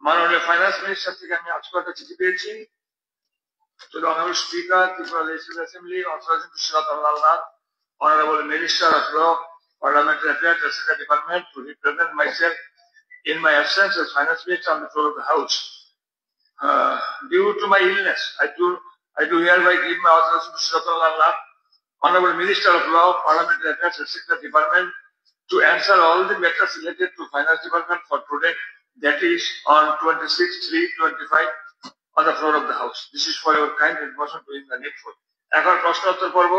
মাননীয় finance minister থেকে আমি আজকে একটা চিঠি পেয়েছি। To the Honorable Speaker, Tripura Legislative Assembly, authorizing to Shri Lal Nath, Honorable Minister of Law, Parliamentary Affairs, Executive Department, to represent myself in my absence as Finance Minister on the floor of the House. Due to my illness, I do hereby give my authorization to Shri Lal Nath, Honorable Minister of Law, Parliamentary Affairs, Executive Department, to answer all the matters related to Finance Department for today, that is on 26/3/25 on the floor of the House. This is for your kind information to in the needful. এখন প্রশ্নোত্তর পর্ব।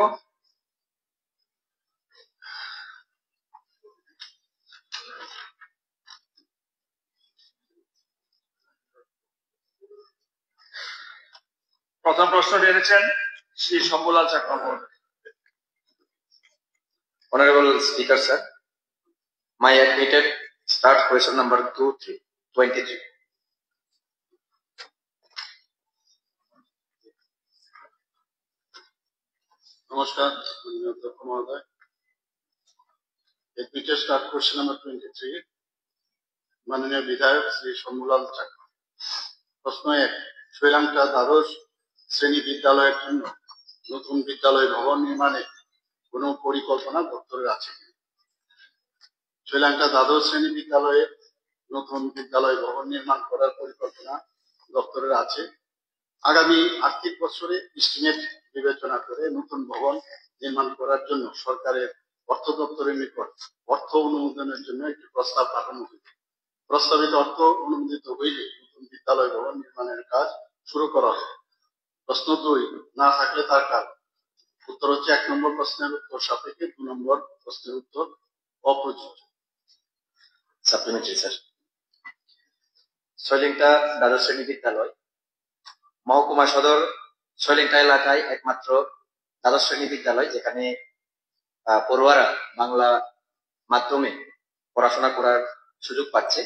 প্রথম প্রশ্নটি এনেছেন Shri Shambhulal Chakma. Honorable Speaker, sir, my admitted start question number 23. নমস্কার মাননীয় অধ্যক্ষ মহোদয়। admitted start question number 23, মাননীয় বিধায়ক শ্রী শম্ভুলাল চাকমা। প্রশ্ন 1, শ্রীলঙ্কা দ্বাদশ শ্রেণী বিদ্যালয়ের জন্য নতুন বিদ্যালয় ভবন নির্মাণে কোন পরিকল্পনা দপ্তরের আছে? শ্রীলঙ্কা দ্বাদশ শ্রেণী বিদ্যালয়ে নতুন বিদ্যালয় ভবন নির্মাণ করার পরিকল্পনা দপ্তরের আছে। আগামী আর্থিক বছরে এস্টিমেট বিবেচনা করে নতুন ভবন নির্মাণ করার জন্য সরকারের অর্থ দপ্তরের নিকট অর্থ অনুমোদনের জন্য একটি প্রস্তাব পাঠানো হয়েছে। প্রস্তাবিত অর্থ অনুমোদিত হইলে নতুন বিদ্যালয় ভবন নির্মাণের কাজ শুরু করা হবে। প্রশ্ন 2, না থাকলে তার কারণ। উত্তর হচ্ছে 1 নম্বর প্রশ্নের উত্তর সাপেক্ষে 2 নম্বর প্রশ্নের উত্তর অপ্রযোজ্য। Supplementary sir. শ্রীলঙ্কা দ্বাদশ শ্রেণী বিদ্যালয় মহকুমা সদর শ্রীলঙ্কা এলাকায় একমাত্র দ্বাদশ শ্রেণী বিদ্যালয় যেখানে পড়ুয়ারা বাংলা মাধ্যমে পড়াশোনা করার সুযোগ পাচ্ছে।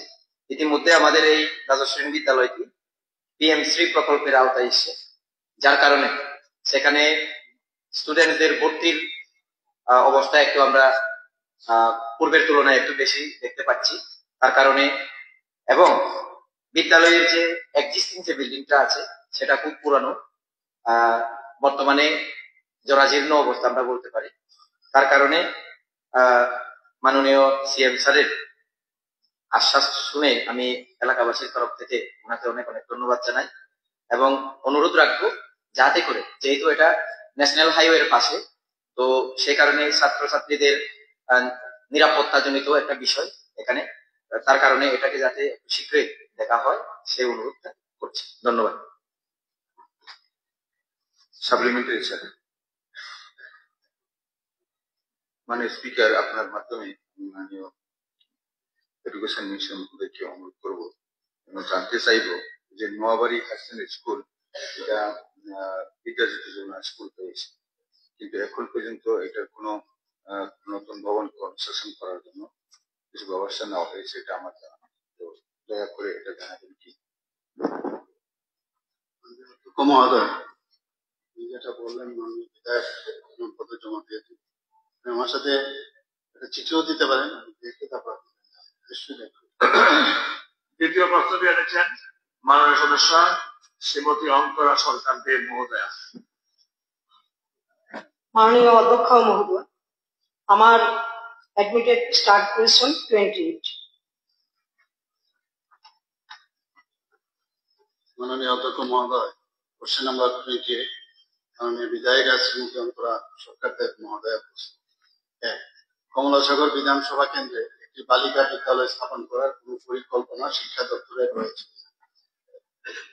ইতিমধ্যে আমাদের এই দ্বাদশ শ্রেণী বিদ্যালয়টি PM শ্রী প্রকল্পের আওতায় এসেছে, যার কারণে সেখানে স্টুডেন্টদের ভর্তির অবস্থা একটু আমরা পূর্বের তুলনায় একটু বেশি দেখতে পাচ্ছি। তার কারণে এবং বিদ্যালয়ের যে এক্সিস্টিং যে বিল্ডিংটা আছে সেটা খুব পুরানো, বর্তমানে জরাজীর্ণ অবস্থা আমরা বলতে পারি। তার কারণে মাননীয় CM স্যারের আশ্বাস শুনে আমি এলাকাবাসীর তরফ থেকে ওনাকে অনেক অনেক ধন্যবাদ জানাই এবং অনুরোধ রাখবো যাতে করে, যেহেতু এটা ন্যাশনাল হাইওয়ের পাশে, তো সে কারণে ছাত্রছাত্রীদের নিরাপত্তাজনিত একটা বিষয় এখানে, তার কারণে এটাকে যাতে শীঘ্রই দেখা হয় সেই অনুরোধটা করছি। ধন্যবাদ। Supplementary sir. মানে স্পিকার, আপনার মাধ্যমে মাননীয় এডুকেশন মিনিস্টার মহোদয়কে অনুরোধ করবো এবং জানতে চাইবো যে নোয়াবাড়ি হায়ার সেকেন্ডারি স্কুল এটা বিদ্যাজ্যোতি যোজনা স্কুল পেয়েছে, কিন্তু এখন পর্যন্ত এটার কোনো নতুন ভবন কনস্ট্রাকশন করার জন্য কিছু ব্যবস্থা নেওয়া হয়েছে, এটা আমার জানা নেই। তো দয়া করে এটা জানাবেন কি? মহোদয়, যেটা বললেন মাননীয় বিধায়ক পত্র জমা দিয়েছে, আমার সাথে একটা চিঠিও দিতে পারেন, আমি দেখে তারপর নিশ্চয়ই দেখব। দ্বিতীয় প্রশ্নটি এনেছেন মাননীয় সদস্য শ্রীমতী অন্তরা সরকার দেব মহোদয়া। মাননীয় অধ্যক্ষ মহোদয়, আমার অ্যাডমিটেড স্টার্ট কোয়েশ্চন 28। মাননীয় অধ্যক্ষ মহোদয়, কোশ্চেন নাম্বার 28 মাননীয় বিধায়িকা শ্রীমতী অন্তরা সরকার দেব মহোদয় প্রশ্ন। কমলাসাগর বিধানসভা কেন্দ্রে একটি বালিকা বিদ্যালয় স্থাপন করার কোন পরিকল্পনা শিক্ষা দপ্তরের রয়েছে?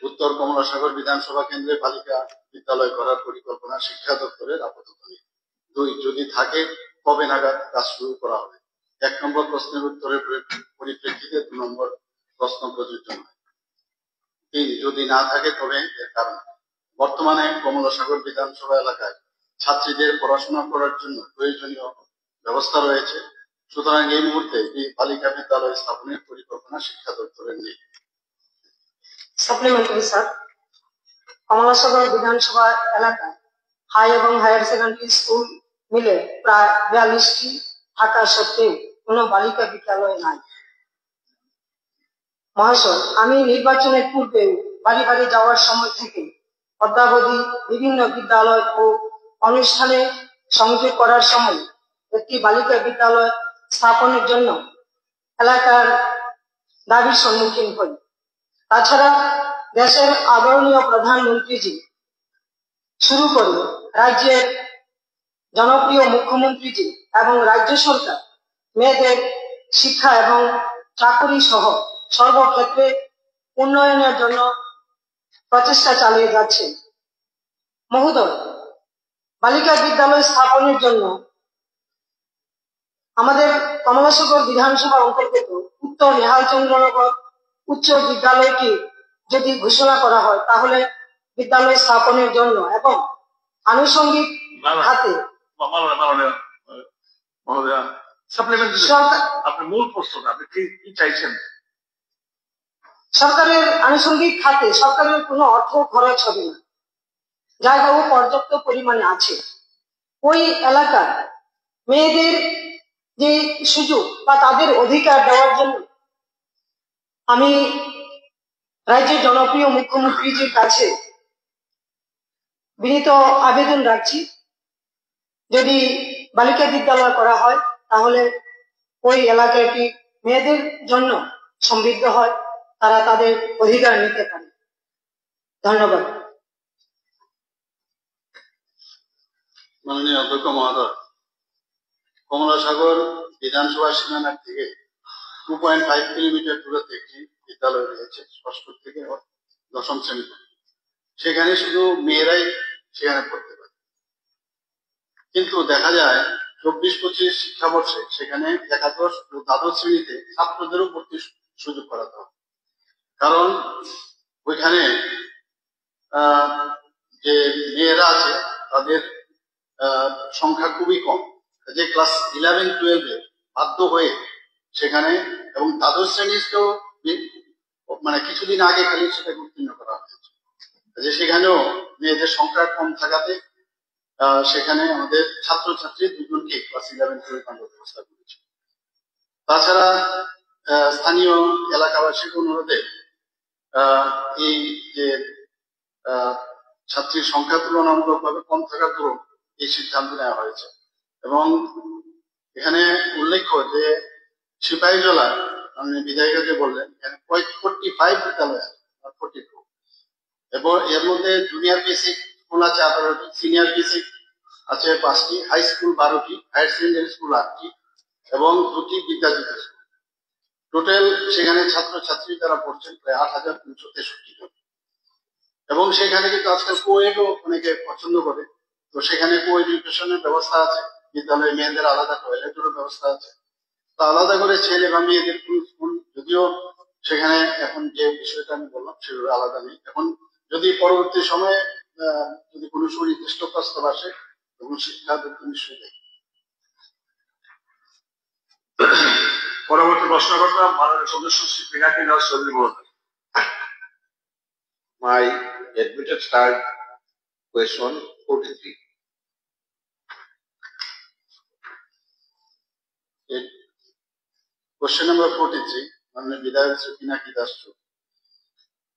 উত্তর, কমলাসাগর বিধানসভা কেন্দ্রে বালিকা বিদ্যালয় করার পরিকল্পনা শিক্ষা দপ্তরের আপাতত নেই। 2, যদি থাকে কবে নাগাদ কাজ শুরু করা হবে? 1 নম্বর প্রশ্নের উত্তরের পরিপ্রেক্ষিতে 2 নম্বর প্রশ্ন প্রযোজ্য নয়। 3, যদি না থাকে তবে এর কারণ। বর্তমানে কমলাসাগর বিধানসভা এলাকায় ছাত্রীদের পড়াশোনা করার জন্য প্রয়োজনীয় ব্যবস্থা রয়েছে, সুতরাং এই মুহূর্তে বালিকা বিদ্যালয় স্থাপনের পরিকল্পনা শিক্ষা দপ্তরের নেই। সাপ্লিমেন্টারি স্যার, কমলাসাগর বিধানসভা এলাকায় হাই এবং হায়ার সেকেন্ডারি স্কুল মিলে প্রায় 42টি থাকা সত্ত্বেও কোনো বালিকা বিদ্যালয় নাই। মহাশয়, আমি নির্বাচনের পূর্বে বাড়ি বাড়ি যাওয়ার সময় থেকে অদ্যাবধি বিভিন্ন বিদ্যালয় ও অনুষ্ঠানে সংযোগ করার সময় একটি বালিকা বিদ্যালয় স্থাপনের জন্য এলাকার দাবির সম্মুখীন হই। তাছাড়া দেশের আদরণীয় প্রধানমন্ত্রীজি শুরু করে রাজ্যের জনপ্রিয় মুখ্যমন্ত্রীজি এবং রাজ্য সরকার মেয়েদের শিক্ষা এবং চাকরি সহ সর্বক্ষেত্রে উন্নয়নের জন্য প্রচেষ্টা চালিয়ে যাচ্ছে। মহোদয়, বালিকা বিদ্যালয় স্থাপনের জন্য আমাদের কমলাসাগর বিধানসভা অন্তর্গত উত্তর নেহালচন্দ্রনগর উচ্চ বিদ্যালয়টি যদি ঘোষণা করা হয় তাহলে বিদ্যালয় স্থাপনের জন্য এবং আনুষঙ্গিক খাতে আপনার মূল প্রশ্ন আপনি কি চাইছেন? সরকারের আনুষঙ্গিক খাতে সরকারের কোনো অর্থ খরচ হবে না, জায়গাও পর্যাপ্ত পরিমাণে আছে। ওই এলাকার মেয়েদের যে সুযোগ বা তাদের অধিকার দেওয়ার জন্য আমি রাজ্যের জনপ্রিয় মুখ্যমন্ত্রীজির কাছে বিনীত আবেদন রাখছি, যদি বালিকা বিদ্যালয় করা হয় তাহলে ওই এলাকাটি মেয়েদের জন্য সমৃদ্ধ হয়, তারা তাদের অধিকার নিতে পারে। ধন্যবাদ। মাননীয় অধ্যক্ষ মহোদয়, কমলাসাগর বিধানসভা সীমানার থেকে 2.5 কিলোমিটার দূরত্বে একটি বিদ্যালয় রয়েছে, 6ষ্ঠ থেকে 10ম শ্রেণী। সেখানে শুধু মেয়েরাই সেখানে পড়তে পারে, কিন্তু দেখা যায় 24-25 শিক্ষাবর্ষে সেখানে একাদশ ও দ্বাদশ শ্রেণীতে ছাত্রদেরও ভর্তির সুযোগ করাতে হবে। কারণ ওইখানে যে মেয়েরা আছে তাদের সংখ্যা খুবই কম। যে ক্লাস 11-12 বাধ্য হয়ে সেখানে এবং দ্বাদশ শ্রেণীতেও মানে কিছুদিন আগে খালি সেটা উত্তীর্ণ করা হয়েছে, যে সেখানেও মেয়েদের সংখ্যা কম থাকাতে সেখানে আমাদের ছাত্রছাত্রী 2জনকে ক্লাস 11-12 আনার ব্যবস্থা করেছে। তাছাড়া স্থানীয় এলাকাবাসীর অনুরোধে এই যে ছাত্রীর সংখ্যা তুলনামূলকভাবে কম থাকার দরুন এই সিদ্ধান্ত নেওয়া হয়েছে। এবং এখানে উল্লেখ্য যে সিপাহীজলা আমি বিধায়িকা যে বললেন এখানে 45 বিদ্যালয় আছে, 42, এবং এর মধ্যে জুনিয়র বেসিক স্কুল আছে 18টি, সিনিয়র বেসিক আছে 5টি, হাই স্কুল 12টি, হায়ার সেকেন্ডারি স্কুল 8টি এবং 2টি বিদ্যাজ্যোতি স্কুল। টোটাল সেখানে ছাত্রছাত্রী যারা পড়ছেন প্রায় 8,363 জন। এবং সেখানে কিন্তু আজকাল কোয়েডও অনেকে পছন্দ করে, তো সেখানে কো এডুকেশনের ব্যবস্থা আছে, বিদ্যালয়ে মেয়েদের আলাদা টয়লেটেরও ব্যবস্থা আছে। তো আলাদা করে ছেলে বা মেয়েদের কোন স্কুল যদিও সেখানে এখন যে বিষয়টা আমি বললাম সেগুলো আলাদা নেই। এখন যদি পরবর্তী সময়ে যদি কোনো সুনির্দিষ্ট প্রস্তাব আসে তখন শিক্ষা দপ্তর নিশ্চয়ই দেয়। পরবর্তী প্রশ্নকর্তা মাননীয় সদস্য শ্রী পিনাকি দাস চৌধুরী মহোদয়। My admitted start question 43. Question number 43, মাননীয় বিধায়ক শ্রী পিনাকি দাস।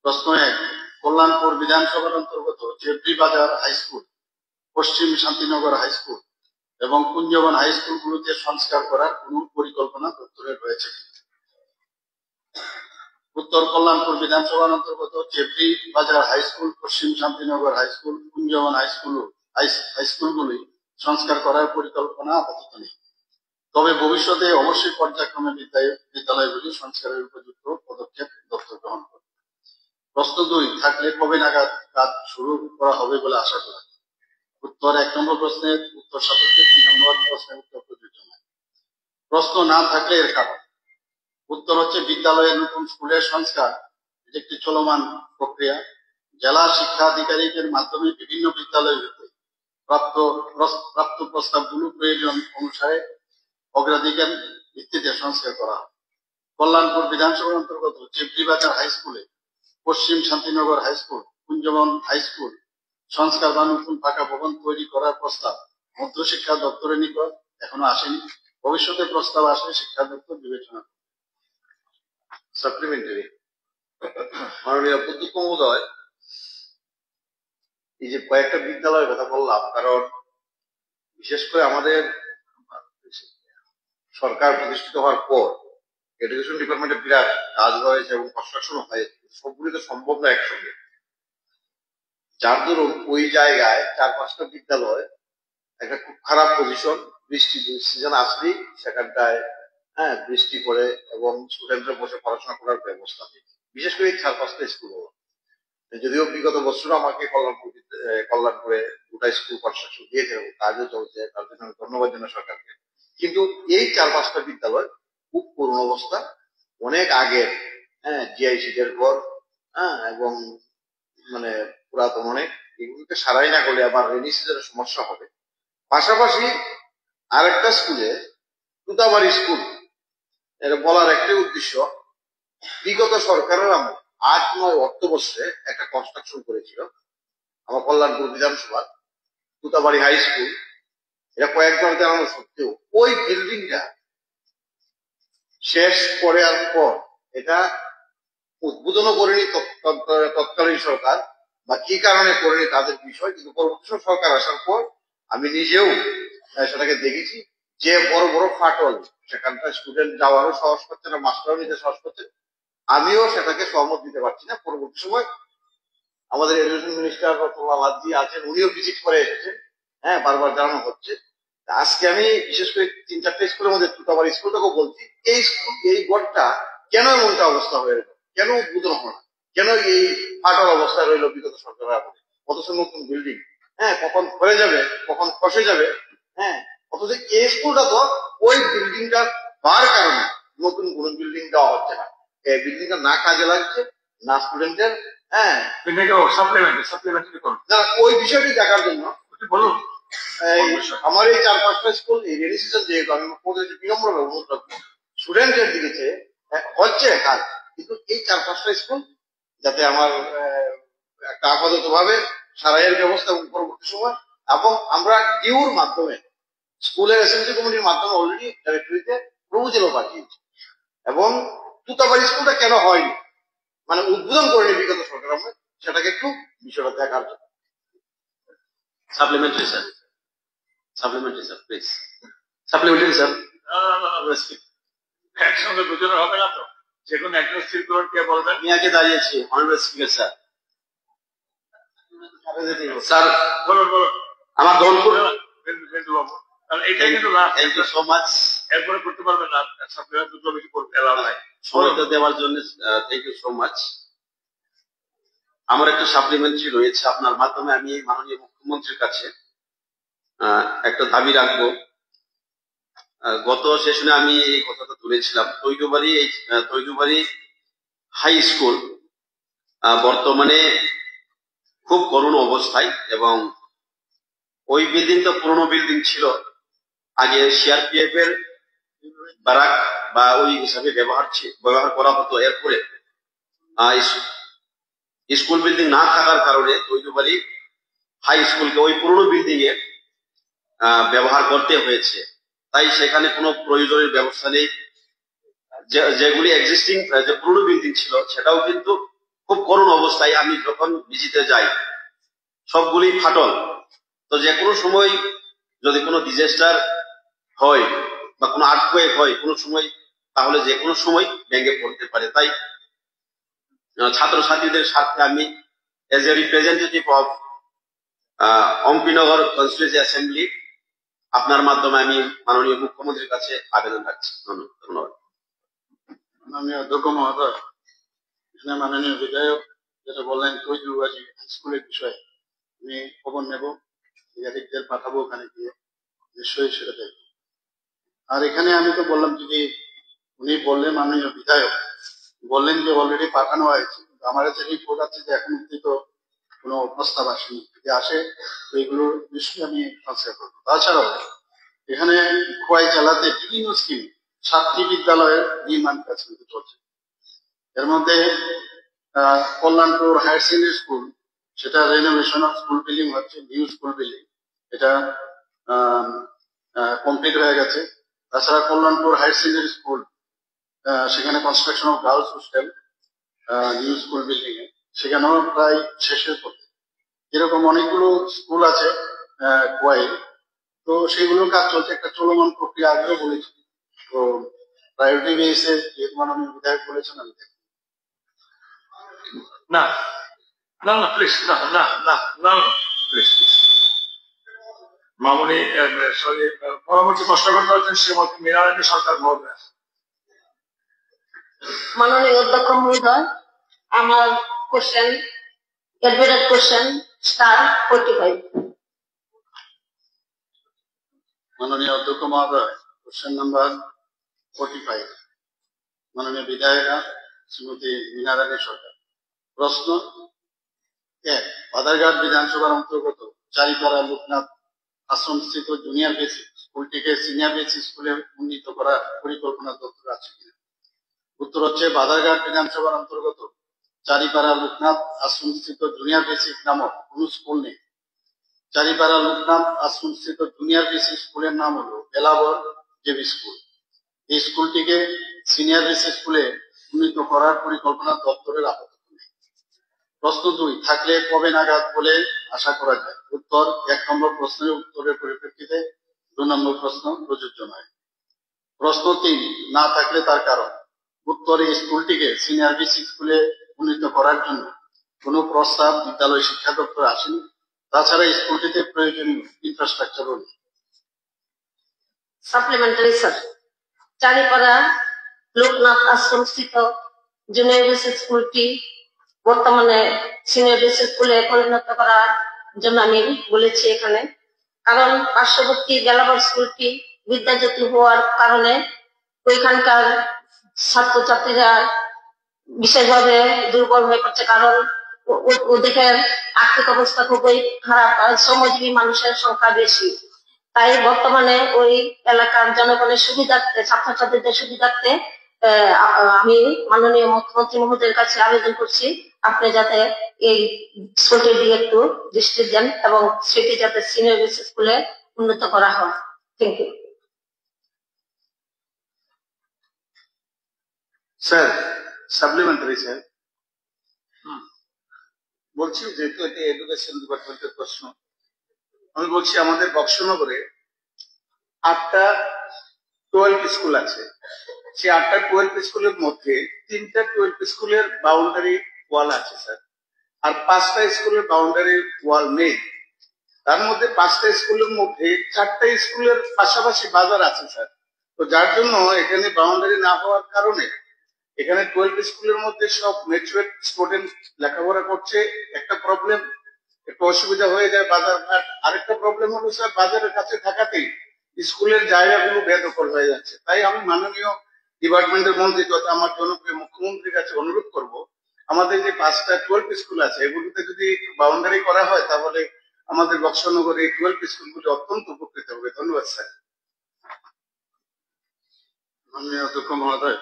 প্রশ্ন 1, কল্যাণপুর বিধানসভার অন্তর্গত চেবড়ি বাজার high school Paschim Shantinagar high school এবং কুঞ্জবন হাই স্কুলগুলোতে সংস্কার করার কোন পরিকল্পনা দপ্তরের রয়েছে? উত্তর কল্যাণপুর বিধানসভার অন্তর্গত চেবরি বাজার high school, Paschim Shantinagar high school, Kunjaban high স্কুলগুলি সংস্কার করার পরিকল্পনা আপাতত নেই। তবে ভবিষ্যতে অবশ্যই পর্যায়ক্রমে বিদ্যালয়গুলি সংস্কারের উপযুক্ত পদক্ষেপ দপ্তর গ্রহণ করবে। প্রশ্ন 2, থাকলে কবে নাগাদ কাজ শুরু করা হবে বলে আশা করা? উত্তর 1 নম্বর প্রশ্নের উত্তর সাপেক্ষে 3 নম্বর প্রশ্নের উত্তর প্রযোজ্য নয়। প্রশ্ন না থাকলে এর কারণ। উত্তর হচ্ছে বিদ্যালয়ের নতুন স্কুলের সংস্কার একটি চলমান প্রক্রিয়া। জেলা শিক্ষা আধিকারিকের মাধ্যমে বিভিন্ন বিদ্যালয়গুলোতে প্রাপ্ত প্রস্তাবগুলো প্রয়োজন অনুসারে অগ্রাধিকার ভিত্তিতে সংস্কার করা হয়। কল্যাণপুর বিধানসভার অন্তর্গত চেবরিবাজার হাই স্কুলে, Paschim Shantinagar high school, Kunjaban high school সংস্কার বা নতুন পাকা ভবন তৈরি করার প্রস্তাব মধ্যশিক্ষা দপ্তরের নিকট এখনো আসেনি। ভবিষ্যতে প্রস্তাব আসলে শিক্ষা দপ্তর বিবেচনা করবে। সাপ্লিমেন্টারি। মাননীয় অধ্যক্ষ মহোদয়, এই যে কয়েকটা বিদ্যালয়ের কথা বললাম, কারণ বিশেষ করে আমাদের সরকার প্রতিষ্ঠিত হওয়ার পর এডুকেশন ডিপার্টমেন্টে বিরাট কাজ হয়েছে এবং কনস্ট্রাকশন হয়েছে, সবগুলি তো সম্ভব না একসঙ্গে। যার দরুন ওই জায়গায় 4-5টা বিদ্যালয় একটা খুব খারাপ পজিশন, বৃষ্টি সিজন আসলেই সেখানটায় বৃষ্টি পড়ে এবং স্টুডেন্টরা বসে পড়াশোনা করার ব্যবস্থা নেই, বিশেষ করে এই 4-5টা স্কুল। যদিও বিগত বছর আমাকে কল্যাণপুরে 2টা স্কুল কনস্ট্রাকশন দিয়েছে, কাজও চলছে, তার জন্য আমি ধন্যবাদ জানাই সরকারকে। কিন্তু এই 4-5টা বিদ্যালয় খুব করুণ অবস্থা, অনেক আগের, জিআইসিদের ঘর, এবং মানে পুরাতন অনেক, এগুলোকে সারাই না করলে আবার রেনি সিজনের সমস্যা হবে। পাশাপাশি আরেকটা স্কুলে, তুতাবাড়ি স্কুল, এটা বলার একটাই উদ্দেশ্য, বিগত সরকারের আমল 8-9 অর্থবর্ষে একটা কনস্ট্রাকশন করেছিল আমার কল্যাণপুর বিধানসভা, তুতাবাড়ি হাই স্কুল। এটা কয়েকবার জানানো সত্ত্বেও ওই বিল্ডিংটা শেষ করার পর এটা উদ্বোধনও করেনি তৎকালীন সরকার, বা কি কারণে করেনি তাদের বিষয়। কিন্তু পরবর্তী সরকার আসার পর আমি নিজেও সেটাকে দেখেছি যে বড় বড় ফাটল, সেখানটা স্টুডেন্ট যাওয়ারও সাহস করছে না, মাস্টারও নিতে সাহস করছে। আমিও সেটাকে সহমত দিতে পারছি না। পরবর্তী সময় আমাদের এডুকেশন মিনিস্টার রতনলাল আছেন, উনিও ভিজিট করে এসেছেন, বারবার জানানো হচ্ছে। আজকে আমি বিশেষ করে 3-4টা স্কুলের মধ্যে তুতাবাড়ি স্কুলটাকেও বলছি, এই স্কুল, এই গড়টা কেন এমনটা অবস্থা হয়ে গেল, কেন উদ্বোধন হলো না, কেন এই ফাটল অবস্থায় রইল বিগত সরকারের আমলে? অথচ নতুন বিল্ডিং, কখন পড়ে যাবে, কখন খসে যাবে, অথচ এই স্কুলটা তো ওই বিল্ডিংটা হওয়ার কারণে নতুন কোন বিল্ডিং দেওয়া হচ্ছে না। এই বিল্ডিংটা না কাজে লাগছে, না স্টুডেন্টের, ওই বিষয়টি দেখার জন্য বলুন আমার এই 4-5টা স্কুল এই রেনি সিজন, যেহেতু আমি বিনম্র অনুরোধ রাখবো স্টুডেন্টের দিকে হচ্ছে কাজ, কিন্তু এই 4-5টা স্কুল যাতে আমার একটা আপাতত ভাবে সারাইয়ের ব্যবস্থা এবং পরবর্তী সময়, এবং আমরা ডিউর মাধ্যমে স্কুলের অ্যাসেম্বলি কমিটির মাধ্যমে অলরেডি ডাইরেক্টরিতে প্রপোজালও পাঠিয়েছি। এবং তুতাবাড়ি স্কুলটা কেন হয়নি, মানে উদ্বোধন করেনি বিগত সরকার, আমরা সেটাকে একটু বিষয়টা দেখার জন্য। Supplementary sir, supplementary sir, please supplementary sir. একসঙ্গে দুজনের হবে না তো, যে কোনো একজন স্থির করুন, কে বলবেন? আমি আগে দাঁড়িয়েছি, অনারেবল স্পিকার স্যার। স্যার বলুন বলুন। আমার দলপুর বিন্দু বাবু, এটাই কিন্তু last. Thank you so much. এরপরে করতে পারবেন না, সাপ্লিমেন্ট দুটো বেশি করতে এলাও নাই। সময় দেওয়ার জন্য থ্যাংক ইউ সো মাচ। আমার একটা সাপ্লিমেন্টারি রয়েছে আপনার মাধ্যমে। আমি মাননীয় মুখ্যমন্ত্রীর কাছে একটা দাবি রাখবো। গত সেশনে আমি এই কথাটা তুলেছিলাম। তৈজুবাড়ি হাই স্কুল বর্তমানে খুব করুণ অবস্থায়, এবং ওই বিল্ডিং তো পুরনো বিল্ডিং ছিল, আগে সিআরপিএফ এর ব্যারাক বা ওই হিসাবে ব্যবহার করা হতো। এরপরে স্কুল বিল্ডিং না থাকার কারণে তৈজুবাড়ি হাই স্কুলকে ওই পুরনো বিল্ডিং এ ব্যবহার করতে হয়েছে। তাই সেখানে কোনো প্রয়োজনের ব্যবস্থা নেই। যেগুলি এক্সিস্টিং যে পুরনো বিল্ডিং ছিল সেটাও কিন্তু খুব করুণ অবস্থায়। আমি যখন ভিজিটে যাই সবগুলি ফাটল। তো তো যে কোনো সময় যদি কোনো ডিজাস্টার হয় বা কোনো আর্থকোয়েক হয় কোনো সময়, তাহলে যে কোনো সময় ভেঙে পড়তে পারে। তাই ছাত্রছাত্রীদের স্বার্থে আমি as a representative of Ampinagar constituency assembly আপনার মাধ্যমে আমি মাননীয় মুখ্যমন্ত্রীর কাছে আবেদন রাখছি। ধন্যবাদ। মাননীয় অধ্যক্ষ মহোদয়, মাননীয় বিধায়ক যেটা বললেন তৈজুবাজি স্কুলের বিষয়ে আমি খবর নেব, বিধায়কদের পাঠাবো, ওখানে গিয়ে নিশ্চয়ই সেটা দেখব। আর এখানে আমি তো বললাম, যদি উনি বললেন মাননীয় বিধায়ক বললেন যে অলরেডি পাঠানো হয়েছে, আমার কাছে রিপোর্ট আছে যে এখন অব্দি তো কোনো প্রস্তাব আসেনি, যদি আসে তো এগুলো নিশ্চয়ই আমি ট্রান্সফার করবো। তাছাড়াও এখানে খোয়াই জেলাতে বিভিন্ন স্কিম 7টি বিদ্যালয়ের নির্মাণ কাজ কিন্তু চলছে। এর মধ্যে কল্যাণপুর হায়ার সেকেন্ডারি স্কুল, সেটা রেনোভেশন অফ স্কুল বিল্ডিং হচ্ছে, নিউ স্কুল বিল্ডিং, এটা কমপ্লিট হয়ে গেছে। তাছাড়া কল্যাণপুর হায়ার সেকেন্ডারি স্কুল, সেখানে construction of girls hostel new school building এ, সেখানেও প্রায় শেষের পথে। এরকম অনেকগুলো স্কুল আছে খোয়াই, তো সেগুলোর কাজ চলছে, একটা চলমান প্রক্রিয়া, আগেও বলেছি। তো প্রায়োরিটি বেসে যেহেতু মাননীয় বিধায়ক বলেছেন, আমি না না না প্লিজ, না না না না প্লিজ মামুনি সরি, পরবর্তী প্রশ্ন করতে হচ্ছেন শ্রীমতী মীনারানী সরকার মহোদয়। মাননীয় অধ্যক্ষ মহোদয়, আমার কোশ্চেন, অ্যাডমিটেড কোশ্চেন স্টার 45। মাননীয় অধ্যক্ষ মহোদয়, কোশ্চেন নাম্বার 45, মাননীয় বিধায়িকা শ্রীমতী মীনারানী সরকার। প্রশ্ন 1, বাদারঘাট বিধানসভার অন্তর্গত চারিপাড়া লোকনাথ আশ্রমস্থিত জুনিয়র বেসিক স্কুলটিকে সিনিয়র বেসিক স্কুলে উন্নীত করার পরিকল্পনা দপ্তর আছে কিনা? উত্তর হচ্ছে, বাদারঘাট বিধানসভার অন্তর্গত চারিপাড়া লোকনাথ আশ্রমস্থিত জুনিয়র বেসিক নামক কোন স্কুল নেই। চারিপাড়া লোকনাথ আশ্রমস্থিত জুনিয়র বেসিক স্কুলের নাম হলো বেলাবর জেবি স্কুল। এই স্কুলটিকে সিনিয়র বেসিক স্কুলে উন্নীত করার পরিকল্পনা দপ্তরের আপাতত নেই। প্রশ্ন 2, থাকলে কবে নাগাদ বলে আশা করা যায়? উত্তর, 1 নম্বর প্রশ্নের উত্তরের পরিপ্রেক্ষিতে 2 নম্বর প্রশ্ন প্রযোজ্য নয়। প্রশ্ন 3, না থাকলে তার কারণ। উত্তর, এই স্কুলটিকে সিনিয়র বেসিক স্কুলে উন্নীত করার জন্য কোনো প্রস্তাব বিদ্যালয় শিক্ষা দপ্তর আসেনি। তাছাড়া স্কুলটিতে প্রয়োজনীয় ইনফ্রাস্ট্রাকচারও নেই। সাপ্লিমেন্টারি স্যার, চারিপাড়া লোকনাথ আশ্রম স্থিত জুনিয়র বেসিক স্কুলটি বর্তমানে সিনিয়র বেসিক স্কুলে পরিণত করার জন্য আমি বলেছি এখানে, কারণ পার্শ্ববর্তী বেলাবর স্কুলটি বিদ্যাজ্যোতি হওয়ার কারণে ওইখানকার ছাত্রছাত্রীরা বিশেষভাবে দুর্বল হয়ে পড়ছে, কারণ ওদের আর্থিক অবস্থা খুবই খারাপ, শ্রমজীবী মানুষের সংখ্যা বেশি। তাই বর্তমানে ওই এলাকার জনগণের সুবিধার্থে, ছাত্রছাত্রীদের সুবিধার্থে আমি মাননীয় মুখ্যমন্ত্রী মহোদয়ের কাছে আবেদন করছি, আপনি যাতে এই স্কুলটির দিকে একটু দৃষ্টি দেন এবং সেটি যাতে সিনিয়র বেসিক স্কুলে উন্নত করা হয়। Thank you sir. Supplementary sir, বলছি, যেহেতু এটা এডুকেশন ডিপার্টমেন্টের প্রশ্ন, আমি বলছি আমাদের বক্সনগরে 8টা 12 স্কুল আছে। সেই 8টা 12 স্কুলের মধ্যে 3টা 12 স্কুলের বাউন্ডারি ওয়াল আছে স্যার, আর 5টা স্কুলের বাউন্ডারি ওয়াল নেই। তার মধ্যে 5টা স্কুলের মধ্যে 4টা স্কুলের পাশাপাশি বাজার আছে স্যার। তো যার জন্য এখানে বাউন্ডারি না হওয়ার কারণে এখানে 12 স্কুলের মধ্যে সব ম্যাচুয়ার স্টুডেন্ট লেখাপড়া করছে, একটা প্রবলেম, একটু অসুবিধা হয়ে যায় বাজারঘাট। আরেকটা প্রবলেম হলো স্যার, বাজারের কাছে থাকাতেই স্কুলের জায়গাগুলো বেদখল হয়ে যাচ্ছে। তাই আমি মাননীয় ডিপার্টমেন্টের মন্ত্রী তথা আমার জনপ্রিয় মুখ্যমন্ত্রীর কাছে অনুরোধ করব, আমাদের যে 5টা 12 স্কুল আছে এগুলোতে যদি বাউন্ডারি করা হয় তাহলে আমাদের বক্সনগরে এই 12 স্কুলগুলি অত্যন্ত উপকৃত হবে। ধন্যবাদ স্যার। মাননীয় অধ্যক্ষ মহোদয়,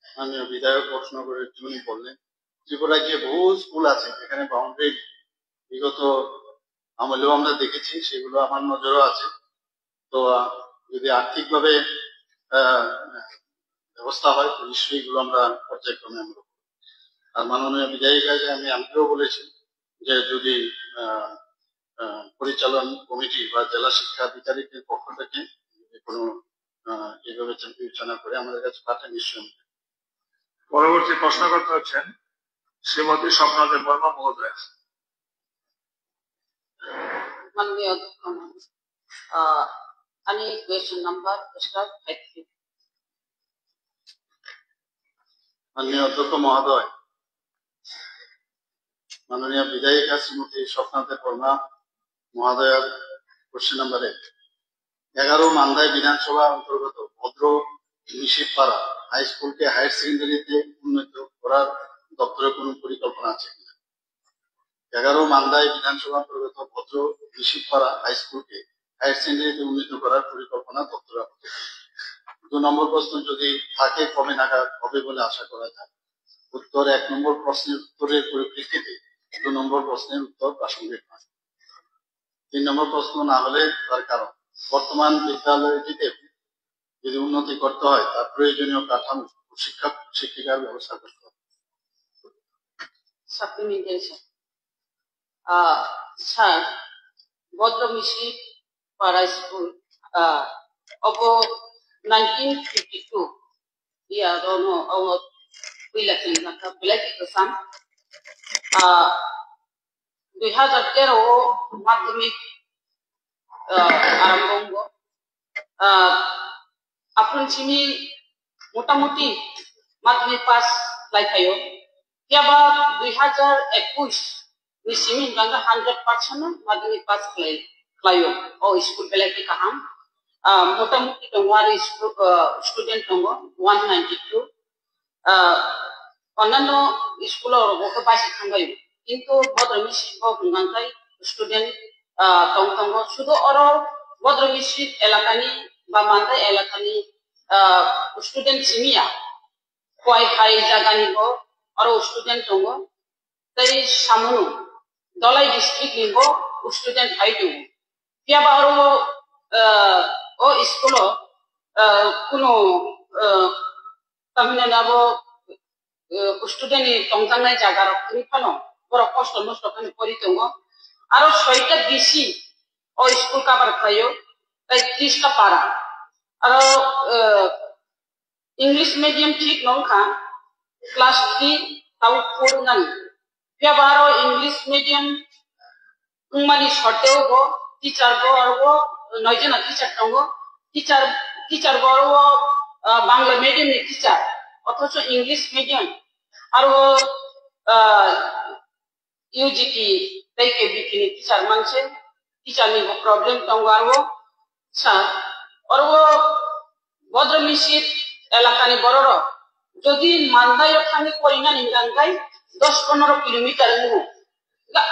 মাননীয় বিধায়ক বক্সনগরের যিনি বললেন, ত্রিপুরায় যে বহু স্কুল আছে এখানে বাউন্ডারি বিগত আমলেও আমরা দেখেছি, সেগুলো আমার নজরও আছে। তো যদি আর্থিকভাবে ব্যবস্থা হয় তো নিশ্চয়ই এগুলো আমরা পর্যায়ক্রমে আমরা। আর মাননীয় বিধায়িকা যে আমি আগেও বলেছি যে যদি পরিচালন কমিটি বা জেলা শিক্ষা আধিকারিকের পক্ষ থেকে কোনো এইভাবে বিবেচনা করে আমাদের কাছে পাঠান নিশ্চয়। পরবর্তী প্রশ্ন করতে হচ্ছেন শ্রীমতী স্বপ্নাদেব বর্মা মহোদয়। মাননীয় অধ্যক্ষ, any question number start 5. মাননীয় অধ্যক্ষ মহোদয়, মাননীয় বিধায়িকা শ্রীমতী স্বপ্নাদেব বর্মা মহোদয়ের কোশ্চেন নাম্বার 1। 11 মান্দাই বিধানসভা অন্তর্গত ভদ্র নিশিপাড়া হাই স্কুলকে হায়ার সেকেন্ডারিতে উন্নীত করার দপ্তরে কোনো পরিকল্পনা আছে কিনা? 11 মান্দাই বিধানসভা অন্তর্গত ভদ্র নিশিপাড়া হাই স্কুলকে হায়ার সেকেন্ডারিতে উন্নীত করার পরিকল্পনা দপ্তরে আছে। 2 নম্বর প্রশ্ন, যদি থাকে কবে নাগাদ হবে বলে আশা করা যায়? উত্তর: 1 নম্বর প্রশ্নের উত্তরের পরিপ্রেক্ষিতে 2 নম্বর প্রশ্নের উত্তর প্রাসঙ্গিক নয়। 3 নম্বর প্রশ্ন না হলে তার কারণ, বর্তমান বিদ্যালয়টিতে যদি উন্নতি করতে হয় তার প্রয়োজনীয় কাঠামো ও শিক্ষক শিক্ষিকার ব্যবস্থা করতে হবে। Supplementation. Sir, Bodromishi Para School, of 1952, yeah, no, our election, Sam, 2013 মাধ্যমিক আরম্ভ হবো। আপন চিনি মোটামুটি মাধ্যমিক পাস লাইফায়ও কিবা 2021 ni simi ganga 100% মাধ্যমিক পাস লাইও ও স্কুল বেলাকে কাহাম মোটামুটি তোমার স্টুডেন্ট তঙ্গ 192 অন্যান্য স্কুলের ওকে পাশে থাঙ্গাই কিন্তু বদ্রমিশি বঙ্গাই স্টুডেন্ট তঙ্গ শুধু অরো বদ্রমিশি এলাকানি বা মান্দাই এলাকানি স্টুডেন্ট সিমিয়া কয় হাই জায়গানি গো আরো স্টুডেন্ট তঙ্গ তাই সামনো দলাই ডিস্ট্রিক্ট নিগো স্টুডেন্ট হাই দু কিবা আরো ও স্কুল কোনো তামিনা নাবো স্টুডেন্ট তংজানাই জায়গা রক্ষণি ফানো বড় কষ্ট নষ্ট খানি করি দङ আরো 6টা বেশি ও স্কুল কভার খায়ো তাই 30টা পারা আরো ইংলিশ মিডিয়াম ঠিক নংখা ক্লাস 3 তাও পড়নান পেবারো ইংলিশ মিডিয়াম উমানি শর্টেও গো টিচার গো আর গো 9 জন টিচার দङ টিচার গো বাংলা মিডিয়াম নি টিচার অথচ ইংলিশ মিডিয়াম আর ইউজিটি তাইকে বিকিনি টিচার মানছে টিচার নি প্রবলেম দङ আর স্যার আর বদ্রমিশি এলাকানি বড়র যদি মান্দাই থানি পরিনানি গাঙ্গাই 10-15 কিলোমিটার নিও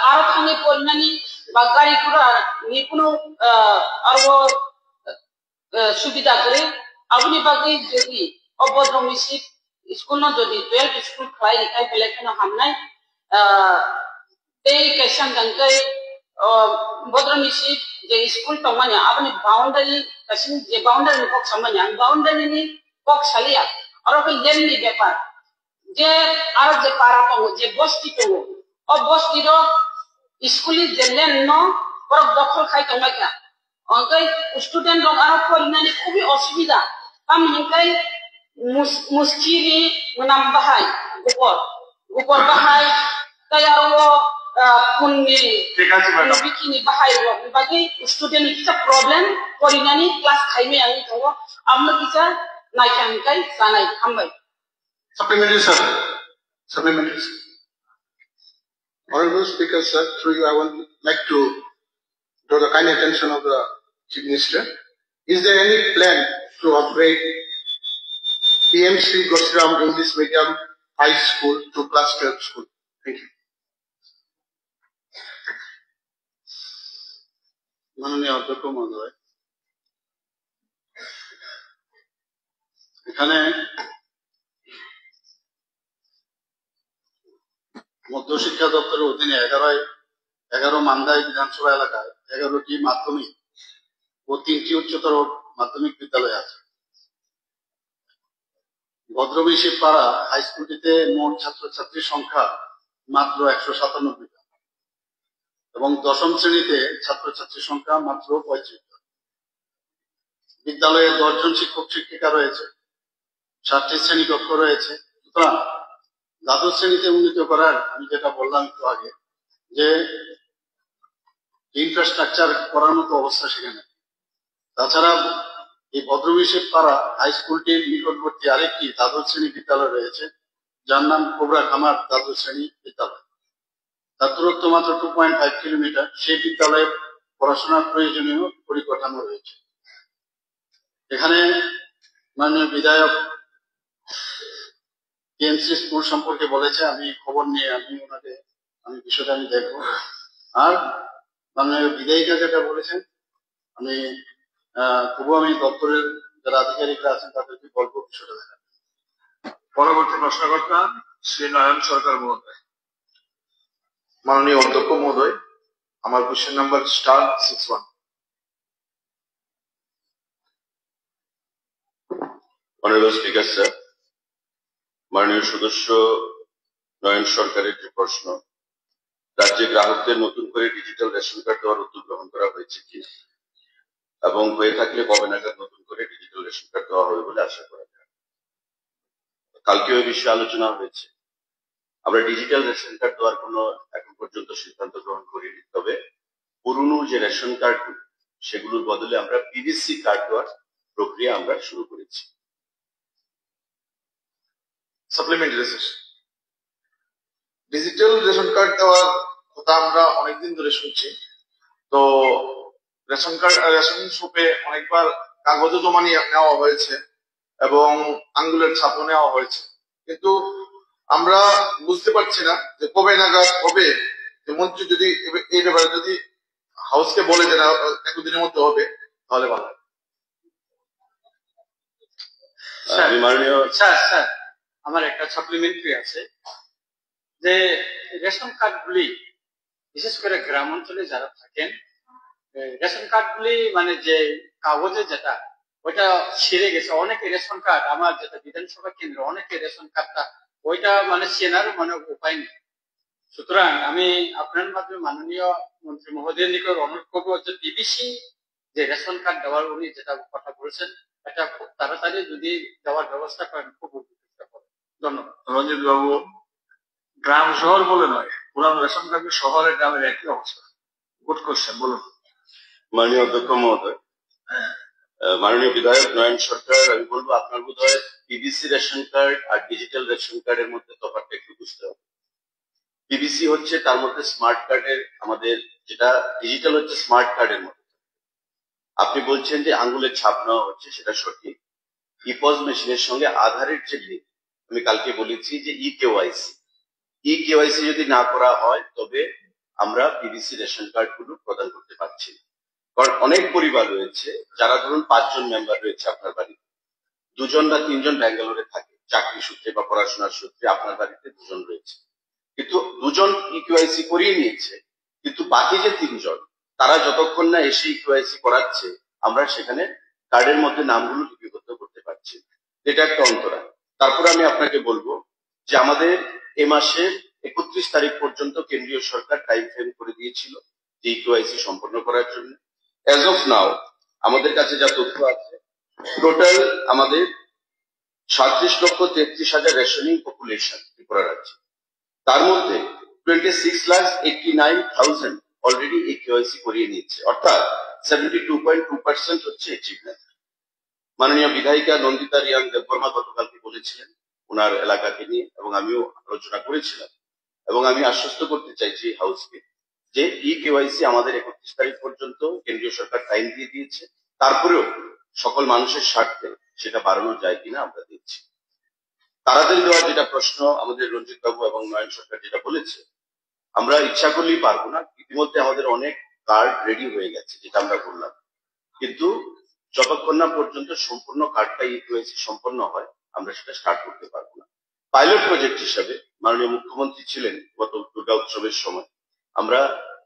আর থানি পরিনানি বা গাড়ি ঘোড়া নি কোনো আর সুবিধা করে আপনি বাকি যদি অবদ্রমিশি স্কুল না যদি 12 স্কুল খাই লিখাই বেলেখানে হামনাই এই কেশন গাঙ্গাই বদ্রমিশি যে স্কুল তো মানে আপনি বাউন্ডারি কাশিন যে বাউন্ডারি কক সামান্য বাউন্ডারি নি কক সালিয়া আর ওই লেননি ব্যাপার যে আর যে পারা তো যে বস্তি তো ও বস্তির স্কুলি যে লেন ন পর দখল খাই তো মাইকা অঙ্কাই স্টুডেন্ট আর পরিনানি খুবই অসুবিধা কাম হিংকাই মুশকিলি নাম বাহাই গোপর বাহাই তাই আর পুননি বিকিনি বাহাই বাকি স্টুডেন্ট কিছু প্রবলেম পরিনানি ক্লাস খাইমে আমি তো আমরা কিছু নাইখানকাই জানাই হামবাই Supplementary, sir. Supplementary. Honorable Speaker, sir, through you, I would like to draw the kind attention of the Chief Minister. Is there any plan to upgrade PMC Gosram English Medium High School to Class 12 school? Thank you. মাননীয় অধ্যক্ষ মহোদয়, এখানে মধ্যশিক্ষা দপ্তরের অধীনে 11 মান্দাই বিধানসভা এলাকায় 11টি মাধ্যমিক ও 3টি উচ্চতর মাধ্যমিক বিদ্যালয় আছে। ভদ্রমিশি পাড়া হাই স্কুলটিতে মোট ছাত্রছাত্রীর সংখ্যা মাত্র 197টা। এবং 10ম শ্রেণীতে ছাত্রছাত্রীর সংখ্যা মাত্র 35 জন। বিদ্যালয়ে 10 জন শিক্ষক শিক্ষিকা রয়েছে, 60টি শ্রেণীকক্ষ রয়েছে। সুতরাং দ্বাদশ শ্রেণীতে উন্নীত করার আমি যেটা বললাম একটু আগে, যে ইনফ্রাস্ট্রাকচার করার মতো অবস্থা সেখানে। তাছাড়া এই ভদ্রবিশেষ পাড়া হাই স্কুলটির নিকটবর্তী আরেকটি দ্বাদশ শ্রেণী বিদ্যালয় রয়েছে, যার নাম কোবরা খামার দ্বাদশ শ্রেণী বিদ্যালয়। তার দূরত্ব মাত্র 2.5 কিলোমিটার। সেই বিদ্যালয়ে পড়াশোনার প্রয়োজনীয় পরিকাঠামো রয়েছে। এখানে মাননীয় বিধায়ক টিএমসি স্কুল সম্পর্কে বলেছে, আমি খবর নিয়ে আমি বিষয়টা দেখবো। আর মাননীয় বিধায়িকা যেটা বলেছেন, তবুও আমি দপ্তরের যারা আধিকারিকরা আছেন তাদেরকে বলবো বিষয়টা দেখা। পরবর্তী প্রশ্নকর্তা শ্রী নয়ন সরকার মহোদয়। মাননীয় অধ্যক্ষ মহোদয়, আমার question number *61। Honourable speaker sir, মাননীয় সদস্য নয়ন সরকারের যে প্রশ্ন, রাজ্যে গ্রাহকদের নতুন করে ডিজিটাল রেশন কার্ড দেওয়ার উদ্যোগ গ্রহণ করা হয়েছে কি, এবং হয়ে থাকলে কবে নাগাদ নতুন করে ডিজিটাল রেশন কার্ড দেওয়া হবে বলে আশা করা যায়। কালকে ওই বিষয়ে আলোচনা হয়েছে। আমরা ডিজিটাল রেশন কার্ড দেওয়ার কোনো এখন পর্যন্ত সিদ্ধান্ত গ্রহণ করিনি, তবে পুরনো যে রেশন কার্ডগুলো সেগুলোর বদলে আমরা পিভিসি কার্ড দেওয়ার প্রক্রিয়া আমরা শুরু করেছি। Supplementary session, digital ration card দেওয়ার কথা আমরা অনেকদিন ধরে শুনছি। তো রেশন শপে অনেকবার কাগজও জমা নেওয়া হয়েছে এবং আঙ্গুলের ছাপও নেওয়া হয়েছে, কিন্তু আমরা বুঝতে পারছি না যে কবে নাগাদ হবে। মন্ত্রী যদি এই ব্যাপারে যদি হাউসকে বলে যে একদিনের মধ্যে হবে তাহলে ভালো হয়। স্যার, আমার একটা সাপ্লিমেন্টারি আছে, যে রেশন কার্ডগুলি বিশেষ করে গ্রাম অঞ্চলে যারা থাকেন, রেশন কার্ডগুলি মানে যে কাগজে যেটা ওইটা ছিঁড়ে গেছে। অনেকে রেশন কার্ড, আমার যেটা বিধানসভা কেন্দ্র, অনেকে রেশন কার্ডটা ওইটা মানে চেনার মানে উপায় নেই। সুতরাং আমি আপনার মাধ্যমে মাননীয় মন্ত্রী মহোদয়ের নিকট অনুরোধ করবো যে পিভিসি যে রেশন কার্ড দেওয়ার উনি যেটা কথা বলছেন, এটা খুব তাড়াতাড়ি যদি দেওয়ার ব্যবস্থা করেন খুব উপকৃত হবে। ধন্যবাদ। রঞ্জিত বাবু, গ্রাম শহর বলে নয়, পুরান রেশন কার্ড শহরের গ্রামের একই অবস্থা। গুড কোশ্চেন, বলুন। মাননীয় অধ্যক্ষ মহোদয়, মাননীয় বিধায়ক নয়ন সরকার, আমি বলবো আপনার বোধ হয় পিভিসি রেশন কার্ড আর ডিজিটাল রেশন কার্ডের মধ্যে তফাৎটা একটু বুঝতে হবে। পিভিসি হচ্ছে তার মধ্যে স্মার্ট কার্ডের, আমাদের যেটা ডিজিটাল হচ্ছে স্মার্ট কার্ডের মধ্যে। আপনি বলছেন যে আঙ্গুলের ছাপ নেওয়া হচ্ছে, সেটা সঠিক। ইপজ মেশিনের সঙ্গে আধারের যে লিঙ্ক, আমি কালকে বলেছি যে ইকেওয়াইসি যদি না করা হয় তবে আমরা পিভিসি রেশন কার্ড গুলো প্রদান করতে পারছি না। কারণ অনেক পরিবার রয়েছে যারা ধরুন 5 জন মেম্বার রয়েছে আপনার বাড়িতে, 2 জন বা 3 জন ব্যাঙ্গালোরে থাকে চাকরি সূত্রে বা পড়াশোনার সূত্রে, আপনার বাড়িতে 2 জন রয়েছে, কিন্তু 2 জন ইকেওয়াইসি করিয়ে নিয়েছে, কিন্তু বাকি যে 3 জন তারা যতক্ষণ না এসে ইকেওয়াইসি করাচ্ছে আমরা সেখানে কার্ডের মধ্যে নামগুলো লিপিবদ্ধ করতে পারছি। এটা একটা অন্তরায়। তারপরে আমি আপনাকে বলবো যে আমাদের এ মাসের 31 তারিখ পর্যন্ত কেন্দ্রীয় সরকার টাইম ফ্রেম করে দিয়েছিল যে ইকেওয়াইসি সম্পন্ন করার জন্য। অ্যাজ অফ নাও আমাদের কাছে যা তথ্য আছে, টোটাল আমাদের 37,33,000 রেশনিং পপুলেশন ত্রিপুরা রাজ্যে, তার মধ্যে 26,89,000 অলরেডি এই কেওয়াইসি করিয়ে নিয়েছে, অর্থাৎ 72.2% হচ্ছে অ্যাচিভমেন্ট। মাননীয় বিধায়িকা নন্দিতা রিয়াং দেববর্মা গতকালকে বলেছিলেন ওনার এলাকাকে নিয়ে, এবং আমিও আলোচনা করেছিলাম, এবং আমি আশ্বস্ত করতে চাইছি হাউসকে যে ইকেওয়াইসি আমাদের 31 তারিখ পর্যন্ত কেন্দ্রীয় সরকার টাইম দিয়ে দিয়েছে। তারপরেও সকল মানুষের স্বার্থে সেটা বাড়ানো যায় কিনা আমরা দেখছি। তাড়াতাড়ি দেওয়ার যেটা প্রশ্ন আমাদের রঞ্জিত বাবু এবং নয়ন সরকার যেটা বলেছে, আমরা ইচ্ছা করলেই পারবো না। ইতিমধ্যে আমাদের অনেক কার্ড রেডি হয়ে গেছে, যেটা আমরা বললাম, কিন্তু যতক্ষণ না পর্যন্ত সম্পূর্ণ কার্ডটা ইকেওয়াইসি সম্পন্ন হয় আমরা সেটা স্টার্ট করতে পারবো না। পাইলট প্রজেক্ট হিসাবে মাননীয় মুখ্যমন্ত্রী ছিলেন গত দুর্গা উৎসবের সময়, আমরা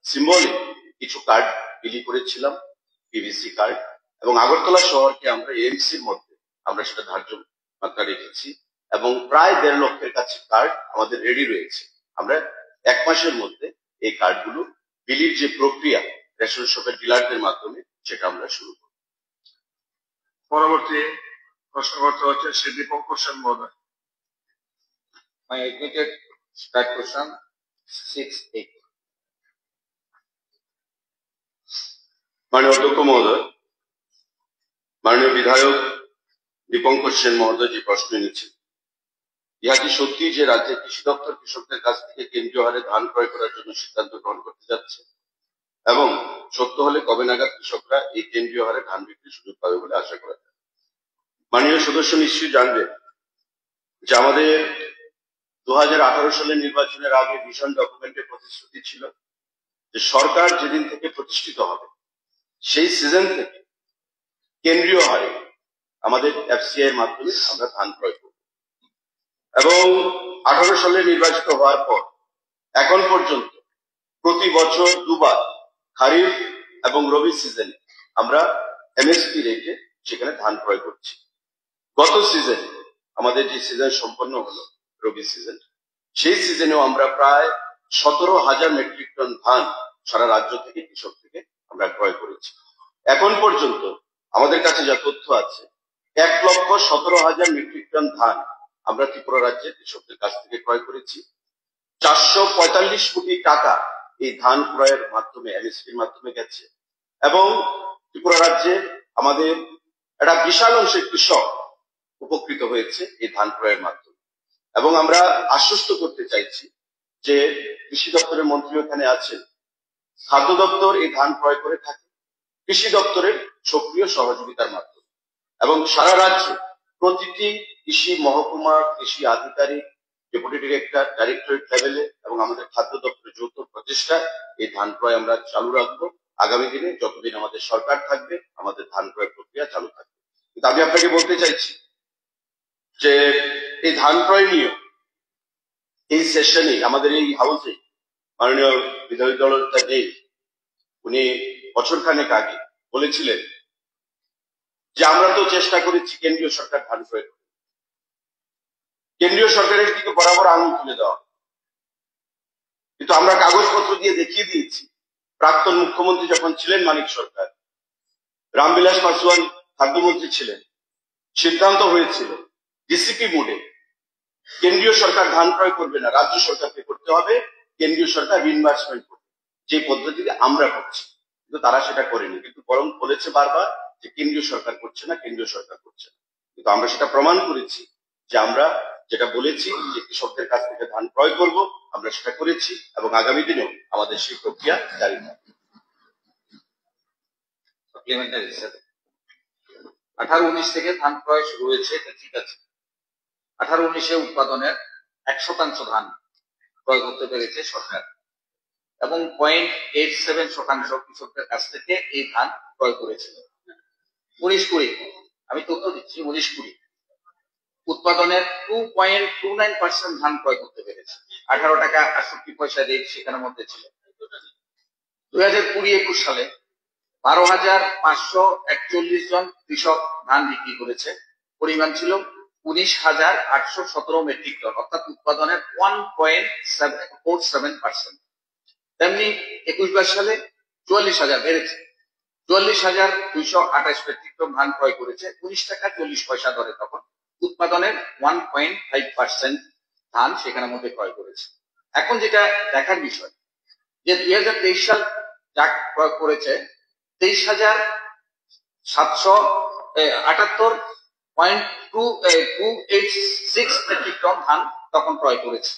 সিম্বলিক কিছু কার্ড বিলি করেছিলাম, পিভিসি কার্ড, এবং আগরতলা শহরকে আমরা এএমসির মধ্যে আমরা সেটা ধার্য মাত্রা রেখেছি, এবং প্রায় 1.5 লক্ষের কাছে কার্ড আমাদের রেডি রয়েছে। আমরা 1 মাসের মধ্যে এই কার্ডগুলো বিলির যে প্রক্রিয়া রেশন শপের ডিলারদের মাধ্যমে সেটা আমরা শুরু করব। পরবর্তী প্রশ্ন করতে হচ্ছে শ্রী দীপঙ্কর সেন মহোদয়। My admitted start question 6-8. মাননীয় অধ্যক্ষ মহোদয়, মাননীয় বিধায়ক দীপঙ্কর সেন মহোদয় যে প্রশ্ন এনেছেন, ইহা কি সত্যি যে রাজ্যের কৃষি দপ্তর কৃষকদের কাছ থেকে কেন্দ্রীয় হারে ধান ক্রয় করার জন্য সিদ্ধান্ত গ্রহণ করতে যাচ্ছে, এবং সত্য হলে কবে নাগাদ কৃষকরা এই কেন্দ্রীয় হারে ধান বিক্রির সুযোগ পাবে বলে আশা করা যায়? মাননীয় সদস্য নিশ্চয়ই জানবেন যে আমাদের 2018 সালের নির্বাচনের আগে ভিশন ডকুমেন্টের প্রতিশ্রুতি ছিল যে সরকার যেদিন থেকে প্রতিষ্ঠিত হবে সেই সিজন থেকে কেন্দ্রীয় হারে আমাদের এফসিআই এর মাধ্যমে আমরা ধান ক্রয় করব, এবং 18 সালে নির্বাচিত হওয়ার পর এখন পর্যন্ত প্রতি বছর দুবার খারিফ এবং রবি সিজনে আমরা এমএসপি রেটে সেখানে ধান ক্রয় করছি। গত সিজনে আমাদের যে সিজন সম্পন্ন হলো রবি সিজন, সেই সিজনেও আমরা প্রায় 17,000 মেট্রিক টন ধান সারা রাজ্য থেকে কৃষক থেকে আমরা ক্রয় করেছি। এখন পর্যন্ত আমাদের কাছে যা তথ্য আছে 1,17,000 মেট্রিক টন ধান আমরা ত্রিপুরা রাজ্যের কৃষকদের কাছ থেকে ক্রয় করেছি। 445 কোটি টাকা এই ধান ক্রয়ের মাধ্যমে এমএসপির মাধ্যমে গেছে, এবং ত্রিপুরা রাজ্যে আমাদের একটা বিশাল অংশের কৃষক উপকৃত হয়েছে এই ধান ক্রয়ের মাধ্যমে। এবং আমরা আশ্বস্ত করতে চাইছি যে কৃষি দপ্তরের মন্ত্রী এখানে আছেন, খাদ্য দপ্তর এই ধান ক্রয় করে থাকে কৃষি দপ্তরের সক্রিয় সহযোগিতার মাধ্যমে, এবং সারা রাজ্যে প্রতিটি কৃষি মহকুমা কৃষি আধিকারিক, ডেপুটি ডিরেক্টর, ডাইরেক্টরেট লেভেলে এবং আমাদের খাদ্য দপ্তরের যৌথ প্রচেষ্টায় এই ধান ক্রয় আমরা চালু রাখবো। আগামী দিনে যতদিন আমাদের সরকার থাকবে আমাদের ধান ক্রয় প্রক্রিয়া চালু থাকবে। কিন্তু আমি আপনাকে বলতে চাইছি যে এই ধান ক্রয় নিয়ে এই সেশনে আমাদের এই হাউসে মাননীয় বিধায়ক দলনেতা দেব উনি বছরখানেক আগে বলেছিলেন যে আমরা তো চেষ্টা করেছি কেন্দ্রীয় সরকার ধান ক্রয় করে, কেন্দ্রীয় সরকারের দিকে বরাবর আঙুল তুলে দেওয়া, কিন্তু আমরা কাগজপত্র দিয়ে দেখিয়ে দিয়েছি প্রাক্তন মুখ্যমন্ত্রী যখন ছিলেন মানিক সরকার, রামবিলাস পাসওয়ান খাদ্যমন্ত্রী ছিলেন, সিদ্ধান্ত হয়েছিল ডিসিপি মোডে কেন্দ্রীয় সরকার ধান ক্রয় করবে না, রাজ্য সরকারকে করতে হবে, কেন্দ্রীয় সরকার রিইনভার্সমেন্ট করবে, যে পদ্ধতিতে আমরা করছি। কিন্তু তারা সেটা করেনি, কিন্তু বরং বলেছে বারবার যে কেন্দ্রীয় সরকার করছে না, কেন্দ্রীয় সরকার করছে না। কিন্তু আমরা সেটা প্রমাণ করেছি যে আমরা যেটা বলেছি যে কৃষকদের কাছ থেকে ধান ক্রয় করব, আমরা সেটা করেছি, এবং আগামী দিনেও আমাদের সেই প্রক্রিয়া জারি থাকবে। 18-19 থেকে ধান ক্রয় শুরু হয়েছে, এটা ঠিক আছে। 18-19 উৎপাদনের 1% ধান ক্রয় করতে পেরেছে সরকার, এবং 0.87% কৃষকদের কাছ থেকে এই ধান ক্রয় করেছিল। 19-20 আমি তথ্য দিচ্ছি, 19-20 উৎপাদনের 2.29% ধান ক্রয় করতে পেরেছে। 18 টাকা 68 পয়সা রেট সেখানের মধ্যে ছিল। 2020-21 সালে 12,541 জন কৃষক ধান বিক্রি করেছে, পরিমাণ ছিল 19,817 মেট্রিক টন, অর্থাৎ উৎপাদনের 1.47%। তেমনি 21 সালে 44,000 বেড়েছে, 44,228 মেট্রিক টন ধান ক্রয় করেছে 19 টাকা 40 পয়সা দরে, তখন উৎপাদনের 1.5% ধান সেখানের মধ্যে ক্রয় করেছে। এখন যেটা দেখার বিষয় যে 2023 সাল যা ক্রয় করেছে 23,778.286 মেট্রিক টন ধান তখন ক্রয় করেছে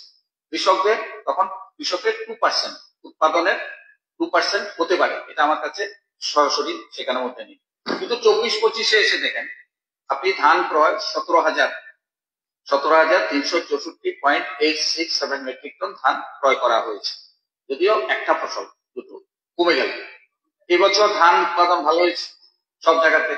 কৃষকদের। তখন কৃষকের 2% উৎপাদনের 2% হতে পারে, এটা আমার কাছে সরাসরি সেখানের মধ্যে নেই। কিন্তু 24-25 এসে দেখেন আপনি ধান ক্রয় 17,364.867 মেট্রিক টন ধান ক্রয় করা হয়েছে, যদিও একটা ফসল দুটো কমে গেল। এবছর ধান উৎপাদন ভালো হয়েছে সব জায়গাতে,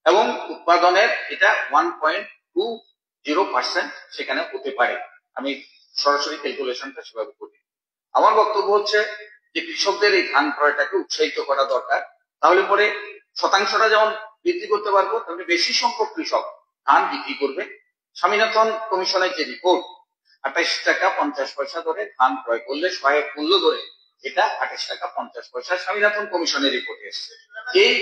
এবং উৎপাদনের এটা 1.20% সেখানে হতে পারে। আমি সরাসরি ক্যালকুলেশনটা সেভাবে করি। আমার বক্তব্য হচ্ছে যে কৃষকদের এই ধান ক্রয়টাকে উৎসাহিত করা দরকার, তাহলে পরে শতাংশটা যেমন বৃদ্ধি করতে পারবো, তেমনি বেশি সংখ্যক কৃষক ধান বিক্রি করবে। স্বামীনাথন কমিশনের যে রিপোর্ট 28 টাকা 50 পয়সা ধরে ধান ক্রয় করলে সহায়ক মূল্য ধরে এটা 28 টাকা 50 পয়সা স্বামীনাথন কমিশনের রিপোর্টে এসেছে। এই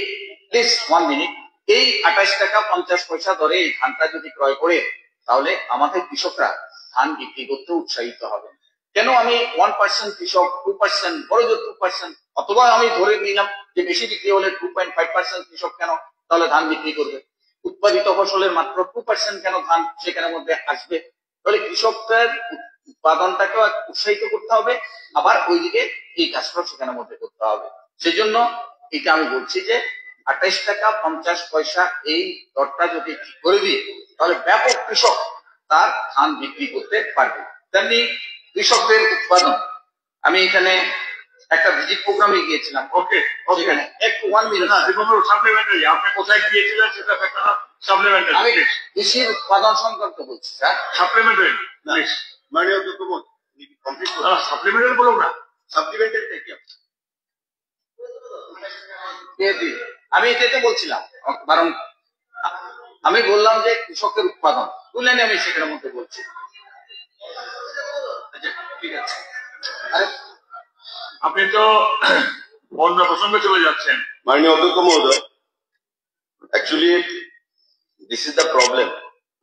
প্লিজ 1 মিনিট, এই 28 টাকা 50 পয়সা দরে এই ধানটা যদি ক্রয় করে, তাহলে আমাদের কৃষকরা ধান বিক্রি করতে উৎসাহিত হবে। কেন আমি 1% কৃষক 2%, বড় জোর 2%, অথবা আমি ধরে নিলাম যে বেশি বিক্রি হলে 2.5% কৃষক কেন তাহলে ধান বিক্রি করবে? উৎপাদিত ফসলের মাত্র 2% কেন ধান সেখানের মধ্যে আসবে? তাহলে কৃষকদের উৎপাদনটাকে উৎসাহিত করতে হবে, আবার ওইদিকে এই কাজটা সেখানের মধ্যে করতে হবে। সেই জন্য এটা আমি বলছি যে 28 টাকা 50 পয়সা এই দরটা যদি ঠিক করে দিই, তাহলে ব্যাপক কৃষক তার ধান বিক্রি করতে পারবে। তেমনি কৃষকদের উৎপাদন, আমি এখানে একটা ভিজিট প্রোগ্রামে গিয়েছিলাম। ওকে সেখানে একটু 1 মিনিট, সাপ্লিমেন্টারি আপনি কোথায় গিয়েছিলেন সেটা একটা সাপ্লিমেন্টারি, আমি কৃষির উৎপাদন সংক্রান্ত বলছি স্যার। সাপ্লিমেন্টারি প্লিজ, মাননীয় অধ্যক্ষ মহোদয় কমপ্লিট করুন। সাপ্লিমেন্টারি বলুন না, সাপ্লিমেন্টারিটা কি? আমি এটাতে বলছিলাম, কারণ আমি বললাম যে কৃষকের উৎপাদন তুলে নিয়ে আমি সেখানের মধ্যে বলছি। ঠিক আছে, আরে আপনি তো অন্য প্রসঙ্গে চলে যাচ্ছেন। মাননীয় অধ্যক্ষ মহোদয়, actually this is the problem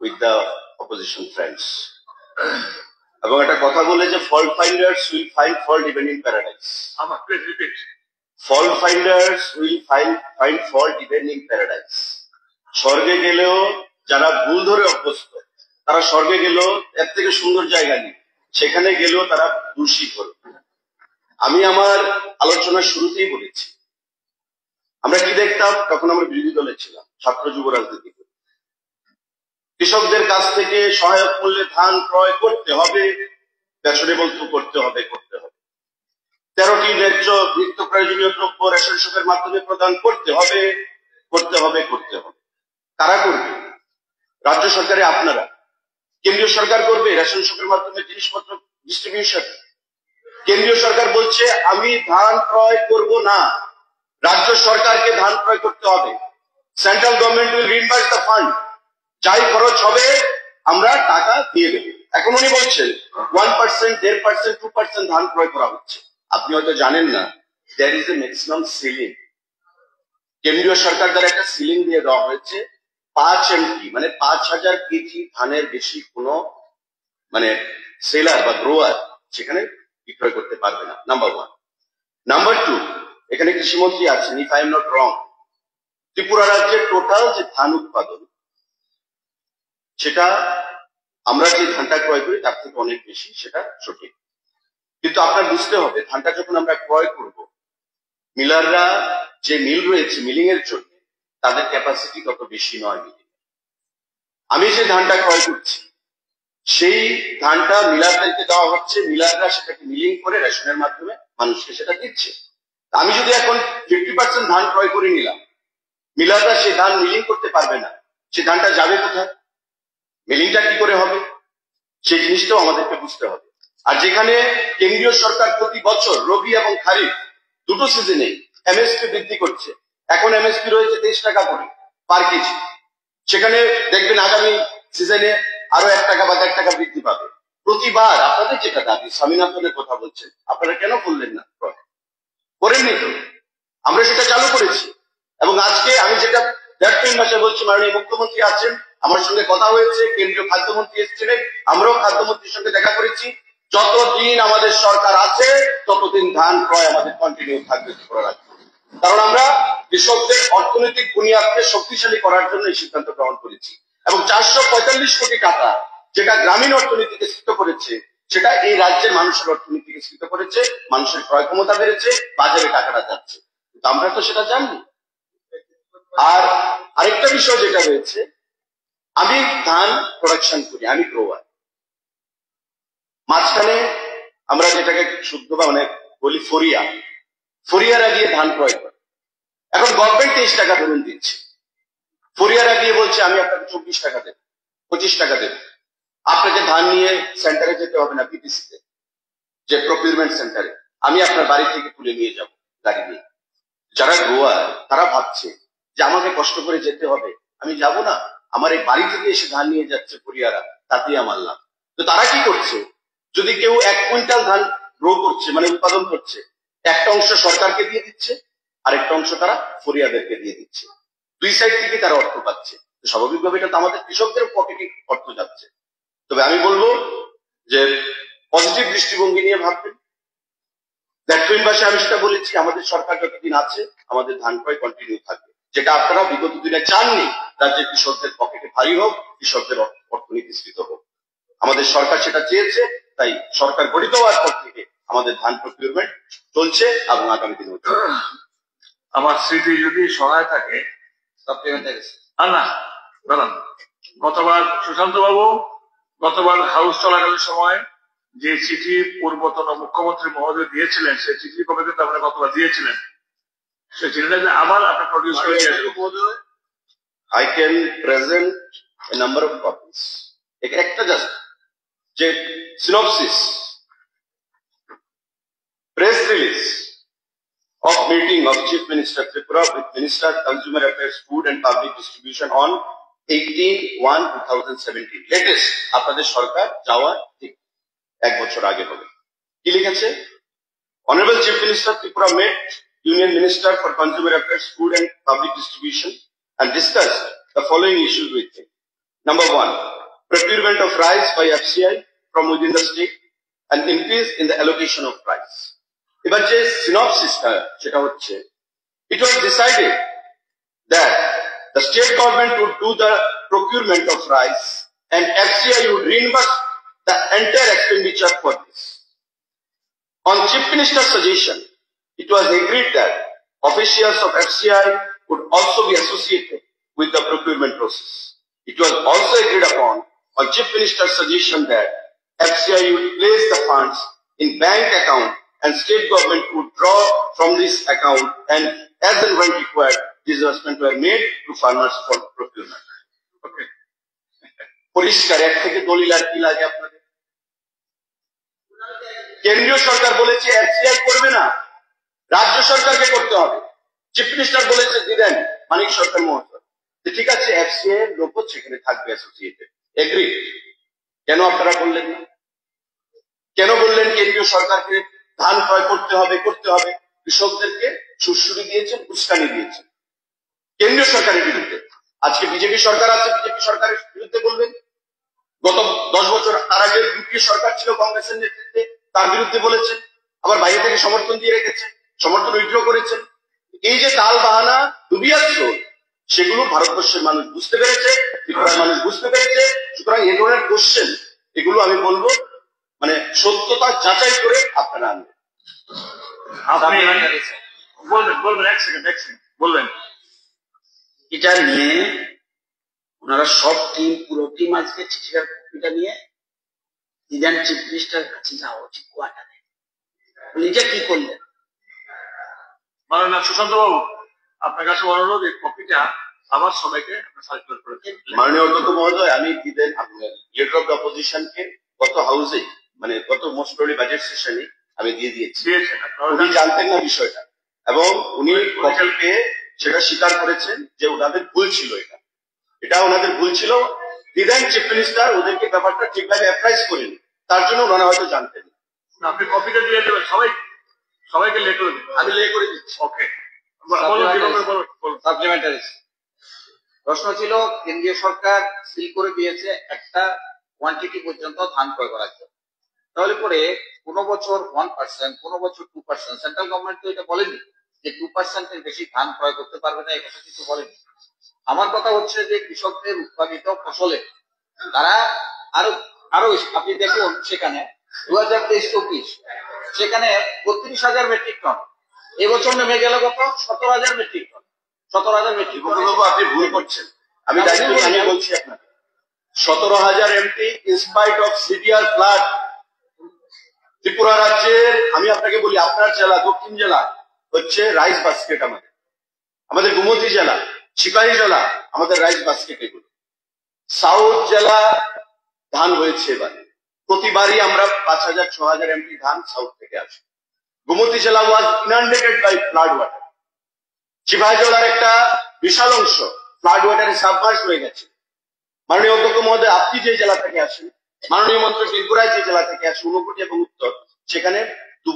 with the opposition friends. এবং একটা কথা বলে যে fault finders will find fault even in paradise. আমার please repeat. Fault finders will find fault even in paradise. স্বর্গে গেলেও যারা ভুল ধরে অভ্যস্ত, তারা স্বর্গে গেলেও এর থেকে সুন্দর জায়গা নেই, সেখানে গেলেও তারা দোষী করবে। আমি আমার আলোচনার শুরুতেই বলেছি, আমরা কি দেখতাম তখন আমরা বিরোধী দলে ছিলাম, ছাত্র যুব রাজনীতি করি। কৃষকদের কাছ থেকে সহায়ক মূল্যে ধান ক্রয় করতে হবে, ফ্যাশনেবল করতে হবে। 13টি ন্যায্য নিত্য প্রয়োজনীয় দ্রব্য রেশন শপের মাধ্যমে প্রদান করতে হবে। কারা করবে? রাজ্য সরকারে আপনারা। কেন্দ্রীয় সরকার করবে রেশন শপের মাধ্যমে জিনিসপত্র ডিস্ট্রিবিউশন। কেন্দ্রীয় সরকার বলছে আমি ধান ক্রয় করব না, রাজ্য সরকারকে ধান ক্রয় করতে হবে। Central government will reimburse the fund, যাই খরচ হবে আমরা টাকা দিয়ে দেব। এখন উনি বলছেন 1%, 1.5%, 2% ধান ক্রয় করা হচ্ছে। আপনি হয়তো জানেন না, there is a maximum ceiling. কেন্দ্রীয় সরকার দ্বারা একটা সিলিং দিয়ে দেওয়া হয়েছে 5 MT, মানে 5000 কেজি ধানের বেশি কোনো মানে সেলার বা গ্রোয়ার সেখানে বিক্রয় করতে পারবে না, নাম্বার 1। নাম্বার 2, এখানে কৃষিমন্ত্রী আছেন, if I am not wrong, Tripura রাজ্যের টোটাল যে ধান উৎপাদন সেটা আমরা যে ধানটা ক্রয় করি তার থেকে অনেক বেশি, সেটা সঠিক। কিন্তু আপনার বুঝতে হবে, ধানটা যখন আমরা ক্রয় করব, মিলাররা যে মিল রয়েছে মিলিং এর জন্য তাদের ক্যাপাসিটি তত বেশি নয়। আমি যে ধানটা ক্রয় করছি সেই ধানটা মিলারদেরকে দেওয়া হচ্ছে, মিলাররা সেটাকে মিলিং করে রেশনের মাধ্যমে মানুষকে সেটা দিচ্ছে। আমি যদি এখন 50% ধান ক্রয় করে নিলাম, মিলাররা সেই ধান মিলিং করতে পারবে না, সেই ধানটা যাবে কোথায়, মিলিংটা কি করে হবে, সেই জিনিসটাও আমাদেরকে বুঝতে হবে। আর যেখানে কেন্দ্রীয় সরকার প্রতি বছর রবি এবং খারিফ দুটো সিজনে এমএসপি বৃদ্ধি করছে, এখন এমএসপি রয়েছে 23 টাকা করে পার কেজি, সেখানে দেখবেন আগামী সিজনে আরো 1 টাকা বা 1.5 টাকা বৃদ্ধি পাবে। প্রতিবার আপনাদের যেটা দাবি, স্বামীনাথনের কথা বলছেন, আপনারা কেন করলেন না? করেননি তো, আমরা সেটা চালু করেছি। এবং আজকে আমি যেটা এপ্রিল মাসে বলছি, মাননীয় মুখ্যমন্ত্রী আছেন, আমার সঙ্গে কথা হয়েছে, কেন্দ্রীয় খাদ্যমন্ত্রী এসেছিলেন, আমরাও খাদ্যমন্ত্রীর সঙ্গে দেখা করেছি। যতদিন আমাদের সরকার আছে ততদিন ধান ক্রয় আমাদের কন্টিনিউ থাকবে, কারণ আমরা কৃষকদের অর্থনৈতিক বুনিয়াদকে শক্তিশালী করার জন্য এই সিদ্ধান্ত গ্রহণ করেছি। এবং 445 কোটি টাকা যেটা গ্রামীণ অর্থনীতিকে স্ফীত করেছে, সেটা এই রাজ্যের মানুষের অর্থনীতিকে স্ফীত করেছে, মানুষের ক্রয় ক্ষমতা বেড়েছে, বাজারে টাকাটা যাচ্ছে, কিন্তু আমরা তো সেটা জানি। আর আরেকটা বিষয় যেটা রয়েছে, আমি ধান প্রোডাকশন করি, আমি গ্রোয়ার, মাঝখানে আমরা যেটাকে শুদ্ধ বা মানে বলি ফরিয়ারা গিয়ে ধান ক্রয় করে। এখন গভর্নমেন্ট 23 টাকা ধরুন দিচ্ছে, ফরিয়ারা গিয়ে বলছে আমি আপনাকে 24 টাকা দেব, 25 টাকা দেব। আপনাকে ধান নিয়ে সেন্টারে যেতে হবে না, পিপিসিতে যে প্রকিউরমেন্ট সেন্টারে, আমি আপনার বাড়ি থেকে তুলে নিয়ে যাব গাড়ি নিয়ে। যারা গ্রোয়ার তারা ভাবছে যে আমাকে কষ্ট করে যেতে হবে, আমি যাব না, আমার এই বাড়ি থেকে এসে ধান নিয়ে যাচ্ছে ফরিয়ারা, তাতেই আমার লাভ। তো তারা কি করছে, যদি কেউ 1 কুইন্টাল ধান গ্রো করছে মানে উৎপাদন করছে, একটা অংশ সরকারকে দিয়ে দিচ্ছে, আরেকটা অংশ তারা ফরিয়াদেরকে দিয়ে দিচ্ছে। দুই সাইড থেকে তারা অর্থ পাচ্ছে। স্বাভাবিকভাবে এটা তো আমাদের কৃষকদের পকেটে অর্থ যাচ্ছে। তবে আমি বলবো যে পজিটিভ দৃষ্টিভঙ্গি নিয়ে ভাববেন। দেখবেন পাশে আমি সেটা বলেছি, আমাদের সরকার যতদিন আছে আমাদের ধান ক্রয় কন্টিনিউ থাকবে, যেটা আপনারা বিগত দিনে চাননি রাজ্যের কৃষকদের পকেটে ভারী হোক, কৃষকদের অর্থনীতি স্ফীত হোক। আমাদের সরকার সেটা চেয়েছে, তাই সরকার গঠিত হওয়ার পর থেকে আমাদের ধান প্রকিউরমেন্ট চলছে এবং আগামী দিনে আমার স্মৃতি যদি সহায় থাকে না দাঁড়ান, গতবার সুশান্ত বাবু গতবার হাউস চলাকালীন সময় যে চিঠি পূর্বতন মুখ্যমন্ত্রী মহোদয় দিয়েছিলেন, সেই চিঠি কবে কিন্তু আপনারা গতবার দিয়েছিলেন, সেই চিঠিটা যে আবার আপনার প্রডিউস করে দিয়েছিলেন। I can present a number of copies. একটা জাস্ট যে synopsis, press release of meeting of Chief Minister Tripura with Minister Consumer Affairs, Food and Public Distribution on 18/1/2017. Latest আপনাদের সরকার যাওয়ার ঠিক 1 বছর আগে হবে। কি লিখেছে? Honorable Chief Minister Tripura met Union Minister for Consumer Affairs, Food and Public Distribution and discussed the following issues with him. Number 1, procurement of rice by FCI from within the state and increase in the allocation of rice. এবার যে সিনপসিসটা সেটা হচ্ছে, it was decided that the state government would do the procurement of rice and FCI would reimburse the entire expenditure for this. On Chief Minister's suggestion, it was agreed that officials of FCI would also be associated with the procurement process. It was also agreed upon on Chief Minister's suggestion that FCI would place the funds in bank account and state government would draw from this account, and as and when required, disbursements were made to farmers for procurement. Okay. পরিষ্কার এক থেকে দলিল আর কি লাগে আপনাদের? কেন্দ্রীয় সরকার বলেছে FCI করবে না, রাজ্য সরকারকে করতে হবে। চিফ মিনিস্টার বলেছে দিলেন মানিক সরকার মহোদয়, ঠিক আছে এফসিআই এর লোক সেখানে থাকবে অ্যাসোসিয়েটেড, এগ্রি। কেন আপনারা বললেন না? কেন বললেন কেন্দ্রীয় সরকারকে ধান ক্রয় করতে হবে? কৃষকদেরকে সুশ্রুতি দিয়েছেন, উস্কানি দিয়েছেন কেন্দ্রীয় সরকারের বিরুদ্ধে। আজকে বিজেপি সরকার আছে, বিজেপি সরকারের বিরুদ্ধে বলবেন। গত 10 বছর তার আগে ইউপিএ সরকার ছিল কংগ্রেসের নেতৃত্বে, তার বিরুদ্ধে বলেছেন, আবার বাইরে থেকে সমর্থন দিয়ে রেখেছেন, সমর্থন উইথড্র করেছেন। এই যে তাল বাহানা দুবিয়াস্ত্র, সেগুলো ভারতবর্ষের মানুষ বুঝতে পেরেছে, ত্রিপুরার মানুষ বুঝতে পেরেছে। সুতরাং এ ধরনের কোশ্চেন এগুলো আমি বলবো মানে সত্যতা যাচাই করে আপনারা আনবেন। আপনি বলবেন এক সেকেন্ড বলবেন। এটা নিয়ে ওনারা সব টিম, পুরো টিম আজকে চিঠির কপিটা নিয়ে ইন্ডিয়ান চিফ মিনিস্টার কাছে যাওয়া উচিত কোয়ার্টারে। নিজে কি করলেন? মাননীয় সুশান্ত বাবু, আপনার কাছে অনুরোধ, এই কপিটা আবার সবাইকে সার্কুলেট করে দিন। মাননীয় অধ্যক্ষ মহোদয়, আমি দিবেন লিডার অফ দ্য অপোজিশনকে গত হাউসে মানে গত মোস্ট প্রবলি বাজেট সেশনে আমি দিয়ে দিয়েছি। উনি জানতেন না বিষয়টা এবং উনি কপি পেয়ে সেটা স্বীকার করেছেন যে ওনাদের ভুল ছিল, এটা ওনাদের ভুল ছিল। দিলেন চিফ মিনিস্টার ওদেরকে ব্যাপারটা ঠিকভাবে অ্যাপ্রাইজ করেনি, তার জন্য ওনারা হয়তো জানতেন না। আপনি কপিটা দিয়ে দেবেন সবাইকে লে করে দিন। আমি লে করে দিচ্ছি। ওকে, সাপ্লিমেন্টারি প্রশ্ন ছিল, কেন্দ্রীয় সরকার সিল করে দিয়েছে একটা কোয়ান্টিটি পর্যন্ত ধান ক্রয় করার জন্য, তাহলে পরে কোনো বছর 1%, কোনো বছর 2%, সেন্ট্রাল গভর্নমেন্ট তো এটা বলেনি যে 2% এর বেশি ধান ক্রয় করতে পারবে না, এটা কিছু বলেনি। আমার কথা হচ্ছে যে কৃষকদের উৎপাদিত ফসলে তারা আরো আপনি দেখুন সেখানে 2023-24 সেখানে 32,000 মেট্রিক টন, এবছর নেমে গেল কত? 17,000 মেট্রিক টন। 17,000 metric ton. আপনি ভুল করছেন, আমি বলছি আপনাকে 17,000 MT inspite of severe flood. Tripura রাজ্যের আমি আপনাকে বলি, আপনার জেলা দক্ষিণ জেলা হচ্ছে রাইস বাস্কেট, আমাদের গোমতী জেলা, সিপাহী জেলা আমাদের রাইস বাস্কেট। এগুলো সাউথ জেলা ধান হয়েছে এবারে, প্রতিবারই আমরা 5,000-6,000 এমটি ধান সাউথ থেকে আসে। গোমতী জেলা ওয়াজ ইনান্ডেটেড বাই ফ্লাড ওয়াটার। সিপাহী জেলার একটা বিশাল অংশ ফ্লাড ওয়াটারে সাবমার্জ হয়ে গেছে। মাননীয় অধ্যক্ষ মহোদয়, আপনি যে জেলা থেকে আসেন, মাননীয় মন্ত্রী ত্রিপুরায় যে জেলা থেকে আসে, ঊনকোটি এবং উত্তর, সেখানে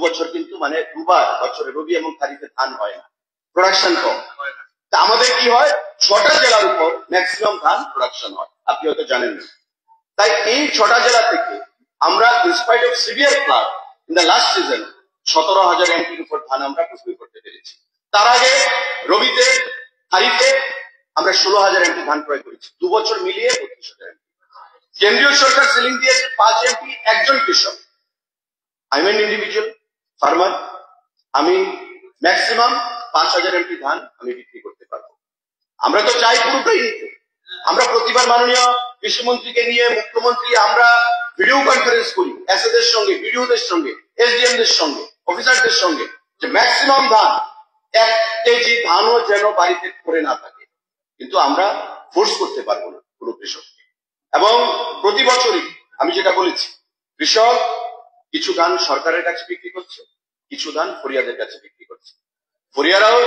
বছর কিন্তু মানে দুবার বছরে রবি এবং খারিফে ধান হয় না, প্রোডাকশন কম। তা আমাদের কি হয়, 6টা জেলার উপর ম্যাক্সিমাম ধান প্রোডাকশন হয়, আপনি হয়তো জানেন না। তাই এই 6টা জেলা থেকে আমরা inspite of severe flood in the last season 17,000 এমপির উপর ধান আমরা প্রস্তুত করতে পেরেছি। তার আগে রবিতে খারিফে আমরা 16,000 এমপি ধান ক্রয় করেছি, 2 বছর মিলিয়ে 32,000 এমপি। কেন্দ্রীয় সরকার সিলিং দিয়েছে 5 এমপি একজন কৃষক। I am N individual farmer, আমি ম্যাক্সিমাম 5,000 এমপি ধান আমি বিক্রি করতে পারবো। আমরা তো চাই পুরোটাই নিতে। আমরা প্রতিবার মাননীয় কৃষিমন্ত্রীকে নিয়ে, মুখ্যমন্ত্রী, আমরা ভিডিও কনফারেন্স করি এসএদের সঙ্গে, বিডিওদের সঙ্গে, এসডিএমদের সঙ্গে, অফিসারদের সঙ্গে, যে ম্যাক্সিমাম ধান 1 কেজি ধানও যেন বাড়িতে পড়ে না থাকে। কিন্তু আমরা ফোর্স করতে পারবো না কোনো কৃষককে। এবং প্রতি বছরই আমি যেটা বলেছি, কৃষক কিছু ধান সরকারের কাছে বিক্রি করছে, কিছু ধান ফরিয়াদের কাছে বিক্রি করছে। ফরিয়ারাও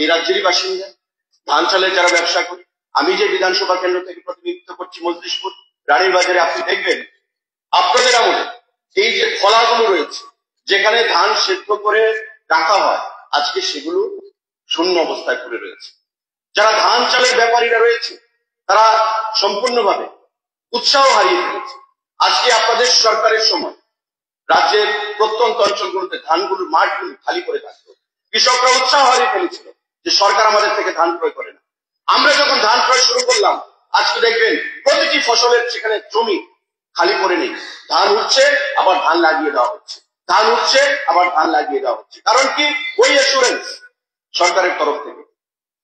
এই রাজ্যেরই বাসিন্দা, ধান চালের যারা ব্যবসা করে। আমি যে বিধানসভা কেন্দ্র থেকে প্রতিনিধিত্ব করছি মজলিশপুর রানীর বাজারে, আপনি দেখবেন আপনাদের আমলে এই যে খলাগুলো রয়েছে যেখানে ধান সেদ্ধ করে রাখা হয়, আজকে সেগুলো শূন্য অবস্থায় পড়ে রয়েছে। যারা ধান চালের ব্যাপারীরা রয়েছে তারা সম্পূর্ণভাবে উৎসাহ হারিয়ে ফেলেছে। আজকে আপনাদের সরকারের সময় রাজ্যের প্রত্যন্ত অঞ্চলগুলোতে ধানগুলোর মাঠগুলো খালি করে থাকতো, কৃষকরা উৎসাহ হারিয়ে ফেলেছিল যে সরকার আমাদের থেকে ধান ক্রয় করে না। আমরা যখন ধান ক্রয় শুরু করলাম, আজকে দেখবেন প্রতিটি ফসলের সেখানে জমি খালি পড়ে নেই, ধান উঠছে আবার ধান লাগিয়ে দেওয়া হচ্ছে, ধান উঠছে আবার ধান লাগিয়ে দেওয়া হচ্ছে। কারণ কি, ওই অ্যাসুরেন্স সরকারের তরফ থেকে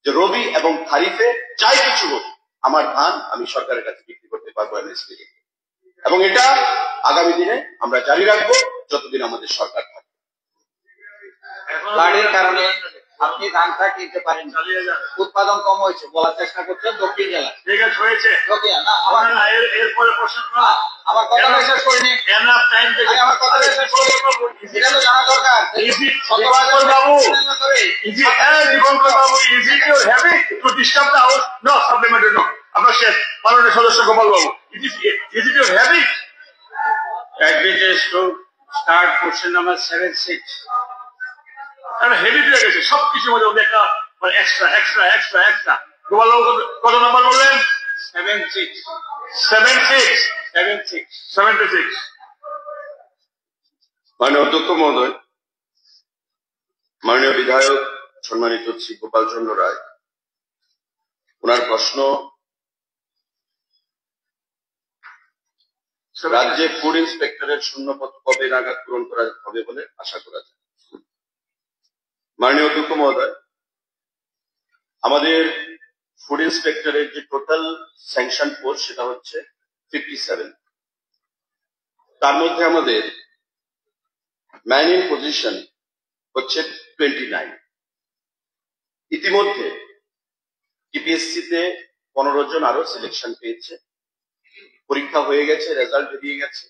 যে রবি এবং খারিফে চাই কিছু হোক, আমার ধান আমি সরকারের কাছে বিক্রি করতে পারবো এমএসপি। এবং এটা আগামী দিনে আমরা জারি রাখবো যতদিন আমাদের সরকার থাকবে। ফ্লাডের কারণে আপনি ধানটা কিনতে পারেন, উৎপাদন কম হয়েছে বলার চেষ্টা করছেন দক্ষিণ জেলা। ঠিক আছে, হয়েছে। এরপরে প্রশ্ন আমার কথাটা শেষ করিনি, আমার কথাটা শেষ করি, এটা তো জানা দরকার। বাবু, is it your habit to disturb the house? No, supplementary no. আপনার শেষ, মাননীয় সদস্য Gopal babu, is it your habit? Advantage to start question number 76. Heavy হয়ে গেছে সবকিছুর মধ্যে একটা extra extra extra extra. Gopal babu কত নাম্বার বললেন? 76. 76. মাননীয় অধ্যক্ষ মহোদয়, মাননীয় বিধায়ক সম্মানিত শ্রী গোপাল চন্দ্র রায়, ওনার প্রশ্ন, রাজ্যে ফুড ইন্সপেক্টরের শূন্যপদ কবে নাগাদ পূরণ করা হবে বলে আশা করা যায়? মাননীয় অধ্যক্ষ মহোদয়, আমাদের ফুড ইন্সপেক্টরের যে টোটাল স্যাংশন পোস্ট সেটা হচ্ছে 57। তার মধ্যে আমাদের ম্যান ইন পজিশন হচ্ছে 29। ইতিমধ্যে টিপিএসসি তে 15 জন আরো সিলেকশন পেয়েছে, পরীক্ষা হয়ে গেছে, রেজাল্ট বেরিয়ে গেছে।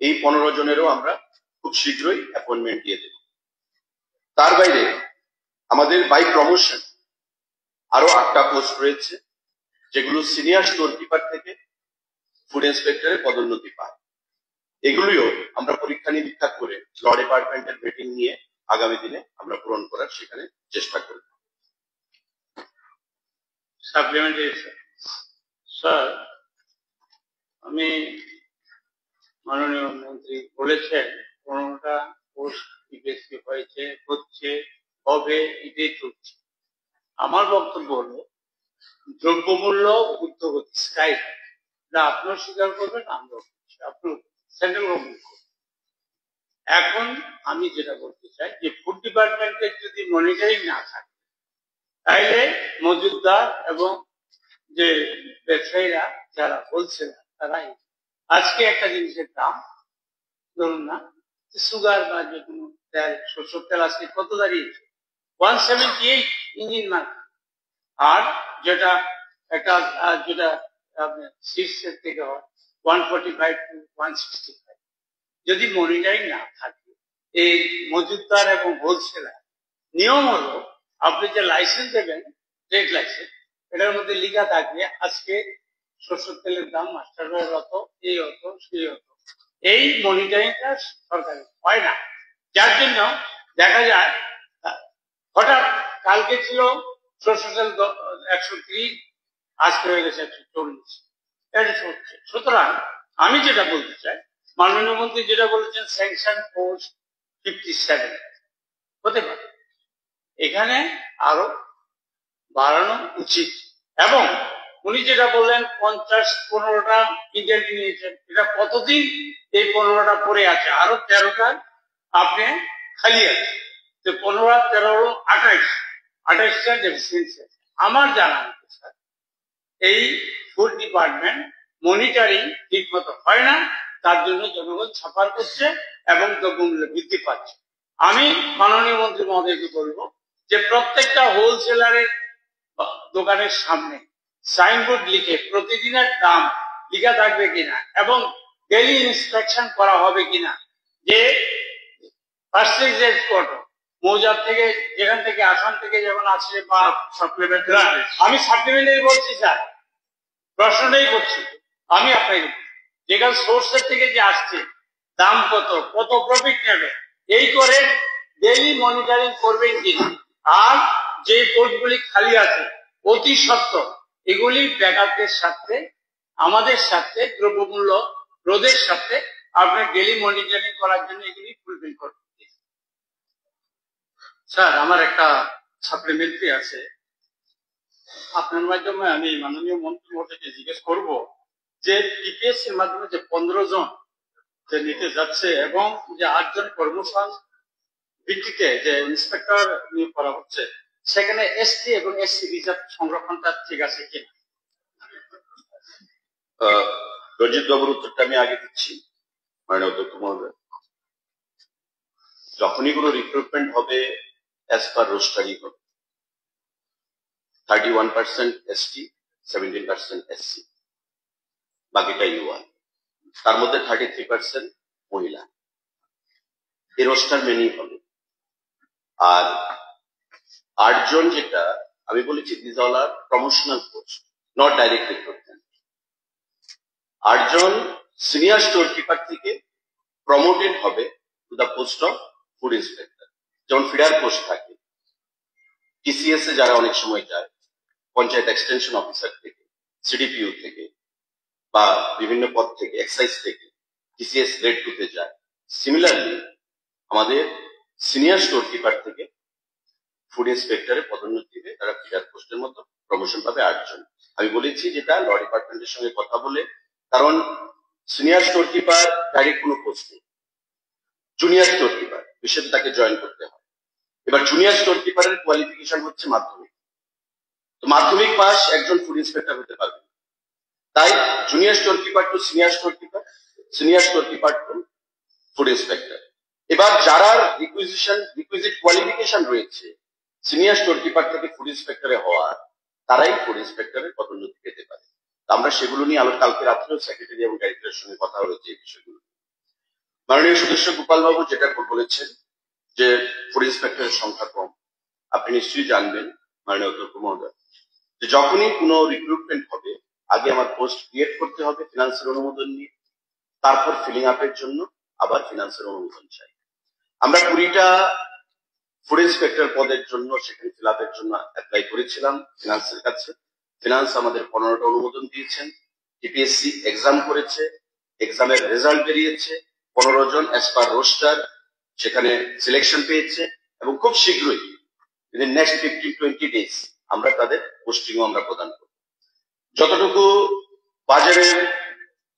এই 15 জনেরও আমরা খুব শীঘ্রই অ্যাপয়েন্টমেন্ট দিয়ে দেব। তার বাইরে আমাদের বাই প্রমোশন আরো 8টা পোস্ট রয়েছে, যেগুলো সিনিয়র স্টোর কিপার থেকে ফুড ইন্সপেক্টরের পদোন্নতি পায়। এগুলিও আমরা পরীক্ষা নিরীক্ষা করে ল ডিপার্টমেন্টের মিটিং নিয়ে আগামী দিনে আমরা পূরণ করার সেখানে চেষ্টা করব। সাপ্লিমেন্টারি স্যার, আমি মাননীয় মন্ত্রী বলেছেন 15টা পোস্ট টিপিএসসি হয়েছে, হচ্ছে, হবে, এটাই চলছে। আমার বক্তব্য হলো দ্রব্যমূল্য ঊর্ধ্বগতি স্কাই, আপনিও স্বীকার করবেন, আমরাও আপনার সেন্ট্রাল গভর্নমেন্ট। এখন আমি যেটা বলতে চাই যে ফুড ডিপার্টমেন্টের যদি মনিটরিং না থাকে, তাইলে মজুদদার এবং যে ব্যবসায়ীরা যারা বলছেন তারাই আজকে একটা জিনিসের দাম, ধরুন না সুগার বা যে কোনো তেল, সরষের তেল আজকে কত দাঁড়িয়েছে? 178 ইঞ্জিন মার্ক। আর যেটা একটা যেটা আপনার শীর্ষের থেকে হয় 145 to 165। যদি মনিটরিং না থাকে, এই মজুদদার এবং হোলসেলার, নিয়ম হলো আপনি যে লাইসেন্স দেবেন, ট্রেড লাইসেন্স, এটার মধ্যে লেখা থাকবে আজকে সরষের তেলের দাম মাস্টার অত, এই অত, সেই অত। এই মনিটরিংটা সরকারের হয় না। যার জন্য দেখা যায় হঠাৎ কালকে ছিল সরষের তেল 130, আজকে হয়ে গেছে 140। এটা হচ্ছে। সুতরাং আমি যেটা বলতে চাই, মাননীয় মন্ত্রী যেটা বলেছেন স্যাংশন পোস্ট 57 হতে পারে, এখানে আরো বাড়ানো উচিত। এবং উনি যেটা বললেন 15টা ইন্টারভিউ নিয়েছেন, এটা কতদিন এই 15টা পরে আছে, আরো 13টা আপনি খালি আছে, তো 15, 13, 28টা ডেফিসিয়েন্সি আছে। আমার জানা মতো স্যার এই ফুড ডিপার্টমেন্ট মনিটরিং ঠিক মতো হয় না, তার জন্য জনগণ ছাপার করছে এবং দ্রব্যমূল্য বৃদ্ধি পাচ্ছে। আমি মাননীয় মন্ত্রী মহোদয়কে বলবো যে প্রত্যেকটা হোলসেলারের দোকানের সামনে সাইনবোর্ড লিখে প্রতিদিনের দাম লিখা থাকবে কিনা এবং ডেইলি ইন্সপেকশন করা হবে কিনা, যে পার্সেন্টেজ কত মৌজার থেকে, যেখান থেকে আসাম থেকে যেমন আছে বা সাপ্লিমেন্টারি, আমি সাপ্লিমেন্টারি বলছি স্যার, প্রশ্নটাই করছি আমি আপনাকে, যেখানে সোর্সের থেকে যে আসছে দাম কত, কত প্রফিট নেবে, এই করে ডেইলি মনিটরিং করবেন কিনা। আর যে পোর্টগুলি খালি আছে অতি সত্ত্বর এগুলি ব্যাকআপের সাথে আমাদের সাথে দ্রব্যমূল্য রোধের সাথে আপনার ডেইলি মনিটরিং করার জন্য এগুলি ফুলফিল করবেন। স্যার আমার একটা সাপ্লিমেন্টারি আছে, আপনার মাধ্যমে আমি মাননীয় মন্ত্রী মহোদয়কে জিজ্ঞেস করব যে টিপিএস এর মাধ্যমে যে 15 জন যে নিতে যাচ্ছে এবং যে 8 জন কর্মসংস্থান ভিত্তিতে যে ইন্সপেক্টর নিয়োগ করা হচ্ছে, সেখানে এসটি এবং এসসি রিজার্ভ সংরক্ষণটা ঠিক আছে কিনা? রঞ্জিত বাবুর উত্তরটা আমি আগে দিচ্ছি। মাননীয় অধ্যক্ষ মহোদয়, যখনই কোনো রিক্রুটমেন্ট হবে অ্যাজ পার রোস্টারই হবে। 31% এসটি, 17% এসসি, বাকিটা ইউআর, তার মধ্যে 33% মহিলা। এই রোস্টার মেনেই হবে। আর 8 জন যেটা আমি বলেছি, this all are promotional post, not direct recruitment. 8 জন সিনিয়র স্টোর কিপার থেকে প্রমোটেড হবে to the post of food inspector. যেমন ফিডার পোস্ট থাকে, টিসিএস এ যারা অনেক সময় যায়, পঞ্চায়েত এক্সটেনশন অফিসার থেকে, সিডিপিইউ থেকে বা বিভিন্ন পদ থেকে, এক্সাইজ থেকে টিসিএস গ্রেড 2 তে যায়। সিমিলারলি আমাদের সিনিয়র স্টোর কিপার থেকে ফুড ইন্সপেক্টরে পদোন্নতিতে তারা ফিডার পোস্টের মতো প্রমোশন পাবে 8 জন। আমি বলেছি যেটা ল ডিপার্টমেন্টের সঙ্গে কথা বলে, কারণ সিনিয়র স্টোর কিপার ডাইরেক্ট কোনো পোস্ট নেই, জুনিয়র স্টোর কিপার হিসেবে তাকে জয়েন করতে হয়। এবার জুনিয়র স্টোর কিপারের কোয়ালিফিকেশন হচ্ছে মাধ্যমিক, তো মাধ্যমিক পাস একজন ফুড ইন্সপেক্টর হতে পারবে। তাই junior store keeper to senior store keeper, senior store keeper to food inspector. এবার যারা রিকুইজিট কোয়ালিফিকেশন রয়েছে সিনিয়র স্টোর কিপার থেকে ফুড ইন্সপেক্টরে হওয়ার, তারাই ফুড ইন্সপেক্টরের পদোন্নতি পেতে পারে। আমরা সেগুলো নিয়ে কালকে রাত্রেও সেক্রেটারি এবং ডাইরেক্টরের সঙ্গে কথা হয়েছে এই বিষয়গুলো। মাননীয় সদস্য গোপাল বাবু যেটা বলেছেন যে ফুড ইন্সপেক্টরের সংখ্যা কম, আপনি নিশ্চয়ই জানবেন মাননীয় অধ্যক্ষ মহোদয়, যে যখনই কোনো রিক্রুটমেন্ট হবে আগে আমার পোস্ট ক্রিয়েট করতে হবে ফিনান্সের অনুমোদন নিয়ে, তারপর ফিলিং আপের জন্য আবার ফিনান্সের অনুমোদন চাই। আমরা 20টা ফুড ইন্সপেক্টর পদের জন্য সেখানে ফিল আপের জন্য অ্যাপ্লাই করেছিলাম ফিনান্সের কাছে। ফিনান্স আমাদের 15টা অনুমোদন দিয়েছেন। টিপিএসসি এক্সাম করেছে, এক্সামের রেজাল্ট বেরিয়েছে, 15 জন অ্যাজ পার রোস্টার সেখানে সিলেকশন পেয়েছে এবং খুব শীঘ্রই নেক্সট 15-20 ডেজ আমরা তাদের পোস্টিংও আমরা প্রদান করব। যতটুকু বাজারের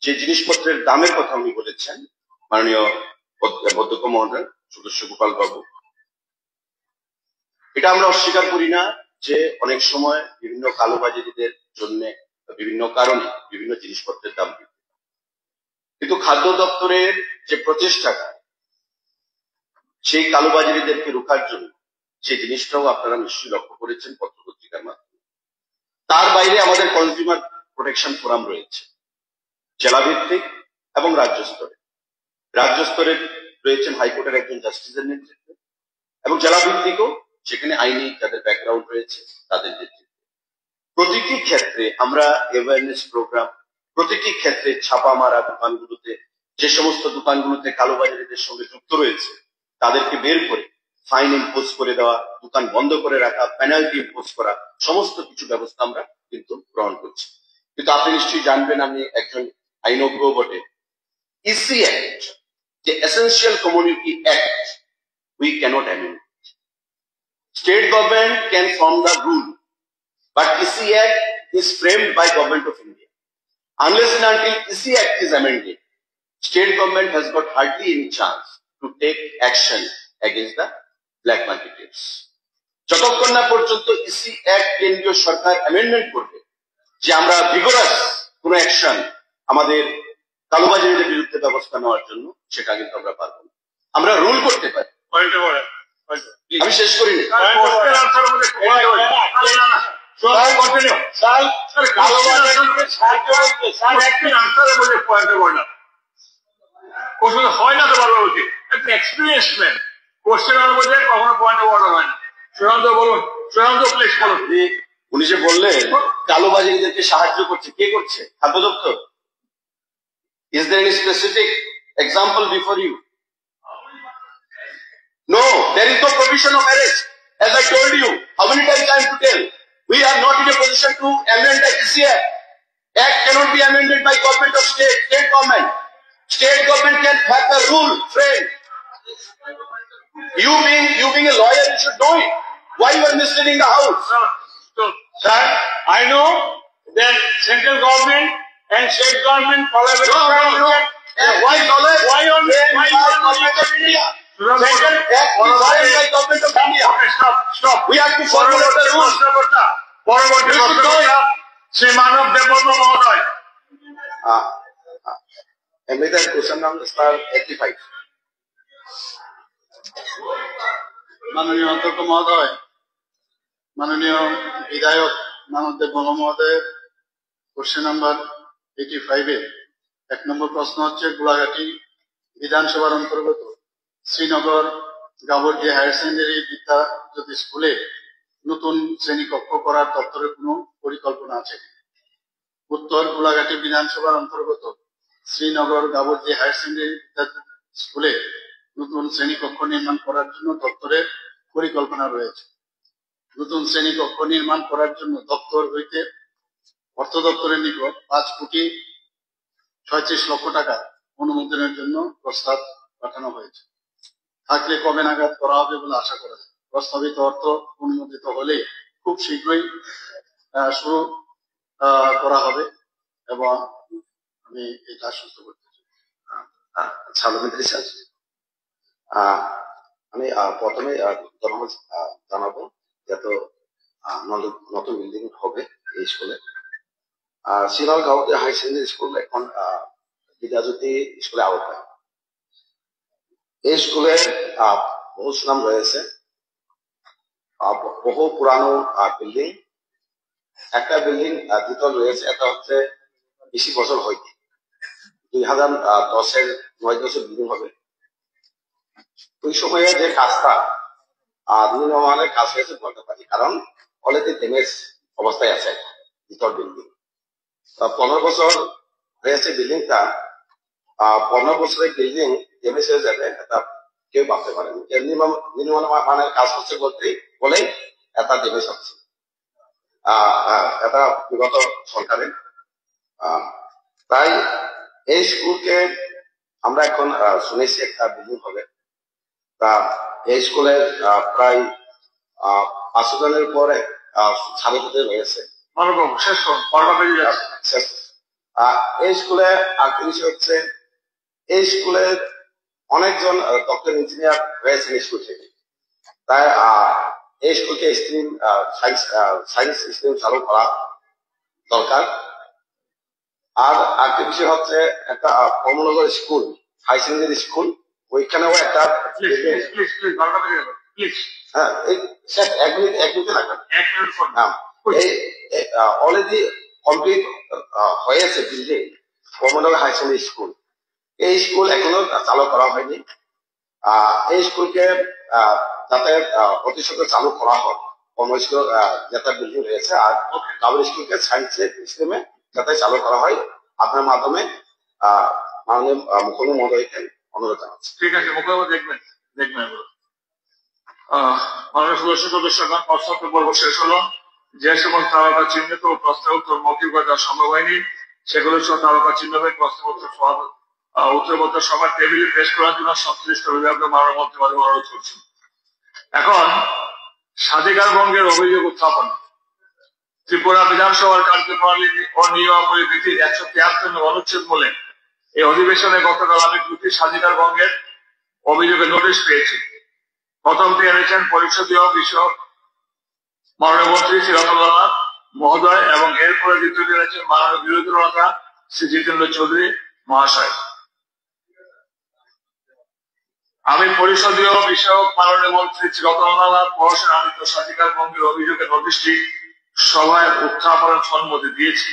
যে জিনিসপত্রের দামের কথা উনি বলেছেন মাননীয় অধ্যক্ষ মহোদয় সদস্য গোপাল বাবু, এটা আমরা অস্বীকার করি না যে অনেক সময় বিভিন্ন কালোবাজারিদের জন্য বিভিন্ন কারণে বিভিন্ন জিনিসপত্রের দাম বৃদ্ধি পায়, কিন্তু খাদ্য দপ্তরের যে প্রচেষ্টাটা সেই কালোবাজারিদেরকে রোখার জন্য সেই জিনিসটাও আপনারা নিশ্চয়ই লক্ষ্য করেছেন পত্রপত্রিকার মাধ্যমে। তার বাইরে আমাদের কনজিউমার প্রোটেকশন ফোরাম রয়েছে জেলাভিত্তিক এবং রাজ্য স্তরে। রাজ্য স্তরে রয়েছেন হাইকোর্টের একজন জাস্টিসের নেতৃত্বে এবং জেলাভিত্তিকও সেখানে আইনি যাদের ব্যাকগ্রাউন্ড রয়েছে তাদের নেতৃত্বে। প্রতিটি ক্ষেত্রে আমরা অ্যাওয়ারনেস প্রোগ্রাম, প্রতিটি ক্ষেত্রে ছাপা মারা দোকানগুলোতে, যে সমস্ত দোকানগুলোতে কালোবাজারিদের সঙ্গে যুক্ত রয়েছে তাদেরকে বের করে ফাইন ইম্পোজ করে দেওয়া, দোকান বন্ধ করে রাখা, পেনাল্টি ইম্পোজ করা, সমস্ত কিছু ব্যবস্থা আমরা কিন্তু গ্রহণ করছি। কিন্তু আপনি নিশ্চয়ই জানবেন, আমি একজন আইনজ্ঞ বটে, ইসি অ্যাক্ট, যে essential community act, we cannot amend. State government can form the rule, but EC Act is framed by Government of India. Unless and until EC Act is amended, state government has got hardly any chance to take action against the black marketers. যতক্ষণ না পর্যন্ত EC Act কেন্দ্রীয় সরকার amendment করবে যে আমরা vigorous কোন action আমাদের কালোবাজারিদের বিরুদ্ধে ব্যবস্থা নেওয়ার জন্য, সেটা কিন্তু আমরা পারবো না। আমরা রুল করতে পারি। আমি শেষ করিনি। হয় না তো বলা উচিত, একটা এক্সপিরিয়েন্স ম্যান কোশ্চেন মধ্যে কখনো পয়েন্ট অফ অর্ডার হয় না। সুশান্ত বলুন, সুশান্ত প্লিজ বলুন। উনি যে বললেন কালোবাজারিদেরকে সাহায্য করছে, কে করছে? খাদ্য দপ্তর। Is there any specific example before you? No, there is no provision of arrest. As I told you, how many times I have to tell? We are not in a position to amend the EC Act. Act cannot be amended by government of state government. State government can have a rule framed. You being a lawyer, you should know it. Why you are misleading the house? Sir, I know that central government and state government collaborate. No. Why tolerate? Why only government of India? Second, Act is signed by government of India. Stop. We have to formulate the rules. পরবর্তী শ্রী মানব দেববর্মা মহোদয়। এমনিতে question number 85। মাননীয় অধ্যক্ষ মহোদয়, মাননীয় বিধায়ক মানব দেববর্মা মহোদয়ের question number 85-এ 1 নম্বর প্রশ্ন হচ্ছে, গোলাঘাটি বিধানসভার অন্তর্গত শ্রীনগর গাবর্জি হায়ার সেকেন্ডারি বিদ্যাজ্যোতি স্কুলে নতুন শ্রেণীকক্ষ করার দপ্তরের কোনো পরিকল্পনা আছে? উত্তর, গোলাঘাটি বিধানসভার অন্তর্গত শ্রীনগর গাবর্জি হায়ার সেকেন্ডারি বিদ্যাজ্যোতি স্কুলে নতুন শ্রেণীকক্ষ নির্মাণ করার জন্য দপ্তরের পরিকল্পনা রয়েছে। নতুন শ্রেণীকক্ষ নির্মাণ করার জন্য দপ্তর হইতে অর্থ দপ্তরের নিকট 5 কোটি 36 লক্ষ টাকা অনুমোদনের জন্য প্রস্তাব পাঠানো হয়েছে। থাকলে কবে নাগাদ করা হবে বলে আশা করা যায়? প্রস্তাবিত অর্থ অনুমোদিত হলে খুব শীঘ্রই শুরু করা হবে এবং আমি এটা আশ্বস্ত করতে চাই। ছাত্রমন্ত্রী স্যার, আমি প্রথমে ধন্যবাদ জানাবো যেহেতু নতুন বিল্ডিং হবে এই স্কুলে। শ্রীনগর গাঁওতে হাই সেকেন্ডারি স্কুল এখন বিদ্যাজ্যোতি স্কুলে আওতায়। এই স্কুলে বহু সুনাম রয়েছে, বহু পুরানো বিল্ডিং। একটা বিল্ডিং দ্বিতল রয়েছে, এটা হচ্ছে 20 বছর হয়নি, 2010-এর 9-10 বিল্ডিং হবে। ওই সময়ে যে কাজটা নির্মাণের কাজ হয়েছে বলতে পারি, কারণ অলরেডি ড্যামেজ অবস্থায় আছে দ্বিতল বিল্ডিং। 15 বছর হয়েছে বিল্ডিংটা। 15 বছরের বিল্ডিং ড্যামেজ হয়ে যাবে এটা কেউ ভাবতে পারেনি। নির্মাণ মানের কাজ হচ্ছে বলেই এটা ড্যামেজ হচ্ছে। এটা বিগত সরকারের। তাই এই স্কুলকে আমরা এখন শুনেছি একটা বিল্ডিং হবে। তা এই স্কুলের প্রায় 500 জনের পরে ছাত্রছাত্রী রয়েছে। এই স্কুলে আরেকটা বিষয় হচ্ছে, এই স্কুলের অনেকজন ডক্টর ইঞ্জিনিয়ার রয়েছেন স্কুল থেকে। তাই এই স্কুলকে স্ট্রিম সায়েন্স স্ট্রিম চালু করা দরকার। আর আরেকটা বিষয় হচ্ছে, একটা Kamalnagar school high secondary school, ওইখানেও একটা অলরেডি কমপ্লিট হয়েছে building Kamalnagar high secondary school. এই স্কুল এখনো চালু করা হয়নি। এই স্কুলকে যাতে অতি শীঘ্র চালু করা হয়, অন্য স্কুল যেটা বিল্ডিং রয়েছে, আর কাবুল স্কুলকে সায়েন্সের স্ট্রিমে যাতে চালু করা হয়, আপনার মাধ্যমে মাননীয় মুখ্যমন্ত্রী মহোদয়কে অনুরোধ জানাচ্ছি। ঠিক আছে, মুখ্যমন্ত্রী দেখবেন। দেখবেন। মাননীয় সদস্যগণ, প্রশ্নোত্তর পর্ব শেষ হলো। যে সমস্ত তারকা চিহ্নিত ও প্রশ্নের উত্তর মৌখিকভাবে দেওয়া সম্ভব হয়নি সেগুলো সহ তারকা চিহ্ন হয়ে প্রশ্নের উত্তরপত্র সবার টেবিলে পেশ করার জন্য সংশ্লিষ্ট বিভাগীয় মাননীয় মন্ত্রী অনুরোধ করছি। এখন স্বাধিকার ভঙ্গের অভিযোগ উত্থাপন। ত্রিপুরা বিধানসভার কার্যপ্রণালী ও নিয়মাবলী বিধির 173 অনুচ্ছেদ বলে এই অধিবেশনে গতকাল আমি 2টি স্বাধিকার ভঙ্গের অভিযোগের নোটিশ পেয়েছি। প্রথমটি এনেছেন পরিষদীয় বিষয়ক মাননীয় মন্ত্রী শ্রী রতনলাল নাথ মহোদয় এবং এরপরে দ্বিতীয়টি এনেছেন মাননীয় বিরোধী দলনেতা শ্রী জিতেন্দ্র চৌধুরী মহাশয়। আমি পরিষদীয় বিষয়ক মাননীয় মন্ত্রী শ্রী রতনলাল নাথ মহাশয় আনিত স্বাধিকার ভঙ্গের অভিযোগের নোটিশটি সভায় উত্থাপনের সম্মতি দিয়েছি।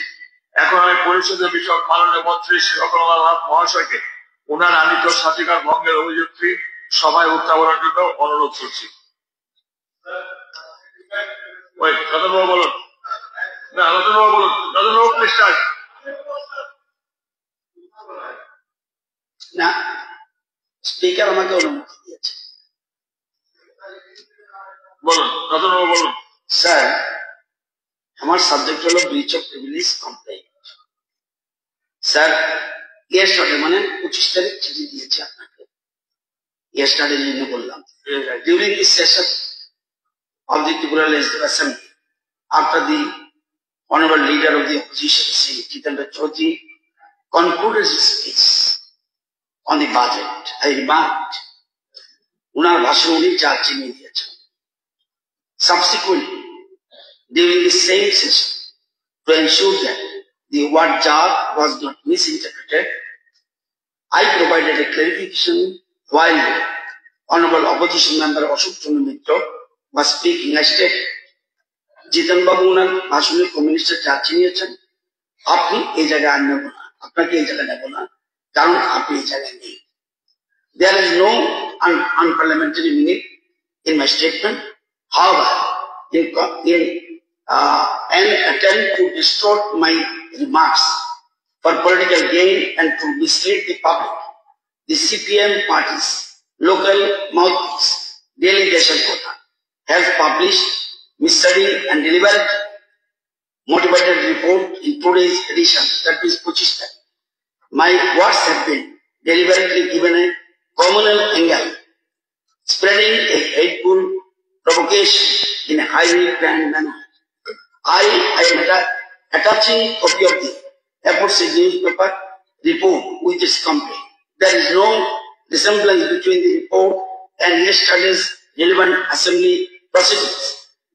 এখন আমি পরিষদীয় বিষয়ক মাননীয় মন্ত্রী শ্রী রতনলাল নাথ মহাশয়কে ওনার আনিত স্বাধিকার ভঙ্গের অভিযোগটি সভায় উত্থাপনের জন্য অনুরোধ করছি। রতনবাবু বলুন। না, রতনবাবু বলুন। রতনবাবু প্লিজ স্টার্ট। না, স্পিকার আমাকে অনুমতি দিয়েছে। বলুন রতনবাবু বলুন। স্যার, আমার সাবজেক্ট হলো breach of privilege complain. Sir, yesterday মানে 25 তারিখ চিঠি দিয়েছি আপনাকে। ইয়েস্টারডে রিনিউ করলাম। During this session of the Tripura Legislative Assembly, after the Honorable Leader of the Opposition, Sri Jitendra Chaudhary, concluded his speech on the budget, I remarked, unar bhashan uni char chini diyechen. Subsequently, during the same session, to ensure that the word jar was not misinterpreted, I provided a clarification while Honorable Opposition Member Ashok Chandra Mitra was speaking. I stated, জিতেন বাবু উনার ভাষণে কমিউনিস্টের charge নিয়েছেন, আপনি এই জায়গায় আর নেব না, আপনাকে এই জায়গায় নেব না, কারণ আপনি এই জায়গায় নেই। There is no unparliamentary meaning in my statement. However, in an attempt to distort my remarks for political gain and to mislead the public, the CPM party's local mouthpiece, Daily Deshan Kota, has published misleading and deliberately motivated report in today's edition, that is 25 Tarik. My words have been deliberately given a communal angle, spreading a hateful provocation in a highly planned manner. I am attaching a copy of the aforesaid newspaper report with its complaint. There is no resemblance between the report and yesterday's relevant assembly proceedings.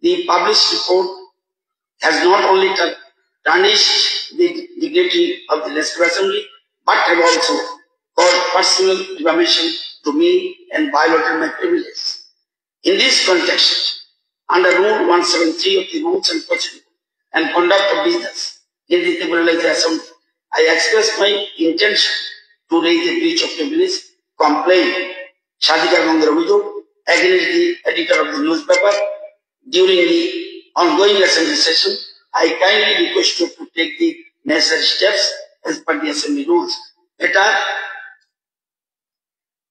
The published report has not only tarnished the dignity of the Legislative Assembly, but have also caused personal defamation to me and violated my privileges. In this context, under Rule 173 of the Rules and Procedure and Conduct of Business in the Tripura Legislative Assembly, I express my intention to raise a breach of privilege complaint, Shadikar Bhangar Abhijog, against the editor of the newspaper. During the ongoing assembly session, I kindly request you to take the necessary steps as per the assembly rules. Eta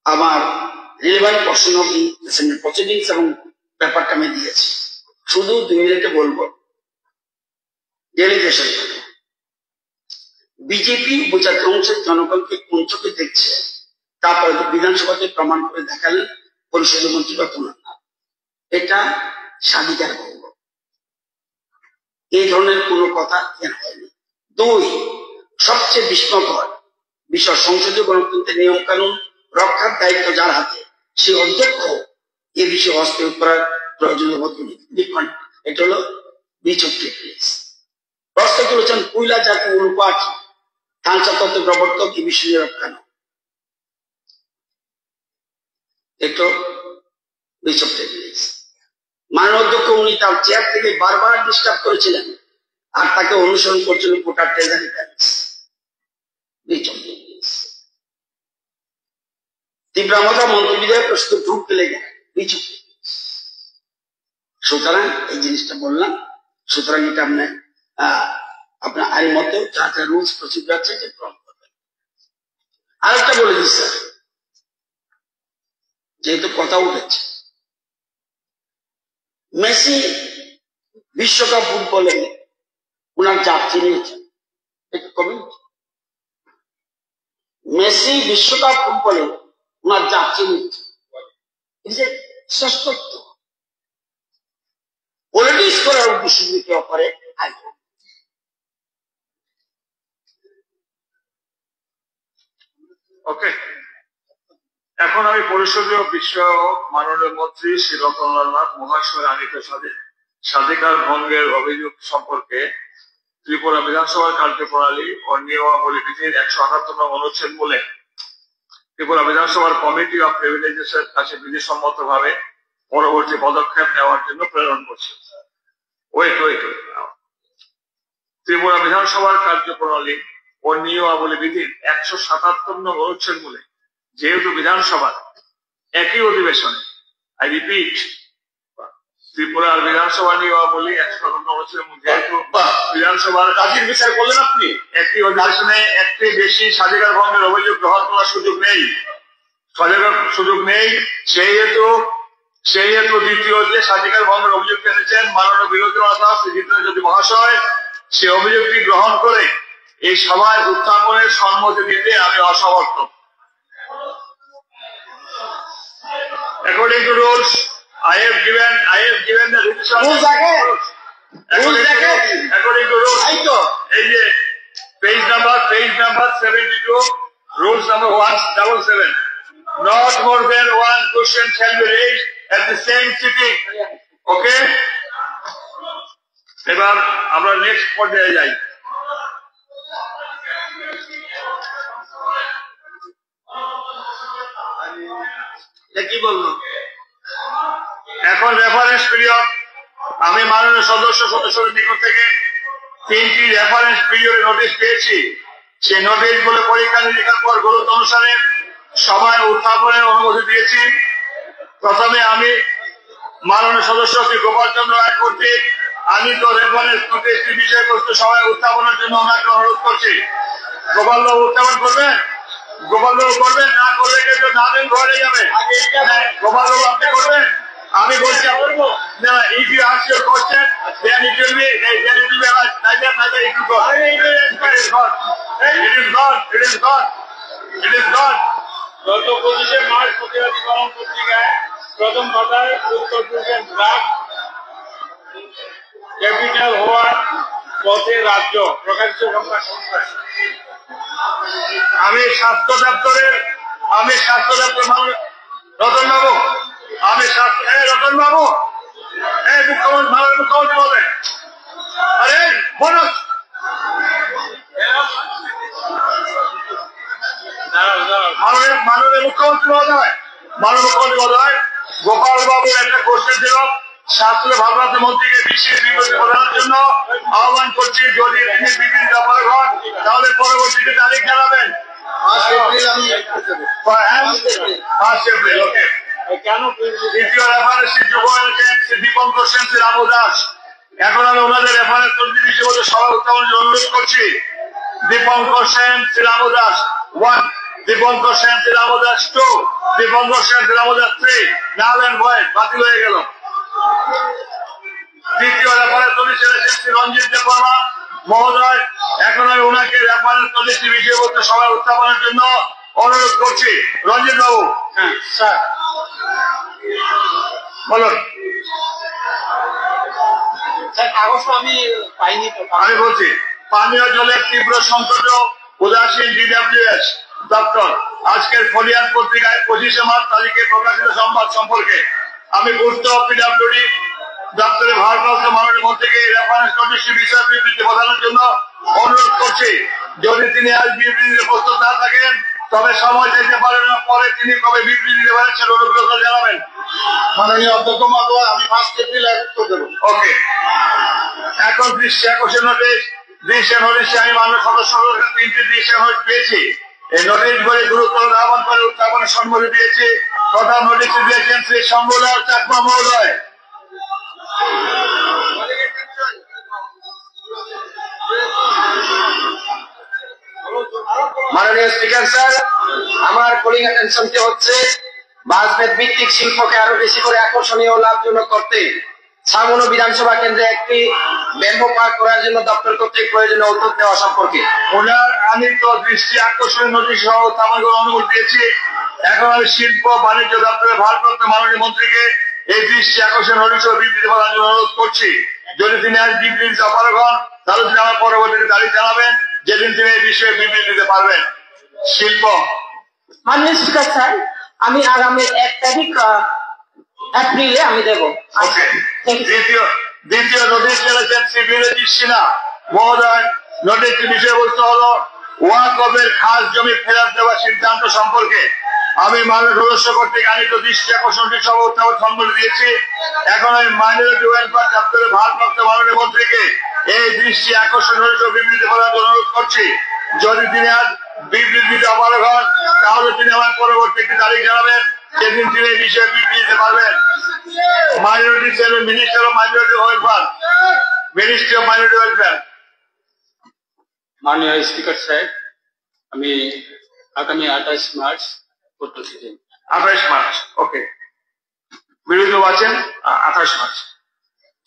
amar relevant portion of the assembly proceedings এবং ব্যাপারটা আমি দিয়েছি। শুধু 2 মিনিটে বলবো, delegation BJP উপজাতি অংশের জনগণকে কোন চোখে দেখছে তারপরে বিধানসভাতে প্রমাণ করে দেখালেন পরিষদীয় মন্ত্রী রতনলাল নাথ। এটা স্বাধিকার ভঙ্গ, এই ধরনের কোন কথা এখানে হয়নি। 2, সবচেয়ে বিস্ময়কর বিষয়, সংসদীয় গণতন্ত্রের নিয়ম কানুন রক্ষার দায়িত্ব যার হাতে, সে অধ্যক্ষ এ বিষয়ে হস্তক্ষেপ করার প্রয়োজনীয় বোধ করি। এটা হলো ব্রিচ অফ প্রিভিলেজ। প্রশ্ন তুলেছেন কুইলা জাতি অনুপাত খালসা তত্ত্ব প্রবর্তক এই বিষয়ে রক্ষানো, এটা ব্রিচ অফ প্রিভিলেজ। মাননীয় অধ্যক্ষ উনি তার চেয়ার থেকে বারবার ডিস্টার্ব করেছিলেন আর তাকে অনুসরণ করছিল গোটা ট্রেজারি প্যালেস। তীব্রামতা মন্ত্রী বিধায়ক প্রশ্ন ঢুকতে লেগে কিছু। সুতরাং এই জিনিসটা বললাম। সুতরাং এটা আপনার আইন মতো যা যা রুলস প্রসিডিউর আছে এটা গ্রহণ করবেন। আরেকটা বলে দিই স্যার, যেহেতু কথা উঠেছে, মেসি বিশ্বকাপ ফুটবলে ওনার যাত্রী নিয়েছেন, একটু কমেন্ট। মেসি বিশ্বকাপ ফুটবলে ওনার যাত্রী নিয়েছেন, শ্রেষ্ঠত্ব। পলিটিক্স করার উদ্দেশ্য যদি কেউ করে, ওকে। এখন আমি পরিষদীয় বিষয়ক মাননীয় মন্ত্রী শ্রী রতনলাল নাথ মহাশয়ের আনিত স্বাধিকার ভঙ্গের অভিযোগ সম্পর্কে ত্রিপুরা বিধানসভার কার্যপ্রণালী ও নিয়মাবলী বিধির 178 নং অনুচ্ছেদ বলে ত্রিপুরা বিধানসভার কমিটি অফ প্রিভিলেজেসের কাছে বিধিসম্মত ভাবে পরবর্তী পদক্ষেপ নেওয়ার জন্য প্রেরণ করছে। ত্রিপুরা বিধানসভার কার্যপ্রণালী ও নিয়মাবলী বিধির 177 নং অনুচ্ছেদ বলে যেহেতু বিধানসভার একই অধিবেশনে, আই রিপিট, ত্রিপুরার বিধানসভা নিয়মাবলী 177 নং অনুচ্ছেদ যেহেতু বিধানসভার কাজের বিচার করলেন আপনি, একই অধিবেশনে একটি বেশি স্বাধিকার ভঙ্গের অভিযোগ গ্রহণ করার সুযোগ নেই, সেই হেতু দ্বিতীয় যে স্বাধিকার ভঙ্গের অভিযোগ এনেছেন মাননীয় বিরোধী নেতা শ্রী জিতেন্দ্র জ্যোতি মহাশয়, সে অভিযোগটি গ্রহণ করে এই সভায় উত্থাপনের সম্মতি দিতে আমি অসমর্থ। According to rules, I have given the decision. According to rules, page number 72, rules number 177. Not more than one question shall be raised at the same sitting. Okay? এবার আমরা নেক্সট পর্যায়ে যাই। কি বলবো এখন রেফারেন্স পিরিয়ড। আমি মাননীয় সদস্যদের নিকট থেকে 3টি রেফারেন্স পিরিয়ডের নোটিশ পেয়েছি। সেই নোটিশ গুলো পরীক্ষা নিরীক্ষার পর গুরুত্ব অনুসারে সভায় উত্থাপনের অনুমতি দিয়েছি। প্রথমে আমি মাননীয় সদস্য শ্রী গোপাল চন্দ্র রায় কর্তৃক আনিত রেফারেন্স নোটিশটি বিষয়বস্তু সভায় উত্থাপনের জন্য ওনাকে অনুরোধ করছি। গোপালবাবু উত্থাপন করবেন? গোপালবাবু করবেন? না করলে কিন্তু না দিন ঘরে যাবে। গোপালবাবু আপনি করবেন? আমি বলছি না, if you ask your question, then it will be neither it will go. It is gone. গত 25শে মার্চ প্রতিবাদী কলম পত্রিকায় প্রথম পাতায় উত্তর পূর্বের ড্রাফট ক্যাপিটাল হওয়ার পথে রাজ্য প্রকাশিত সংবাদ সংস্থায় আমি স্বাস্থ্য দপ্তরের রতনবাবু, রতনবাবু, মুখ্যমন্ত্রী বলেন, আরে বলুন, মাননীয় মুখ্যমন্ত্রী মহোদয়, গোপাল বাবু একটা কোশ্চেন ছিল, স্বাস্থ্য ভারপ্রাপ্ত মন্ত্রীকে বিশ্বের বিবৃতি প্রদানের জন্য আহ্বান করছি। যদি তিনি বিবৃতি দফার হন তাহলে পরবর্তীতে তারিখ জানাবেন। 1 এপ্রিল। ওকে। দ্বিতীয় রেফারেন্স যুব এনেছেন শ্রী দীপঙ্কর সেন, শ্রী রামু দাস। এখন আমি ওনাদের রেফারেন্স বিষয়ে সভা উত্থাপনের জন্য অনুরোধ করছি। Dipankar Sen, Shri Ramu Das 1, Dipankar Sen, Shri Ramu Das 2, Dipankar Sen, Shri Ramu Das 3। Null and void বাতিল হয়ে গেল। দ্বিতীয় রেফারেন্স নোটিশ এনেছেন শ্রী রঞ্জিত দেববর্মা মহোদয়। এখন আমি ওনাকে রেফারেন্স নোটিশটি বিষয়বস্তু সভায় উত্থাপনের জন্য অনুরোধ করছি। রঞ্জিত বাবু। হ্যাঁ স্যার বলুন। স্যার কাগজটা আমি পাইনি তো। আমি বলছি, পানীয় জলের তীব্র সংকট উদাসীন DWS দপ্তর আজকের ফলিয়ান পত্রিকায় 25শে মার্চ তারিখে প্রকাশিত সংবাদ সম্পর্কে আমি পূর্ত PWD দপ্তরে ভারপ্রাপ্ত মাননীয় মন্ত্রীকে রেফারেন্স নোটিশটি বিষয় বিবৃতি প্রদানের জন্য অনুরোধ করছি। যদি তিনি আজ বিবৃতিতে প্রস্তুত না থাকেন তবে সময় চাইতে পারেন, পরে তিনি কবে বিবৃতি দিতে পারেন সেটা অনুগ্রহ করে জানাবেন। মাননীয় অধ্যক্ষ মহোদয়, আমি 1 এপ্রিল উত্তর দেব। ওকে। এখন দৃশ্যে নোটিশে আমি মাননীয় সদস্যদের 3টি দৃশ্যে নোটিশ পেয়েছি। এই নোটিশ বলে গুরুত্ব আহ্বান করে উত্থাপনের সম্মতি দিয়েছি। প্রধান নোটিশ দিয়েছেন শ্রী শম্ভুলাল চাকমা মহোদয়। মাননীয় স্পিকার স্যার, আমার কলিং অ্যাটেনশনটি হচ্ছে বাঁশবেত ভিত্তিক শিল্পকে আরো বেশি করে আকর্ষণীয় ও লাভজনক করতে ছাগল বিধানসভা কেন্দ্রে একটি ব্যাম্বু পার্ক করার জন্য দপ্তর কর্তৃক প্রয়োজনীয় উদ্যোগ নেওয়া সম্পর্কে ওনার আমি তো দৃষ্টি আকর্ষণের নোটিশ সহ আমাকে অনুমতি দিয়েছি। এখন আমি শিল্প বাণিজ্য দপ্তরের ভারপ্রাপ্ত মাননীয় মন্ত্রীকে এই দৃষ্টি আকর্ষণ নোটিশ ও বিবৃতি প্রদান জন্য অনুরোধ করছি। যদি তিনি আজ বিবৃতি অপারগ হন তাহলে তিনি আমার পরবর্তীতে তারিখ জানাবেন যেদিন তিনি এই বিষয়ে বিবৃতি দিতে পারবেন। শিল্প মাননীয় স্পিকার স্যার, আমি আগামী 1 তারিখ এপ্রিলে আমি দেব। দ্বিতীয় নোটিশ চলেছেন শ্রী বিরোধী সিনহা মহোদয়। নোটিশটির বিষয়বস্তু হলো ওয়াকফের খাস জমি ফেরত দেওয়ার সিদ্ধান্ত সম্পর্কে আমি মাননীয় সদস্য কর্তৃক আনিত দৃষ্টি আকর্ষণটি সহ উত্থাপন সম্মতি দিয়েছি। এখন আমি মাইনরিটি ওয়েলফেয়ার দপ্তরের ভারপ্রাপ্ত মাননীয় মন্ত্রীকে এই দৃষ্টি আকর্ষণ নোটিশ ও বিবৃতি প্রদান অনুরোধ করছি। যদি তিনি আজ বিবৃতি দিতে অপারগ হন তাহলে তিনি আমার পরবর্তী একটি তারিখ জানাবেন যেদিন তিনি এই বিষয়ে বিবৃতি দিতে পারবেন। Minority sell minister of minority welfare, ministry of minority welfare. মাননীয় স্পিকার সাহেব, আমি আগামী 28 মার্চ করতে চাই। 28 মার্চ, ওকে। বিরোধী আছেন 28 মার্চ।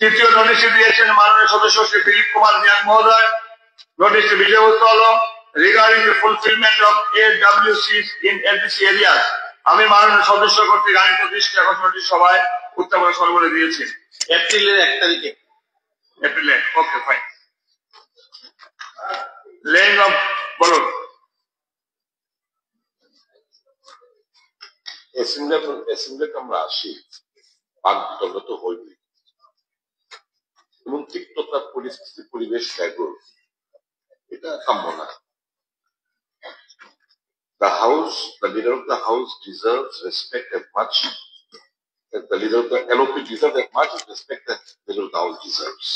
তৃতীয় নোটিশটি দিয়েছেন মাননীয় সদস্য শ্রী দিলীপ কুমার মিয়ান মহোদয়। নোটিশটির বিষয়বস্তু হল regarding the fulfilment of AWCs in LTC areas. আমি মাননীয় সদস্য কর্তৃক আনিত দৃষ্টি আকর্ষণটি সভায় উত্থাপন সরবরাহ দিয়েছি এপ্রিলের 1 তারিখে। এপ্রিলে, ওকে ফাইন। লেইং অফ বলুন। অ্যাসেম্বলিতে আমরা আসি বাক বিতর্ক তো হইবে এবং তিক্ততার পরিস্থিতি পরিবেশ ব্যাগর, এটা কাম্য না। The leader of the house deserves respect as much as the leader of the LOP deserves as much respect as the leader of the house deserves.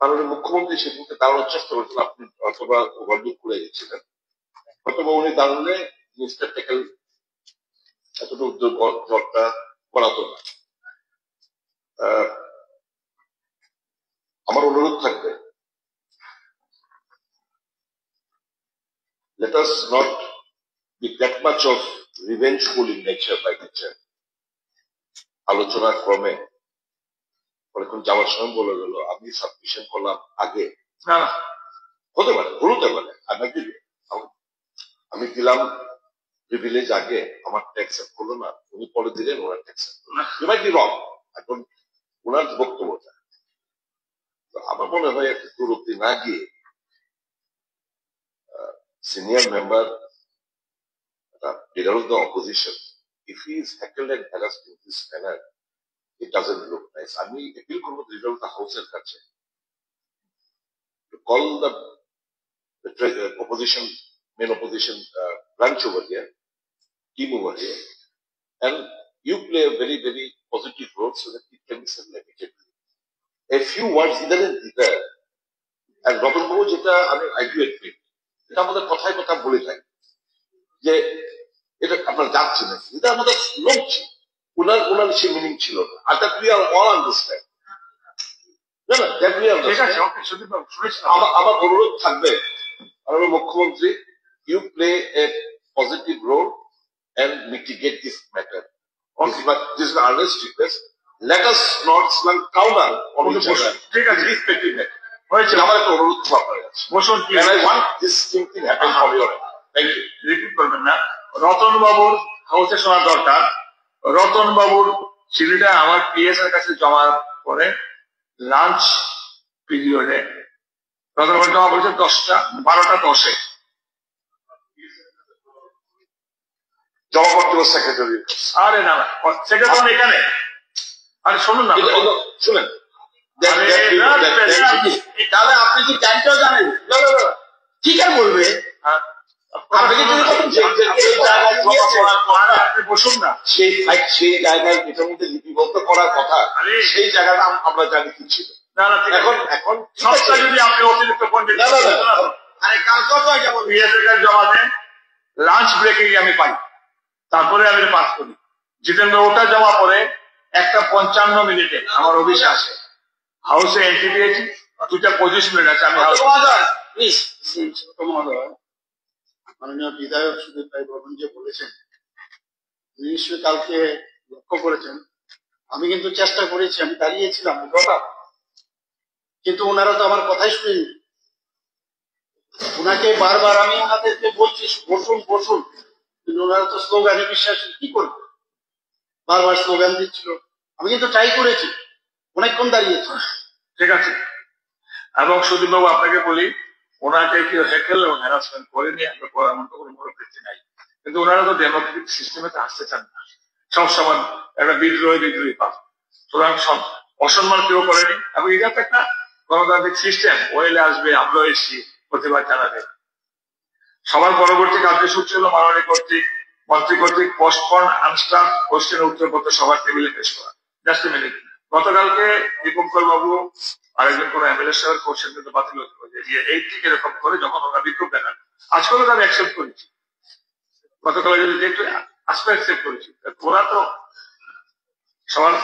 মাননীয় মুখ্যমন্ত্রী সেদিনকে দাঁড়ানোর চেষ্টা করেছিলেন, আপনি অথবা ওভারলুক করে গেছিলেন, অথবা উনি দাঁড়ালে জিনিসটা টেকেল এতটা উদ্যোগটা করাতো না। আমার অনুরোধ থাকবে, let us not be that much of revengeful in nature by nature. আলোচনা ক্রমে অনেকক্ষণ যাওয়ার সময় বলে গেল আমি সাবমিশন করলাম আগে, হতে পারে ভুল হতে পারে, আমি দিলাম প্রিভিলেজ আগে, আমার ট্যাক্স করলো না, উনি পরে দিলেন ওনার ট্যাক্স রং। এখন ওনার বক্তব্যটা আমার মনে হয় একটু দূরত্বে না গিয়ে senior member, leader of the opposition, if he is heckled and harassed in this manner, it doesn't look nice. I mean, appeal করবো leader of the house এর কাছে to call the opposition, main opposition branch over here, team over here, and you play a very, very positive role so that it can be settled amicably. A few words either and either, and Ratan বাবু যেটা আমি আইডিয়েট করি, এটা আমাদের কথায় কথা বলে থাকি যে এটা আপনার যাচ্ছে না, এটা আমাদের লোক ছিল, ওনার সে মিনিং ছিল না। আর that we are all understand, আমার অনুরোধ থাকবে মাননীয় মুখ্যমন্ত্রী, you play a positive role and mitigate this matter. Okay, but this is an earnest request. Let us not slung counter on each other. ঠিক আছে, respective matter. হয়েছে, আমার একটা অনুরোধ আপনার কাছে বসুন, and I want this thing to happen from your end. Thank you. Repeat করবেন না। রতন বাবুর হাউসে শোনা দরকার। রতন বাবুর সিডিটা আমার পিএস এর কাছে জমা করে লাঞ্চ পিরিয়ডে রতন বাবু জমা করেছে 12:10 জমা করতে হবে সেক্রেটারি। আরে না, সেক্রেটারি এখানে। আরে শুনুন না, শুনেন, তাহলে আপনি কি টাইমটাও জানেন? ঠিক আছে বলবে, বসুন না, সেই জায়গায় যেটার মধ্যে লিপিবদ্ধ করার কথা সেই জায়গাটা আমরা জানি কি ছিল। এখন সবটা যদি আপনি অতিরিক্ত পণ্ডিত জমা দেন, লাঞ্চ ব্রেকে আমি পাই, তারপরে আমি পাস করি। জিতেন্দ্র ওটা জমা পরে 1:55 আমার অফিসে আসে, হাউসে এন্ট্রি দিয়েছি, 2:25 আছে আমি হাউস। মাননীয় বিধায়ক সুদীপ রায় বর্মন যে বলেছেন, নিশ্চয়ই কালকে লক্ষ্য করেছেন, আমি কিন্তু চেষ্টা করেছি, আমি দাঁড়িয়েছিলাম কথা, কিন্তু ওনারা তো আমার কথাই শুনেনি। ওনাকে বারবার আমি ওনাদেরকে বলছি বসুন বসুন, কিন্তু ওনারা তো স্লোগানে বিশ্বাস কি করবে, বারবার স্লোগান দিচ্ছিল। আমি কিন্তু ট্রাই করেছি, অনেকক্ষণ দাঁড়িয়েছি। ঠিক আছে, এবং সুদীপ বাবু আপনাকে বলি, ওনাকে কেউ হ্যাকেল এবং হ্যারাসমেন্ট করেনি, আমরা করার মতো কোনো মনোবৃত্তি নাই, কিন্তু ওনারা তো ডেমোক্রেটিক সিস্টেমে আসতে চান না, সবসময় একটা বিদ্রোহী পান। সুতরাং অসম্মান কেউ করেনি, এবং এটা তো একটা গণতান্ত্রিক সিস্টেম, ওয়েলে আসবে, আমরা এসেছি প্রতিবাদ জানাবে। সবার পরবর্তী কার্যসূচি হল মাননীয় মন্ত্রী কর্তৃক পোস্টপন আনস্টাফ কোশ্চেনের উত্তরপত্র সবার টেবিলে পেশ করা। জাস্ট এ মিনিট, গতকালকে দীপঙ্কর বাবু আরেকজন কোন এমএলএ সাহেবের কোশ্চেন কিন্তু বাতিল হতে এই ঠিক এরকম করে যখন ওরা বিক্ষোভ দেখান, আজকালও তারা অ্যাকসেপ্ট করেছি, গতকাল যদি একটু আজকে অ্যাকসেপ্ট করেছি। ওরা তো সবার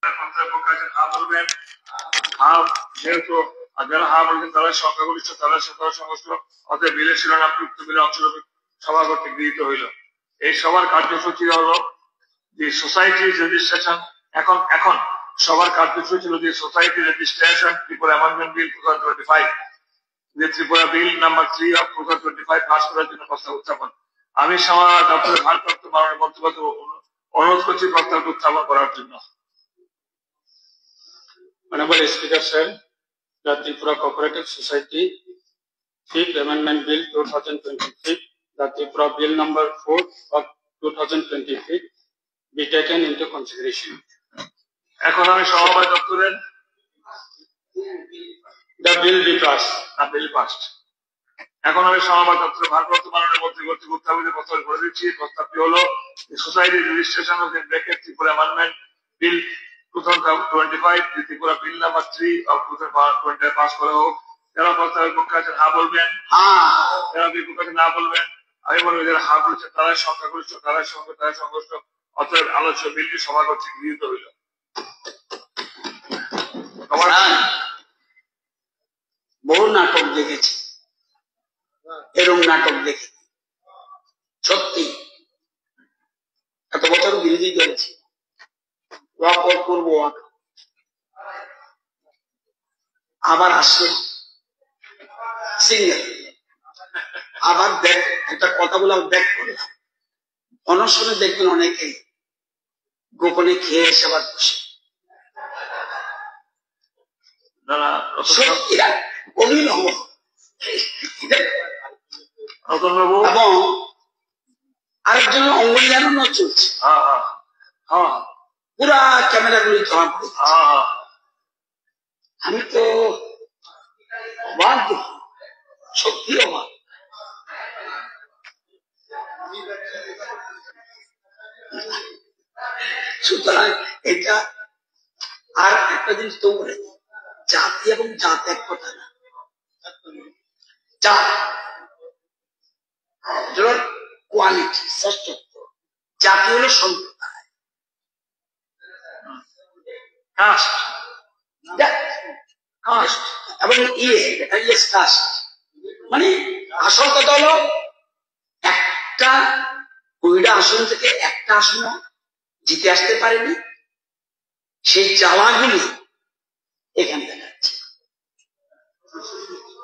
পক্ষে আছেন হা বলবেন। হা যেহেতু যারা হা বলছেন তারা সংখ্যাগরিষ্ঠ, তারা সংশ্লিষ্ট, অতএব বিলের শিরোনামটি উক্ত বিলের অংশরূপে সভা কর্তৃক গৃহীত হইল। এই সবার কার্যসূচি হলো দি সোসাইটি রেজিস্ট্রেশন। এখন সবার কার্যসূচি হল দি society registration Tripura amendment bill 2025, যে ত্রিপুরা বিল নাম্বার 3 অফ 2025 পাস করার জন্য প্রস্তাব উত্থাপন। আমি সমাজ দপ্তরের ভারপ্রাপ্ত মাননীয় মন্ত্রীকে অনুরোধ করছি প্রস্তাবটি উত্থাপন করার জন্য। Honorable Speaker sir, the Tripura Cooperative Society 5th Amendment Bill 2025, the Tripura Bill number 4 of 2025 be taken into consideration. এখন আমি সমাজ দপ্তরের The bill be passed. Bill past. এখন আমি সমাজ দপ্তরের ভারপ্রাপ্ত মাননীয় মন্ত্রী কর্তৃক উত্থাপিত প্রস্তাব করে দিচ্ছি। প্রস্তাবটি হলো society registration of Tripura amendment bill 2025, Tripura bill number 3 of 2025 pass করা হোক। যারা প্রস্তাবের পক্ষে আছেন হা বলবেন, যারা বিপক্ষে আছেন না বলবেন। আমি বলবো যারা হা বলছেন তারা সংখ্যাগরিষ্ঠ, তারা সংশ্লিষ্ট, অতএব আলোচ্য বিলটি সভা কর্তৃক গৃহীত হইল। বহু নাটক দেখেছি, এরকম নাটক দেখি সত্যি এত বছর বিরোধী করেছি, ওয়াক করবো, আবার আসে সিঙ্গেল, আবার দেখ একটা কথা বলে ব্যাক করে অনশনে দেখবেন অনেকে গোপনে খেয়ে এসে আবার বসে। এবং আরেকজনের অঙ্গুলি জানানো চলছে, পুরা ক্যামেরা গুলি ধরা পড়ে। আমি তো অবাক দেখি, সত্যি অবাক। সুতরাং এটা আর একটা জিনিস তো বলে, জাতি এবং জাত এক কথা না, জাত কোয়ালিটি, শ্রেষ্ঠত্ব। জাতি হলো সম্প্রদায়, এবং মানে আসল কথা হলো একটা 20টা আসন থেকে একটা আসন জিতে আসতে পারেনি, সেই জ্বালাগুলি এখানে দেখাচ্ছে।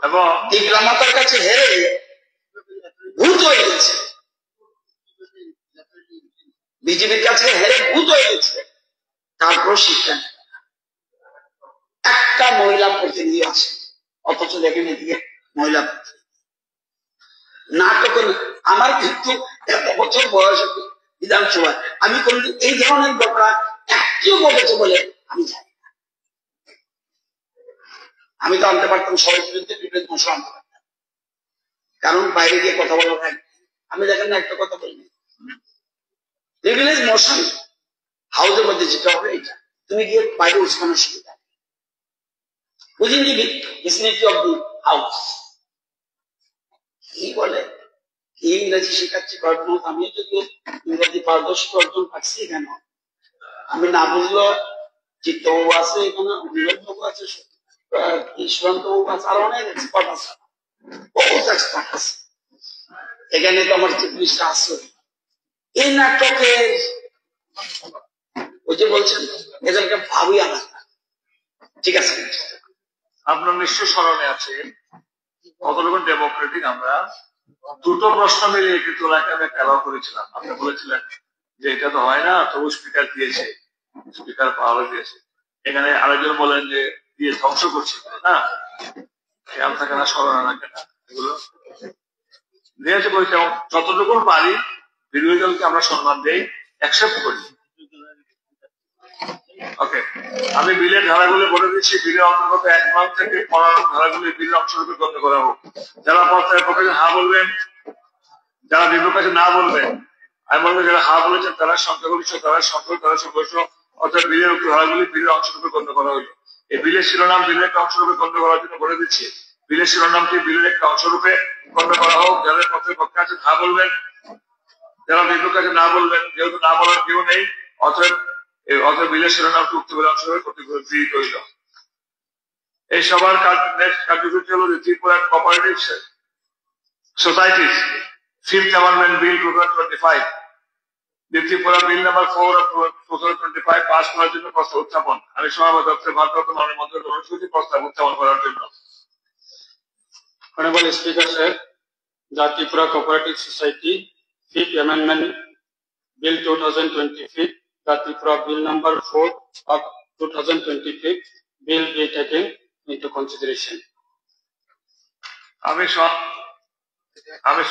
এবং তীব্রমাতার কাছে হেরে ভূত হয়ে গেছে, বিজেপির কাছে হেরে ভূত হয়ে গেছে। তারপর শিক্ষা একটা মহিলা প্রতিনিধি আছে, অথচ দেখেন এদিকে মহিলা নাটক। আমার কিন্তু এত বছর বয়স বিধানসভায় আমি কোনদিন এই ধরনের ঘটনা একটিও ঘটেছে বলে আমি জানি না। আমি তো আনতে পারতাম সবার বিরুদ্ধে বিপরীত মশলা আনতে পারতাম, কারণ বাইরে গিয়ে কথা বলা হয়। আমি দেখেন না একটা কথা বলিনি, প্রিভিলেজ মোশন হাউসের মধ্যে যেটা হবে এটা তুমি গিয়ে বাইরে উস্কানোর সুবিধা within the vicinity of the house. কি বলে কি ইংরেজি শেখাচ্ছি গডমত, আমি যদি ইংরেজি পারদর্শী অর্জন পাচ্ছি কেন, আমি না বুঝলো চিত্তবাবু আছে এখানে, অনিরবাবু আছে, ঈশ্বরন্তবাবু আছে, আর অনেক এক্সপার্ট আছে, বহুত এক্সপার্ট আছে এখানে। তো আমার চিফ মিনিস্টার আছে। এই নাটকের ওই যে বলছেন এদেরকে ভাবি আনা, ঠিক আছে। আপনার নিশ্চয় স্মরণে আছে কতটুকু ডেমোক্রেটিক আমরা দুটো প্রশ্ন মিলিয়ে একটি তোলাকে আমরা খেলাও করেছিলাম। আপনি বলেছিলেন যে এটা তো হয় না, তবু স্পিকার দিয়েছে, স্পিকার পাওয়ার দিয়েছে। এখানে আরেকজন বলেন যে দিয়ে ধ্বংস করছে না, খেয়াল থাকে না, স্মরণে রাখে না, এগুলো দিয়েছে বলছে। যতটুকু পারি বিরোধী দলকে আমরা সম্মান দেই, অ্যাকসেপ্ট করি। ওকে, আমি বিলের ধারাগুলি বলে দিচ্ছি। বিলের অন্তর্গত 1 নং থেকে 15 ধারাগুলি বিলের অংশরূপে গণ্য করা হোক। যারা প্রস্তাবের পক্ষে হা বলবেন, যারা বিপক্ষে না বলবেন। আমি বলবো যারা হা বলেছেন তারা সংখ্যাগরিষ্ঠ, তারা সংখ্যাগরিষ্ঠ, অর্থাৎ বিলের উক্ত ধারাগুলি বিলের অংশরূপে গণ্য করা হইল। এই বিলের শিরোনাম বিলের একটা অংশরূপে গণ্য করার জন্য বলে দিচ্ছি। বিলের শিরোনামটি বিলের একটা অংশরূপে গণ্য করা হোক। যারা প্রস্তাবের পক্ষে আছেন হা বলবেন, যারা বিপক্ষে আছেন না বলবেন। যেহেতু না বলার কেউ নেই, অতএব এই অত বিলের শিরোনামটি উক্ত বিলে অংশগ্রহণ করতে গৃহীত হইল। এই সবার নেক্সট কার্যসূচি হল যে Tripura cooperative societies fifth amendment bill 2025, the Tripura Bill number 4 of 2025 pass করার জন্য প্রস্তাব উত্থাপন। আমি সভাপতি দপ্তরের ভারপ্রাপ্ত মাননীয় মন্ত্রী অনুষ্ঠিত প্রস্তাব উত্থাপন করার জন্য। Honorable Speaker, sir, the Tripura Cooperative Society Fifth Amendment Bill 2025, the Tripura Bill number 4 of 2025 will be taken into consideration. আমি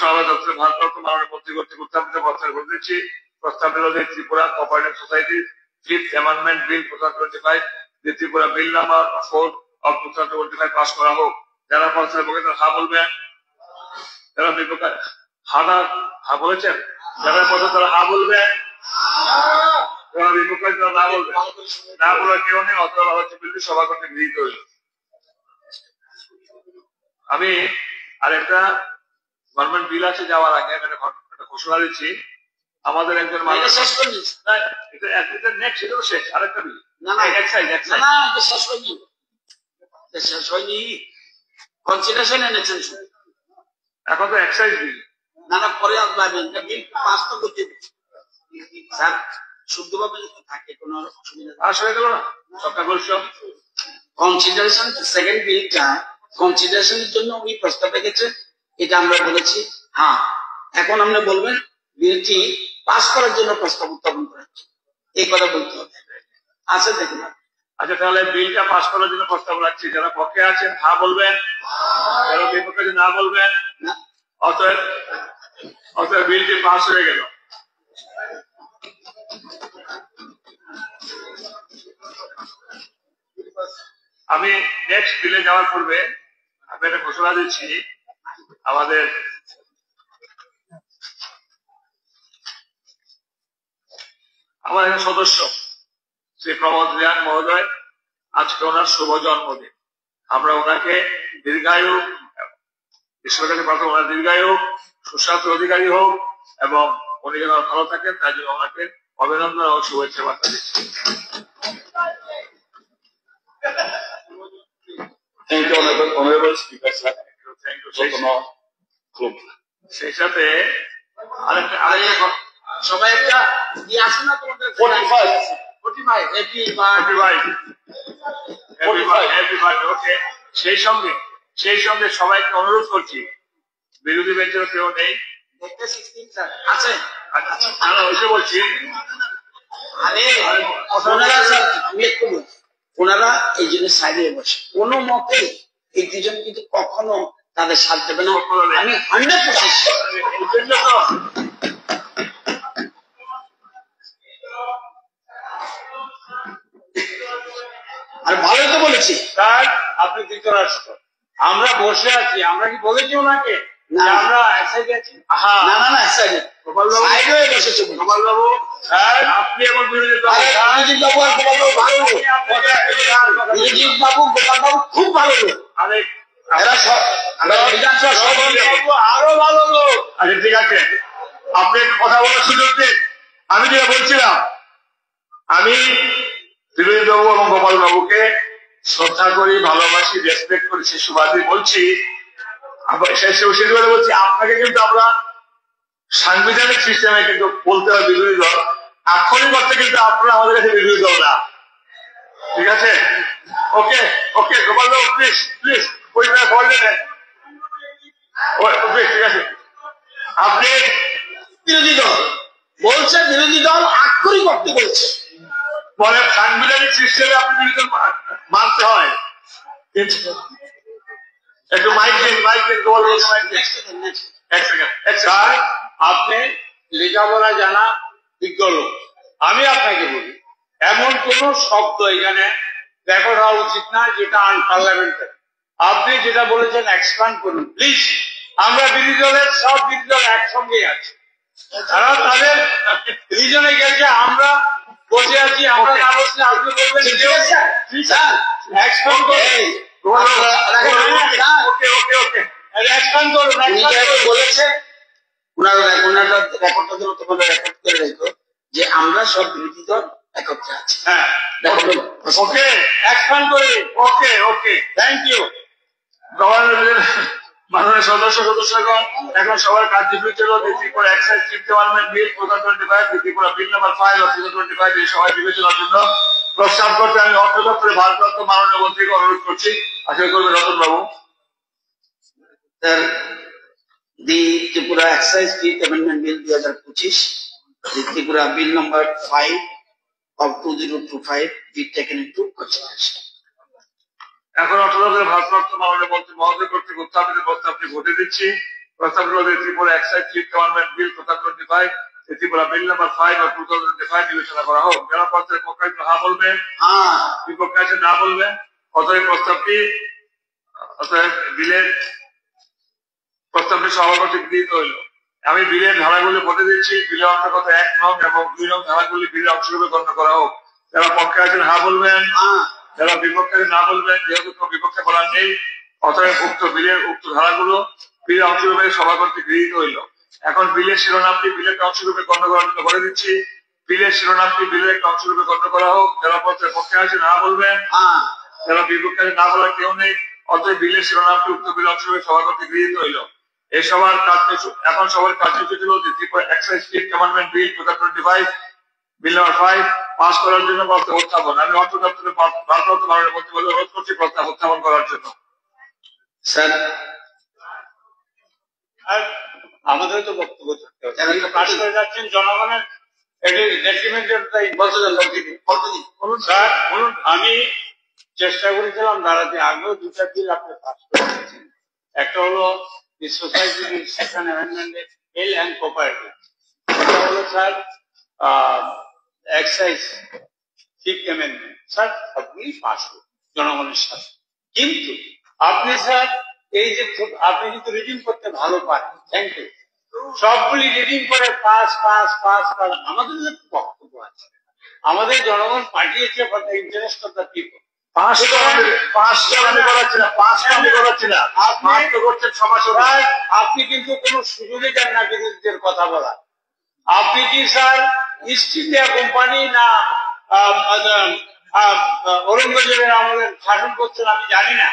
সভাপতি দপ্তরের ভারপ্রাপ্ত মাননীয় মন্ত্রী কর্তৃক উত্থাপিত প্রস্তাব বলতেছি। প্রস্তাব হল যে Tripura cooperative society fifth amendment bill 2025, the Tripura Bill number 4 of 2025 pass করা হোক। যারা প্রস্তাবের পক্ষে হা বলবেন, যারা বিপক্ষে হা বলেছেন, যারা পক্ষে তারা হা বলবেন, যারা বিপক্ষে তারা না বলবেন, না বলার কেউ নেই, অথবা হচ্ছে বিলটি সভা করতে গৃহীত হইল। আমি আরেকটা গভর্নমেন্ট বিল আছে যাওয়ার আগে একটা ঘোষণা দিচ্ছি। আমাদের একজন শেষ আরেকটা বিল শেষ হয়নি, কনসিডারেশন এনেছেন এখন তো এক্সাইজ বিল। না পরে আসবেন, বিল পাস তো করতে স্যার শুদ্ধভাবে থাকে, কোনো অসুবিধা আসলে গেল না সবটা বলছ। কনসিডারেশন সেকেন্ড বিলটা কনসিডারেশনের জন্য উনি প্রস্তাব রেখেছেন, এটা আমরা বলেছি। হ্যাঁ, এখন আপনি বলবেন বিলটি পাস করার জন্য প্রস্তাব উত্থাপন করা হচ্ছে, এই কথা বলতে হবে। আচ্ছা দেখুন, আচ্ছা তাহলে বিলটা পাস করার জন্য প্রস্তাব রাখছি। যারা পক্ষে আছেন হ্যাঁ বলবেন, যারা বিপক্ষে না বলবেন। অতএব বিলটি পাস হয়ে গেল। আমি নেক্সট বিলে যাওয়ার পূর্বে আমি একটা ঘোষণা দিচ্ছি। আমাদের একটা সদস্য শ্রী প্রমোদ রিয়াং মহোদয়, আজকে ওনার শুভ জন্মদিন। আমরা ওনাকে দীর্ঘায়ু, ঈশ্বরের কাছে প্রার্থনা ওনার দীর্ঘায়ু, সুস্বাস্থ্য অধিকারী হোক এবং উনি যেন ভালো থাকেন, তার জন্য ওনাকে অভিনন্দন ও শুভেচ্ছা বার্তা দিচ্ছি। Thank you, Honorable Speaker, sir. Thank you. সেই সাথে আরেকটা সবাই একটা কি আছে না তোমাদের 45 ওকে। সেই সঙ্গে সবাইকে অনুরোধ করছি, বিরোধী বেঞ্চের কেউ নেই, আছে ওইসে বলছি ওনারা এই জন্য সাইডে বসে, কোনো মতে এই দুজন কিন্তু কখনো তাদের সাথ দেবে না। আমি 100% আর ভালো তো বলেছি স্যার, আপনি ধৃতরাষ্ট্র, আমরা বসে আছি, আমরা কি বলেছি ওনাকে আমরা এক সাইডে আছি? না এক সাইডে বসেছে গোপাল বাবু। স্যার আপনি এখন বিরোধী দল, বিরোধী বাবু আর গোপাল বাবু ভালো লোক, বিরোধী বাবু গোপাল বাবু খুব ভালো লোক, আরেক এরা সব আরো ভালো লোক। আচ্ছা ঠিক আছে, আপনি কথা বলার সুযোগ দিন। আমি যেটা বলছিলাম, আমি বিরোধী বাবু এবং গোপাল বাবুকে শ্রদ্ধা করি, ভালোবাসি, রেসপেক্ট করি, সে সুবাদে বলছি। বলছি আপনাকে কিন্তু আমরা সাংবিধানিক সিস্টেমে কিন্তু বলতে হবে বিরোধী দল, আক্ষরিক অর্থে কিন্তু আপনারা আমাদের কাছে বিরোধী দল না। ঠিক আছে? ওকে ওকে গোপাল বাবু প্লিজ প্লিজ ওইটা বললেন, ঠিক আছে। আপনি বিরোধী দল বলছে, বিরোধী দল আক্ষরিক অর্থে বলছে, বলে সাংবিধানিক সিস্টেমে আপনি বিরোধী দল মানতে হয়। একটু মাইক দিন, আপনি লেখাপড়া জানা বিজ্ঞ লোক। আমি আপনাকে বলি, এমন কোন শব্দ এখানে রেকর্ড হওয়া উচিত না যেটা আনপার্লামেন্টারি। আপনি যেটা বলেছেন এক্সপ্যান্ড করুন প্লিজ। আমরা বিরোধী দলের সব বিরোধী দল একসঙ্গেই আছে, তারা তাদের রিজনে গেছে, আমরা বসে আছি। আমরা না বসলে আপনি বলবেন এক্সপ্যান্ড করুন। বলেছে ওনারা রেকর্ডটা যেন তোমাদের রেকর্ড করে রেখো যে আমরা সব বিরোধী দল একত্রে আছি। ওকে এক্সপ্যান্ড করি। ওকে ওকে, থ্যাংক ইউ। মাননীয় সদস্যগণ, এখন সবার কার্যসূচি হল Tripura excise chief development bill 2025, Tripura bill number 5 of 2025 এই সভায় বিবেচনার জন্য প্রস্তাব করতে আমি অর্থ দপ্তরের ভারপ্রাপ্ত মাননীয় মন্ত্রীকে অনুরোধ করছি। আশা করবেন Ratan babu. Sir, the Tripura excise fit amendment bill 2025, the Tripura bill number 5 of 2025 be taken into consideration. এখন অর্থ দপ্তরের ভারপ্রাপ্ত মাননীয় মন্ত্রী মহোদয় কর্তৃক উত্থাপিত প্রস্তাবটি ভোটে দিচ্ছি। প্রস্তাবটি হল Tripura excise chief government bill 2025, Tripura bill number 5 of 2025 বিবেচনা করা হোক। যারা প্রস্তাবের পক্ষে হা বলবেন, বিপক্ষে আছে না বলবেন। অতএব প্রস্তাবটি বিলের প্রস্তাবটি সভা কর্তৃক গৃহীত হইল। আমি বিলের ধারাগুলি ভোটে দিচ্ছি। বিলের অন্তর্গত 1 নং এবং 2 নং ধারাগুলি বিলের অংশরূপে গণ্য করা হোক। যারা পক্ষে আছেন হা বলবেন, যারা বিপক্ষে না বলবেন। যেহেতু কোনো বিপক্ষে বলার নেই, অতএব উক্ত বিলের উক্ত ধারাগুলো বিলের অংশরূপে সভা কর্তৃক গৃহীত হইল। এখন বিলের শিরোনামটি বিলের অংশরূপে গণ্য করার জন্য বলে দিচ্ছি। বিলের শিরোনামটি বিলের একটা অংশরূপে গণ্য করা হোক। যারা পক্ষে আছেন হা বলবেন, যারা বিপক্ষে না বলার কেউ নেই। অতএব বিলের শিরোনামটি উক্ত বিলের অংশরূপে সভা কর্তৃক গৃহীত হইল। এই সভার এখন সবার কার্যসূচি হল ত্রিপুরা এক্সাইজ চিফ গভর্নমেন্ট বিল 2025 বিল নাম্বার 5 পাস করার জন্য প্রস্তাব উত্থাপন। আমি অর্থ দপ্তরের ভারপ্রাপ্ত মাননীয় মন্ত্রী বলে অনুরোধ করছি প্রস্তাব উত্থাপন করার জন্য। স্যার, আমাদের তো বক্তব্য থাকতে হবে। পাস করে যাচ্ছেন জনগণের আমি চেষ্টা করেছিলাম দাঁড়াতে। আগেও 2টা বিল আপনি পাস করে দিয়েছেন। একটা হলো society registration amendment bill and cooperative, এটা হলো sir excise fit amendment. Sir সবগুলি পাস করুন জনগণের সাথে। কিন্তু আপনি স্যার এই যে আপনি কিন্তু রিডিং করতে ভালো পারেন, থ্যাংক ইউ। সবগুলি রিডিং করে পাস পাস পাস পাস। আমাদের যে বক্তব্য আছে, আমাদের জনগণ পাঠিয়েছে for the interest of the people. আপনি কিন্তু কোন সুযোগই দেন না বিরোধীদের কথা বলার। আপনি কি স্যার ইস্ট ইন্ডিয়া কোম্পানি না ঔরঙ্গজেবের আমাদের শাসন করছেন আমি জানি না,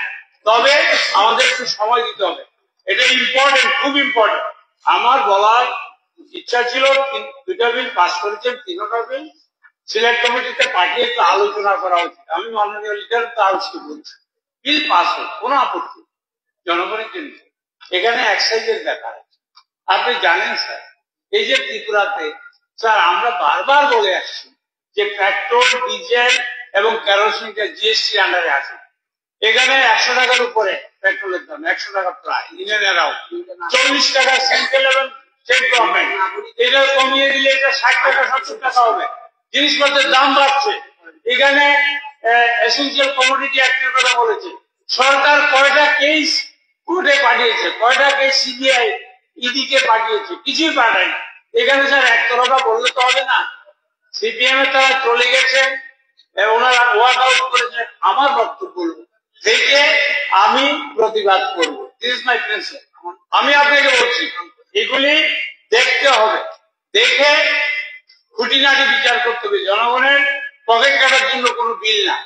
তবে আমাদের একটু সময় দিতে হবে। এটা ইম্পর্টেন্ট, খুব ইম্পর্টেন্ট। আমার বলার ইচ্ছা ছিল 2টা বিল পাস করেছেন, 3টা বিল সিলেক্ট কমিটিতে পাঠিয়ে একটু আলোচনা করা উচিত। আমি মাননীয় লিডার তো আলোচনা বলছি, বিল পাস হোক, কোনো আপত্তি জনগণের জন্য। এখানে এক্সাইজের ব্যাপার আছে। আপনি জানেন স্যার, এই যে ত্রিপুরাতে স্যার আমরা বারবার বলে আসছি যে পেট্রোল, ডিজেল এবং কেরোসিনটা জিএসটি আন্ডারে আছে। এখানে 100 টাকার উপরে পেট্রোলের দাম, 100 টাকা প্রায় ইন্ডিয়ান এরাও 40 টাকা সেন্ট্রাল এবং স্টেট গভর্নমেন্ট। এটা কমিয়ে দিলে এটা 60 টাকা 70 টাকা হবে। জিনিসপত্রের দাম বাড়ছে। এখানে এসেনশিয়াল কমোডিটি অ্যাক্টের কথা বলেছে। সরকার কয়টা কেস কোর্টে পাঠিয়েছে, কয়টা কেস সিবিআই ইডিকে পাঠিয়েছে, কিছুই পাঠায়নি। এখানে স্যার একতরফা বললে তো হবে না। সিপিএম এর তারা চলে গেছে, ওনারা ওয়াক আউট করেছে। আমার বক্তব্য থেকে আমি প্রতিবাদ করব। This is my principal. আমি আপনাকে বলছি এগুলি দেখতে হবে, দেখে খুঁটিনাটি বিচার করতে হবে। জনগণের পকেট কাটার জন্য কোনো বিল না।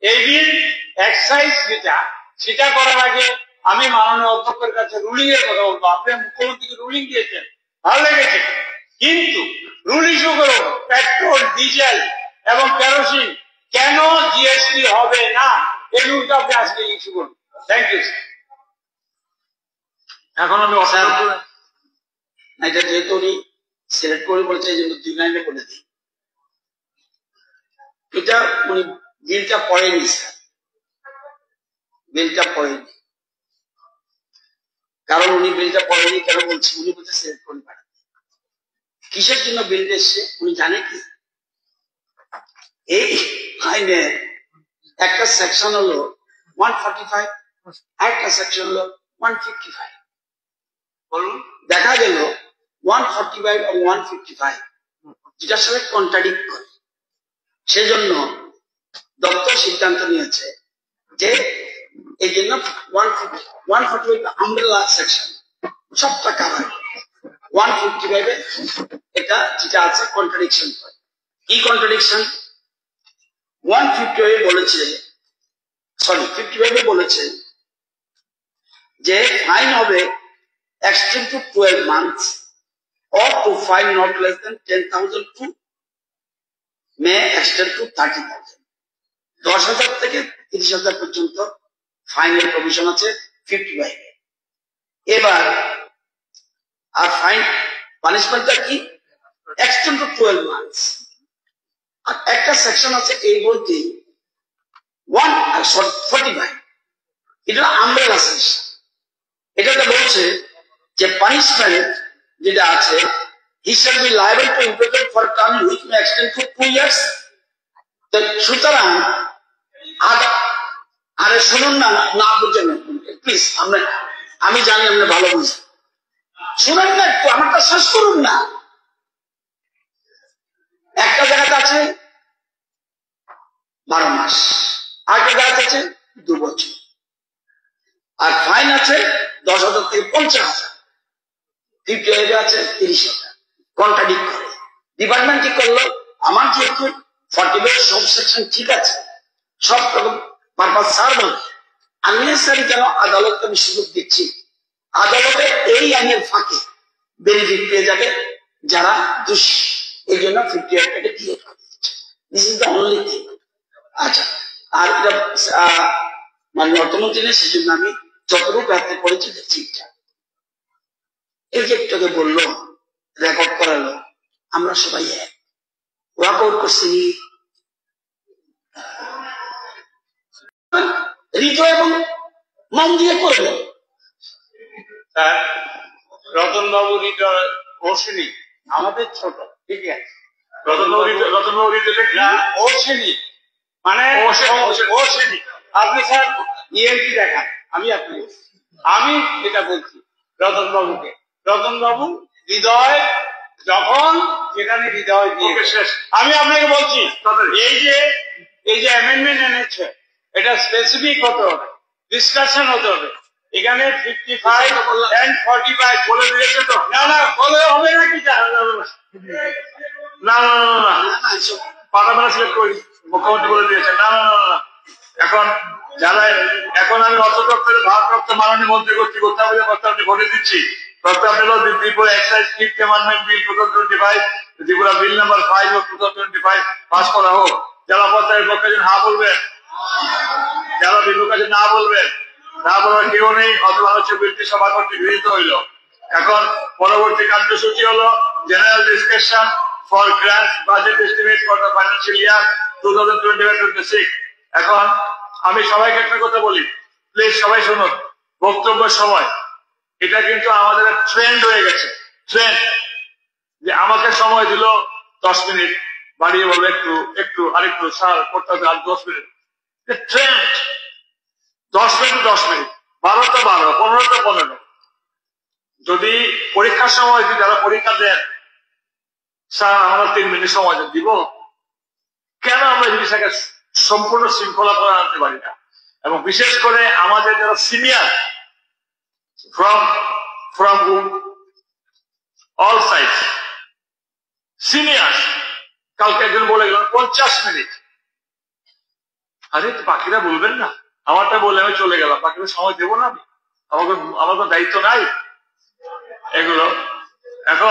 এই বিল এক্সাইজ যেটা, সেটা করার আগে আমি মাননীয় অধ্যক্ষের কাছে রুলিং এর কথা বলবো। আপনি মুখ্যমন্ত্রীকে রুলিং দিয়েছেন, ভালো লেগেছে, কিন্তু রুল ইস্যু করুন। পেট্রোল, ডিজেল এবং কেরোসিন কেন জিএসটি হবে না, এই রুলটা আপনি আজকে ইস্যু করুন। Thank you. এখন আমি এটা যেহেতু উনি সিলেক্ট করে বলছে, এই জন্য 2 লাইনে বলে দিই। এটা উনি বিলটা পড়েনি স্যার, বিলটা পড়েনি। কারণ উনি বিলটা পড়েনি কেন বলছি, উনি বলছে সিলেক্ট করে পাঠাতে। কিসের জন্য বিলটা এসছে উনি জানে কি? এই আইনে একটা সেকশন হলো 145, একটা সেকশন হলো 155। বলুন, দেখা গেল 145 এবং 155 যেটার সাথে কন্ট্রাডিক্ট করে। সেজন্য দপ্তর সিদ্ধান্ত নিয়েছে যে এই জন্য 145 আমব্রেলা সেকশন সবটা কাভার, 155 এটা যেটা আছে কন্ট্রাডিকশন করে। কি কন্ট্রাডিকশন? 155 বলেছে, সরি 55 বলেছে যে ফাইন হবে extend to 12 months or to fine not less than 10,000 to may extend to 30,000. 10,000 থেকে 30,000 পর্যন্ত ফাইনের প্রভিশন আছে 55 এ। এবার আর ফাইন পানিশমেন্টটা কি? extend to 12 months। আর একটা সেকশন আছে এই বইতে 145, এটা আমব্রেলা সেকশন। এটাতে বলছে যে পানিশমেন্ট যেটা আছে, he shall be liable to imprisonment for a term which may extend to 2 years। তো সুতরাং আরে শুনুন না, না বুঝেন প্লিজ, আমি জানি আপনি ভালো বুঝেন, শুনেন না একটু, আমারটা শেষ করুন না। একটা জায়গাতে আছে 12 মাস, আরেকটা জায়গাতে আছে 2 বছর, আর ফাইন আছে 10,000 থেকে 50,000, 58 আছে 30,000। কন্ট্রাডিক্ট করে ডিপার্টমেন্ট কি করলো, আমার যেহেতু 45 সব সেকশন ঠিক আছে, সব রকম পারপাস সার্ভ হবে, আননেসারি কেন আদালতকে আমি সুযোগ দিচ্ছি, আদালতে এই আইনের ফাঁকে বেনিফিট পেয়ে যাবে যারা দোষী, এই জন্য 58টাকে দিয়ে দিচ্ছে। This is the only thing. আচ্ছা, আর এটা মানে অর্থমন্ত্রী নেই, সেই জন্য আমি যতটুকু রাখতে পড়েছি ঠিকঠাক। এই যে একটাকে বললো রেকর্ড করালো, আমরা সবাই এক ওয়ার্কআউট করছি হৃদয় এবং মন দিয়ে করবে। রতন বাবু হৃদয় অশ্বিনী আমাদের ছোট, ঠিক আছে, রতন বাবু অশ্বিনী মানে অশ্বিনী। আপনি স্যার ইএনটি দেখান, আমি যেটা বলছি রতন বাবুকে, রতন বাবু হৃদয় যখন যেখানে হৃদয় দিয়ে শেষ। আমি আপনাকে বলছি এই যে অ্যামেন্ডমেন্ট এনেছে, এটা স্পেসিফিক হতে হবে, ডিসকাশন হতে হবে। এখানে 55 and 45 বলে দিয়েছে তো, না না বলে হবে না কি, না পার্লামেন্ট সিলেক্ট করি, মুখ্যমন্ত্রী বলে দিয়েছে না না না। এখন যারা এখন আমি অর্থ দপ্তরের ভারপ্রাপ্ত মাননীয় মন্ত্রী কর্তৃক উত্থাপিত প্রস্তাবটি ভোটে দিচ্ছি। প্রস্তাবটি হল Tripura excise fifth amendment bill 2025, Tripura bill number 5 of 2025 pass করা হোক। যারা প্রস্তাবের পক্ষে হা বলবেন, যারা বিপক্ষে না বলবেন, না বলার কেউ নেই, অথবা হচ্ছে বিলটি সভা কর্তৃক গৃহীত হইল। এখন পরবর্তী কার্যসূচি হলো general discussion for grant budget estimate for the financial year 2025-26। এখন আমি সবাইকে একটা কথা বলি, প্লিজ সবাই শুনুন, বক্তব্যের সময় এটা কিন্তু আমাদের ট্রেন্ড হয়ে গেছে, ট্রেন্ড যে আমাকে সময় দিল 10 মিনিট, বাড়িয়ে বলবো একটু আরেকটু স্যার করতে হবে আর 10 মিনিট, ট্রেন্ড 10 মিনিট 10 মিনিট, 12 তো 12, 15 তো 15। যদি পরীক্ষার সময় যদি যারা পরীক্ষা দেন স্যার আমরা 3 মিনিট সময় দিব, কেন আমরা জিনিসটাকে সম্পূর্ণ শৃঙ্খলা করে আনতে পারি না? এবং বিশেষ করে আমাদের যারা senior from all sides senior, কালকে একজন বলে গেল 50 মিনিট। আরে বাকিরা বলবেন না, আমারটা বলে আমি চলে গেলাম, বাকিরা সময় দেবো না আমি? আমার কোনো দায়িত্ব নাই এগুলো। এখন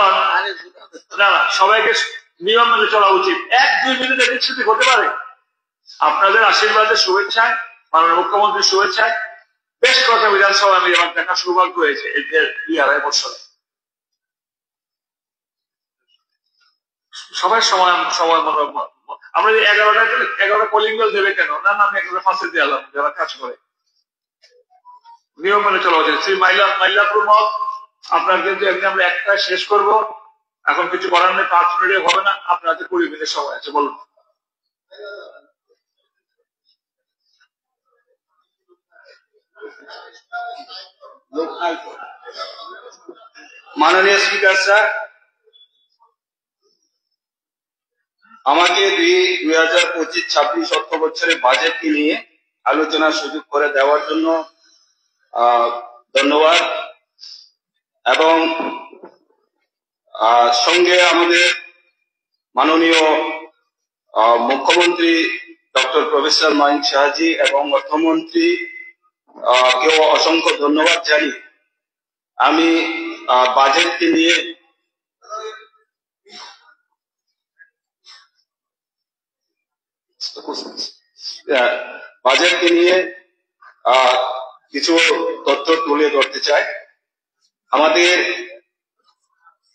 না সবাইকে নিয়ম মেনে চলা উচিত। 1-2 মিনিট এদিক সেদিক হতে পারে। আপনাদের আশীর্বাদের শুভেচ্ছায়, মাননীয় মুখ্যমন্ত্রীর শুভেচ্ছায় বেশ কয়েকটা বিধানসভা আমি আমার দেখা সৌভাগ্য হয়েছে এই 2-2.5 বছরে। সবাই সময় আমরা 11টা পোলিং বেল দেবে কেন? না না আমি একটা ফাঁসে দিয়ে এলাম যারা কাজ করে। নিয়ম মেনে চলা উচিত। শ্রী মাইলাপুর মত আপনার কিন্তু এমনি আমরা একটা শেষ করব, এখন কিছু করার নেই, 5 মিনিটে হবে না, আপনার হাতে 20 মিনিট সময় আছে, বলুন। মাননীয় স্পিকার স্যার, আমাকে 2025-26 অর্থ বছরের বাজেটকে নিয়ে আলোচনার সুযোগ করে দেওয়ার জন্য ধন্যবাদ। এবং সঙ্গে আমাদের মাননীয় মুখ্যমন্ত্রী ডক্টর প্রফেসর মাইন শাহজি এবং অর্থমন্ত্রী কেও অসংখ্য ধন্যবাদ জানি। আমি বাজেটকে নিয়ে কিছু তথ্য তুলে ধরতে চাই।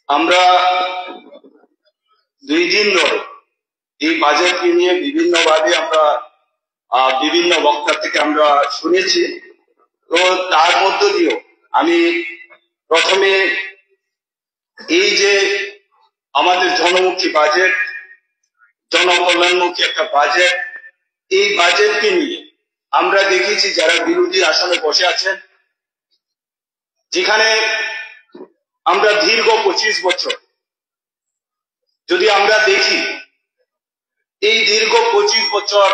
আমরা 2 দিন ধরে এই বাজেটকে নিয়ে বিভিন্নভাবে আমরা বিভিন্ন বক্তা থেকে আমরা শুনেছি। তো তার মধ্য দিয়েও আমি প্রথমে এই যে আমাদের জনমুখী বাজেট, জনকল্যাণমুখী একটা বাজেট, এই বাজেটকে নিয়ে আমরা দেখেছি যারা বিরোধী আসনে বসে আছেন, যেখানে আমরা দীর্ঘ 25 বছর যদি আমরা দেখি, এই দীর্ঘ 25 বছর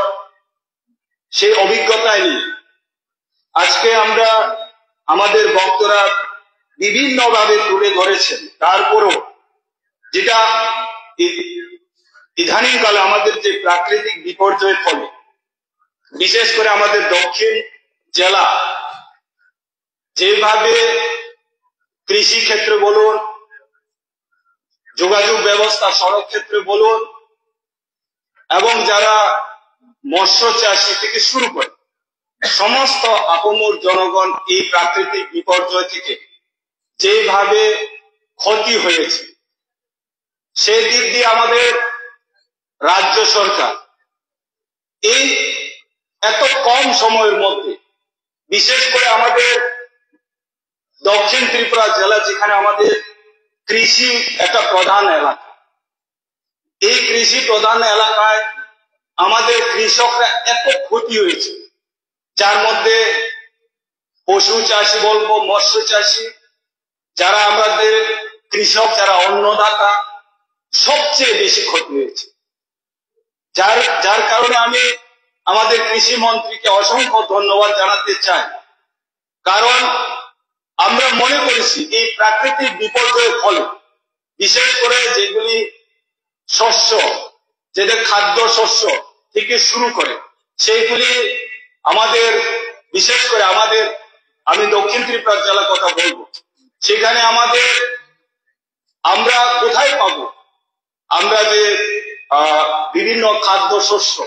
সেই অভিজ্ঞতায় নিয়ে আজকে আমরা আমাদের বক্তারা বিভিন্নভাবে তুলে ধরেছেন। তারপরও যেটা ইদানিংকালে আমাদের যে প্রাকৃতিক বিপর্যয়ের ফলে বিশেষ করে আমাদের দক্ষিণ জেলা যেভাবে কৃষি ক্ষেত্রে বলুন, যোগাযোগ ব্যবস্থা, সড়ক ক্ষেত্রে বলুন, এবং যারা মৎস্য চাষী থেকে শুরু করে সমস্ত আপামর জনগণ এই প্রাকৃতিক বিপর্যয় থেকে যেভাবে ক্ষতি হয়েছে, সেই দিক দিয়ে আমাদের রাজ্য সরকার এই এত কম সময়ের মধ্যে, বিশেষ করে আমাদের দক্ষিণ ত্রিপুরা জেলা যেখানে আমাদের কৃষি একটা প্রধান এলাকা, এই কৃষি প্রধান এলাকায় আমাদের কৃষকরা এত ক্ষতি হয়েছে, যার মধ্যে পশু চাষী বলবো, মৎস্য চাষী, যারা আমাদের কৃষক, যারা অন্নদাতা, সবচেয়ে বেশি ক্ষতি হয়েছে। যার কারণে আমি আমাদের কৃষি মন্ত্রীকে অসংখ্য ধন্যবাদ জানাতে চাই। কারণ আমরা মনে করেছি এই প্রাকৃতিক বিপর্যয়ের ফলে বিশেষ করে যেগুলি শস্য, যেটা খাদ্য শস্য থেকে শুরু করে সেইগুলি আমাদের, বিশেষ করে আমাদের, আমি দক্ষিণ ত্রিপুরা জেলার কথা বলবো, সেখানে আমরা কোথায় পাবো? আমরা যে বিভিন্ন খাদ্য শস্য,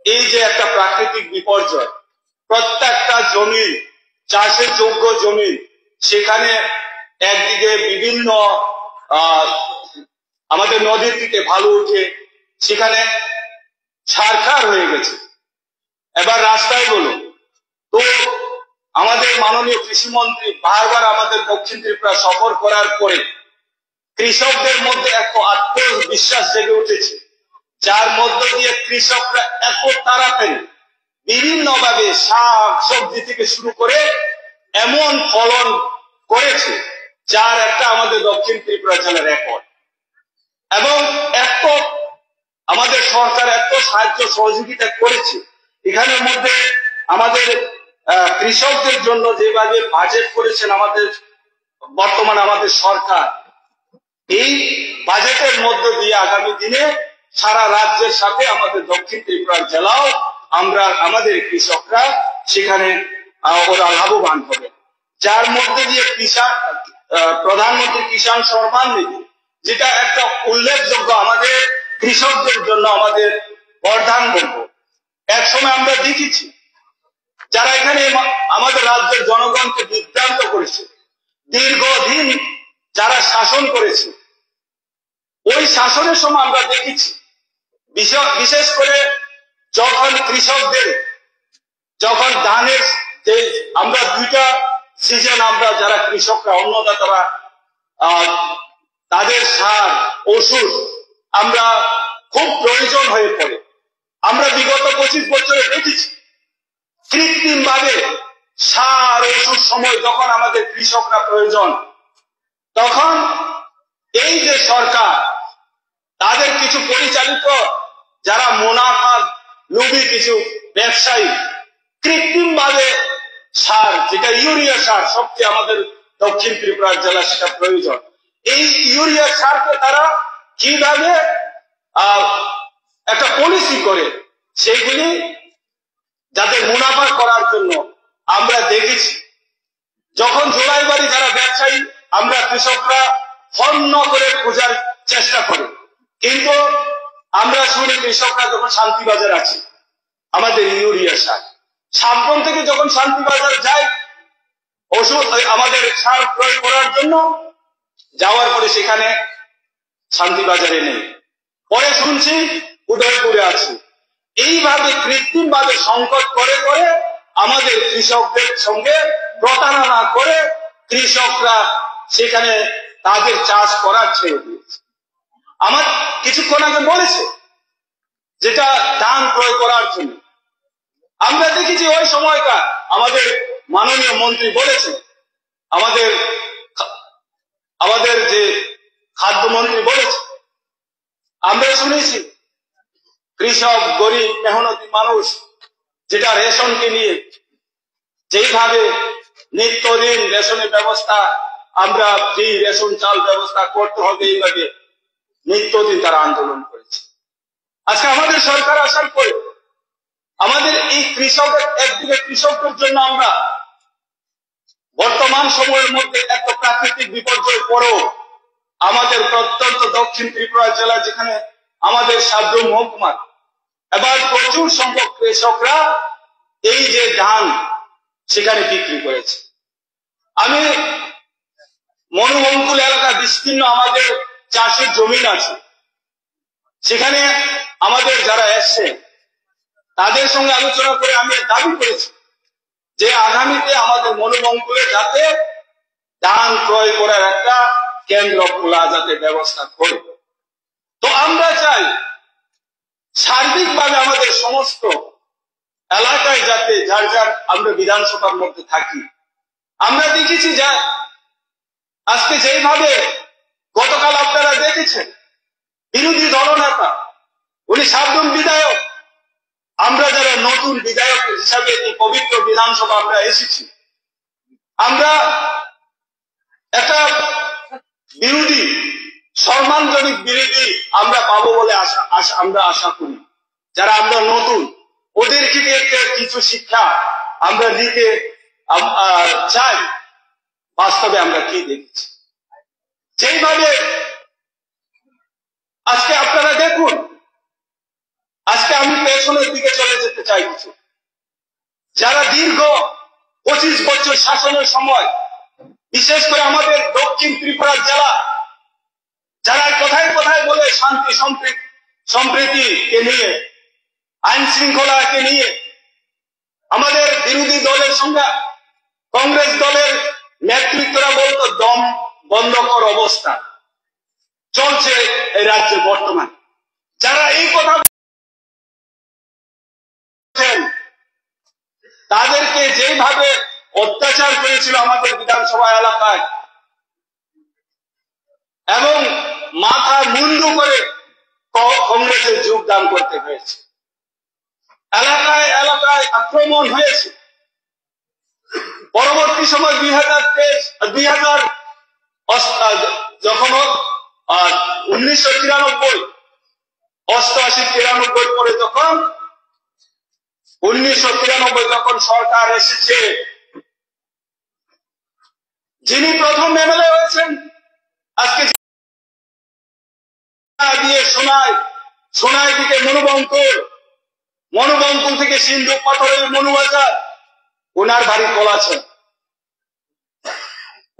এই যে একটা প্রাকৃতিক বিপর্যয়, প্রত্যেকটা জমি, চাষের যোগ্য জমি, সেখানে একদিকে বিভিন্ন আমাদের নদীর দিকে ভালো উঠে সেখানে ছারখার হয়ে গেছে। এবার রাস্তায় বলুন, তো আমাদের মাননীয় কৃষিমন্ত্রী বারবার আমাদের দক্ষিণ ত্রিপুরা সফর করার পরে কৃষকদের মধ্যে এক আত্মবিশ্বাস জেগে উঠেছে, যার মধ্য দিয়ে কৃষকরা এত তাড়াতাড়ি বিভিন্নভাবে শাক সবজি থেকে শুরু করে এমন ফলন করেছে যার একটা আমাদের দক্ষিণ ত্রিপুরা জেলার রেকর্ড। এবং এত আমাদের সরকার এত সাহায্য সহযোগিতা করেছে, এখানের মধ্যে আমাদের কৃষকদের জন্য যেভাবে বাজেট করেছেন বর্তমানে আমাদের সরকার, এই বাজেটের মধ্য দিয়ে আগামী দিনে সারা রাজ্যের সাথে আমাদের দক্ষিণ ত্রিপুরা জেলাও আমাদের কৃষকরা সেখানে ওরা লাভবান হবে। যার মধ্যে দিয়ে প্রধানমন্ত্রী কিষাণ সম্মান নিধি, যেটা একটা উল্লেখযোগ্য আমাদের কৃষকদের জন্য আমাদের বরদান বলবো। একসময় আমরা দেখেছি যারা এখানে আমাদের রাজ্যের জনগণকে বিভ্রান্ত করেছে, দীর্ঘদিন যারা শাসন করেছে, ওই শাসনের সময় আমরা দেখেছি বিশেষ করে যখন কৃষকদের, যখন ধানের যে আমরা 2টা সিজন, আমরা যারা কৃষকরা অন্নদাতারা তাদের সার ওষুধ আমরা খুব প্রয়োজন হয়ে পড়ে, আমরা বিগত 25 বছরে দেখেছি কৃত্রিম ভাবে সার ওষুধ সময় যখন আমাদের কৃষকরা প্রয়োজন, তখন এই যে সরকার তাদের কিছু পরিচালিত যারা মুনাফা লোভী কিছু ব্যবসায়ী কৃত্রিম ভাবে সার, যেটা ইউরিয়া সার সবচেয়ে আমাদের দক্ষিণ ত্রিপুরা জেলা সেটা প্রয়োজন, এই ইউরিয়া সারকে তারা কিভাবে একটা পলিসি করে সেগুলি যাতে মুনাফা করার জন্য আমরা দেখেছি। যখন জুলাই বাড়ি যারা ব্যবসায়ী, আমরা কৃষকরা ফোন করে খোঁজার চেষ্টা করি, কিন্তু আমরা শুনি কৃষকরা যখন শান্তিবাজার আছে আমাদের ইউরিয়া সার, সাবরুম থেকে যখন শান্তিবাজার যায় ওষুধ আমাদের সার প্রয়োগ করার জন্য, যাওয়ার পরে সেখানে শান্তিবাজারে নেই, পরে শুনছি উদয়পুরে আছে। এইভাবে কৃত্রিম ভাবে সংকট করে করে আমাদের কৃষকদের সঙ্গে প্রতারণা করে কৃষকরা সেখানে তাদের চাষ করার ছেড়ে দিয়েছে। আমার কিছুক্ষণ আগে বলেছে যেটা ধান ক্রয় করার জন্য, আমরা দেখেছি ওই সময়কার আমাদের মাননীয় মন্ত্রী বলেছে, আমাদের যে খাদ্যমন্ত্রী বলেছে, আমরা শুনেছি কৃষক, গরিব, মেহনতি মানুষ যেটা রেশনকে নিয়ে যেইভাবে নিত্যদিন রেশনের ব্যবস্থা, আমরা ফ্রি রেশন চাল ব্যবস্থা করতে হবে, এইভাবে নিত্যদিন তারা আন্দোলন করেছে। আজকে আমাদের সরকার আসার পরে আমাদের এই কৃষকের, একদিকে কৃষকদের জন্য আমরা বর্তমান সময়ের মধ্যে এত প্রাকৃতিক বিপর্যয় পরেও আমাদের প্রত্যন্ত দক্ষিণ ত্রিপুরা জেলা, যেখানে আমাদের সাবরুম মহকুমা, এবার প্রচুর সংখ্যক কৃষকরা এই যে ধান সেখানে বিক্রি করেছে। আমি মনুবঙ্কুল এলাকা বিস্তীর্ণ আমাদের চাষের জমিন আছে, সেখানে আমাদের যারা এসছে তাদের সঙ্গে আলোচনা করে আমি দাবি করেছি যে আগামীতে আমাদের মনুবঙ্কুলে যাতে ধান ক্রয় করার একটা কেন্দ্র খোলা যাতে ব্যবস্থা করে। তো আমরা চাই সার্বিকভাবে আমাদের সমস্ত এলাকায় যাতে যার যার আমরা বিধানসভার মধ্যে থাকি, আমরা দেখেছি যে আজকে যেইভাবে গতকাল আপনারা দেখেছেন বিরোধী দলনেতা উনি সাবরুম বিধায়ক, আমরা যারা নতুন বিধায়ক হিসাবে এই পবিত্র বিধানসভা আমরা এসেছি, আমরা একটা বিরোধী, সম্মানজনক বিরোধী আমরা পাবো বলে আমরা আশা করি। যারা আমরা নতুন, ওদের থেকে কিছু শিক্ষা আমরা নিতে চাই। বাস্তবে আমরা কি দেখছি, যেইভাবে আজকে আপনারা দেখুন, আজকে আমি পেছনের দিকে চলে যেতে চাই কিছু, যারা দীর্ঘ 25 বছর শাসনের সময়, বিশেষ করে আমাদের দক্ষিণ ত্রিপুরা জেলা, যারা কোথায় কোথায় বলে শান্তি সম্প্রীতিকে নিয়ে, আইন শৃঙ্খলাকে নিয়ে আমাদের বিরোধী দলের সঙ্গে কংগ্রেস দলের নেতৃত্বরা বলতো দম বন্ধ কর অবস্থা চলছে এই রাজ্যে বর্তমানে। যারা এই কথা তাদেরকে যেভাবে অত্যাচার করেছিল আমাদের বিধানসভা এলাকায় এবং মাথা মুন্ডু করে কংগ্রেসে যোগদান করতে হয়েছে, এলাকায় এলাকায় আক্রমণ হয়েছে। পরবর্তী সময় 2000 যখন 1993 88-93 পরে যখন 1993 যখন সরকার এসেছে, যিনি প্রথম এমএলএ হয়েছেন আজকে দিয়ে সোনাই থেকে মনুবঙ্কুল থেকে সিন্ধু পাথরের মনুবাজার, ওনার বাড়ি কলাছে।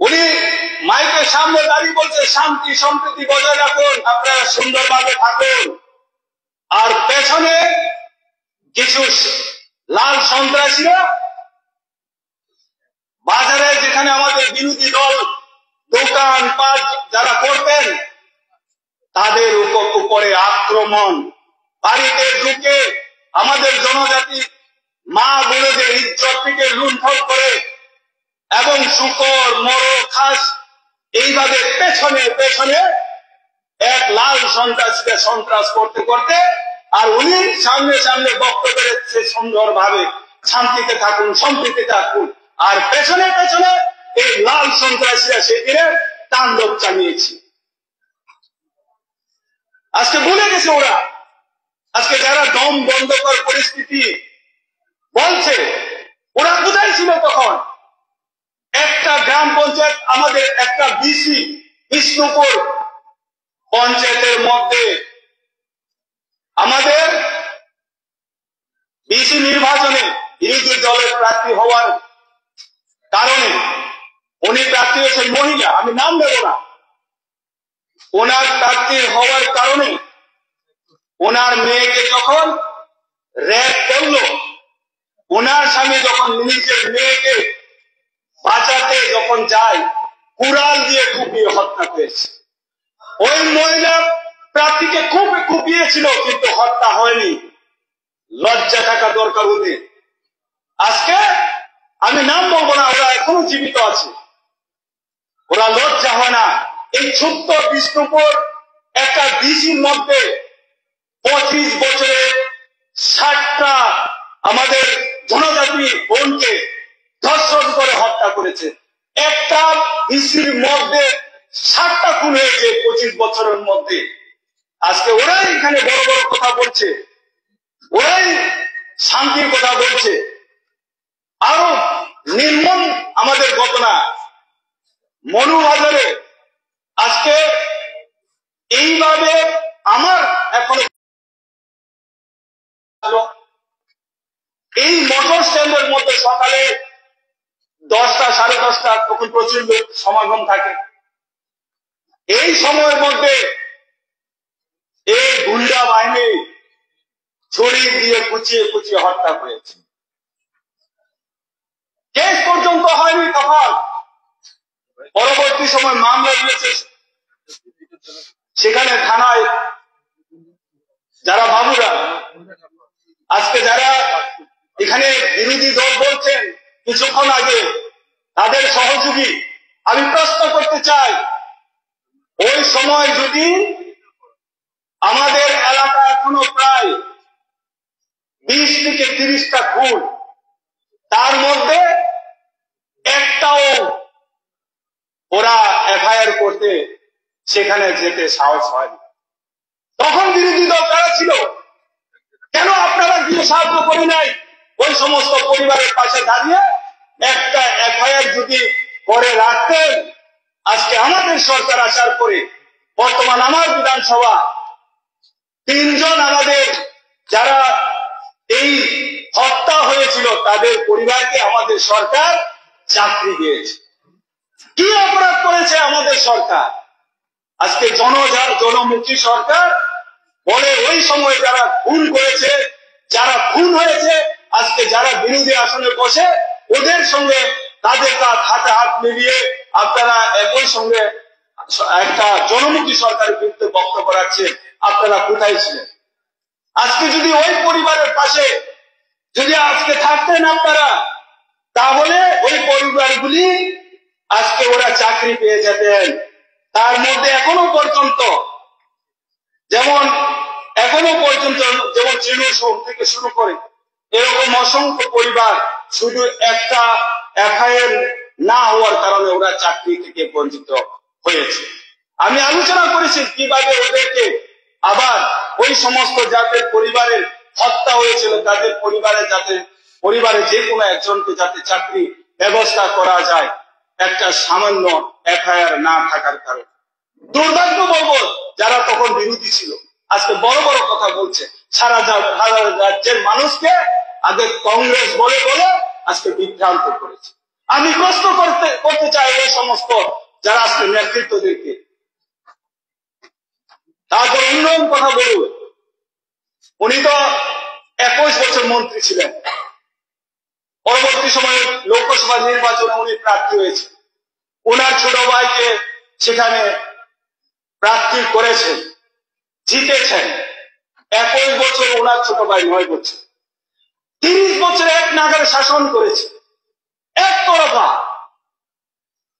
উনি মাইকের সামনে দাঁড়িয়ে বলছে শান্তি সম্প্রীতি বজায় রাখুন, আপনারা সুন্দরভাবে থাকুন, আর পেছনে কিছু লাল সন্ত্রাসীরা বাজারে, যেখানে আমাদের বিরোধী দল দোকান পাট যারা করতেন তাদের উপরে আক্রমণ, বাড়িতে ঢুকে আমাদের জনজাতি মা বোনেদের ইজ্জত থেকে লুণ্ঠন করে এবং শুকর মোরগ খাস এইভাবে পেছনে পেছনে এক লাল সন্ত্রাসীকে সন্ত্রাস করতে করতে, আর উনি সামনে সামনে বক্তব্য করেছে সুন্দরভাবে শান্তিতে থাকুন, সম্প্রীতিতে থাকুন, আর পেছনে পেছনে এই লাল সন্ত্রাসীরা সেদিনে তাণ্ডব চালিয়েছে। আজকে ভুলে গেছে ওরা, আজকে যারা দম বন্ধ করার পরিস্থিতি বলছে, ওরা কোথায় ছিল তখন? একটা গ্রাম পঞ্চায়েত, আমাদের একটা বিসি বিষ্ণুপুর পঞ্চায়েতের মধ্যে আমাদের বিসি নির্বাচনে বিরোধী দলের প্রার্থী হওয়ার কারণে, উনি প্রার্থী হয়েছেন মহিলা, আমি নাম দেব না, ওনার প্রার্থী হওয়ার কারণে ওনার মেয়েকে যখন রেপ করলো, ওনার স্বামী যখন নিজের মেয়েকে বাঁচাতে যখন যায়, কুড়াল দিয়ে কুপিয়ে হত্যা করেছে। ওই মহিলা প্রার্থীকে খুব কুপিয়েছিল, কিন্তু হত্যা হয়নি। লজ্জা থাকা দরকার ওদের। আজকে আমি নাম বলবো না, ওরা এখনো জীবিত আছে, ওরা লজ্জা হয় না। এই ছোট্ট বিষ্ণুপুর একটা ডিসির মধ্যে 25 বছরে 60টা আমাদের জনজাতি বোনকে ধর্ষণ করে হত্যা করেছে। একটা ডিসির মধ্যে 60টা খুন হয়েছে 25 বছরের মধ্যে। আজকে ওরাই এখানে বড় বড় কথা বলছে, ওরাই শান্তির কথা বলছে। আরো নির্মম আমাদের ঘটনা মনুবাজারে। আজকে এইভাবে আমার এখন এই মোটর স্ট্যান্ডের মধ্যে সকালে 10টা 10:30 তখন প্রচুর লোক সমাগম থাকে। এই সময়ের মধ্যে এই গুন্ডা বাহিনী ছুরি দিয়ে কুচিয়ে কুচিয়ে হত্যা করেছে। কেস পর্যন্ত হয়নি, তখন পরবর্তী সময় মামলা দিয়েছে। সেখানে থানায় যারা বাবুরা, আজকে যারা এখানে বিরোধী দল বলছেন কিছুক্ষণ আগে, তাদের সহযোগী, আমি প্রশ্ন করতে চাই, ওই সময় যদি আমাদের এলাকা এখনো প্রায় 20 থেকে 30টা খুন, তার মধ্যে একটাও ওরা এফআইআর করতে সেখানে যেতে সাহস হয়নি। তখন বিরোধী দল কারা ছিল? কেন আপনারা গিয়ে সাহায্য করি নাই? ওই সমস্ত পরিবারের পাশে দাঁড়িয়ে একটা এফআইআর যদি করে রাখতেন, আজকে আমাদের সরকার আসার পরে বর্তমান আমার বিধানসভা 3 জন আমাদের যারা এই হত্যা হয়েছিল তাদের পরিবারকে আমাদের সরকার চাকরি দিয়েছে। কি অপরাধ করেছে আমাদের সরকার? আজকে জনমুখী সরকার বলে ওই সময় যারা খুন করেছে, যারা খুন হয়েছে, আজকে যারা বিরোধী আসনে বসে, ওদের সঙ্গে তাদের হাতে হাত মিলিয়ে আপনারা একই সঙ্গে একটা জনমুখী সরকারের বিরুদ্ধে বক্তব্য রাখছেন। আপনারা কোথায় ছিলেন? আজকে যদি ওই পরিবারের পাশে যদি আজকে থাকতেন আপনারা, তাহলে ওই পরিবারগুলি আজকে ওরা চাকরি পেয়ে যেতেন। তার মধ্যে এখনো পর্যন্ত যেমন চিনুসুর থেকে শুরু করে এরকম অসংখ্য পরিবার শুধু একটা এফআইআর না হওয়ার কারণে ওরা চাকরি থেকে বঞ্চিত হয়েছে। আমি আলোচনা করেছি কিভাবে ওদেরকে আবার ওই সমস্ত যাদের পরিবারের হত্যা হয়েছিল তাদের পরিবারে যে কোনো একজনকে যাতে চাকরি ব্যবস্থা করা যায় একটা সামান্য এফআইআর না থাকার কারণে। দুর্ভাগ্য বলবো যারা তখন বিরোধী ছিল আজকে বড় বড় কথা বলছে, সারা রাজ্যের মানুষকে আগে কংগ্রেস বলে বলে আজকে বিভ্রান্ত করেছে। আমি প্রশ্ন করতে চাই এই সমস্ত যারা আজকে নেতৃত্ব দিকে, তারপর উন্নয়ন কথা বলুন। উনি তো 21 বছর মন্ত্রী ছিলেন, পরবর্তী সময়ে লোকসভা নির্বাচনে উনি প্রার্থী হয়েছে, ওনার ছোট ভাইকে সেখানে প্রার্থী করেছেন, জিতেছেন। 21 বছর ওনার ছোট ভাই 9 বছর, 30 বছর এক নাগারে শাসন করেছে একতরফা।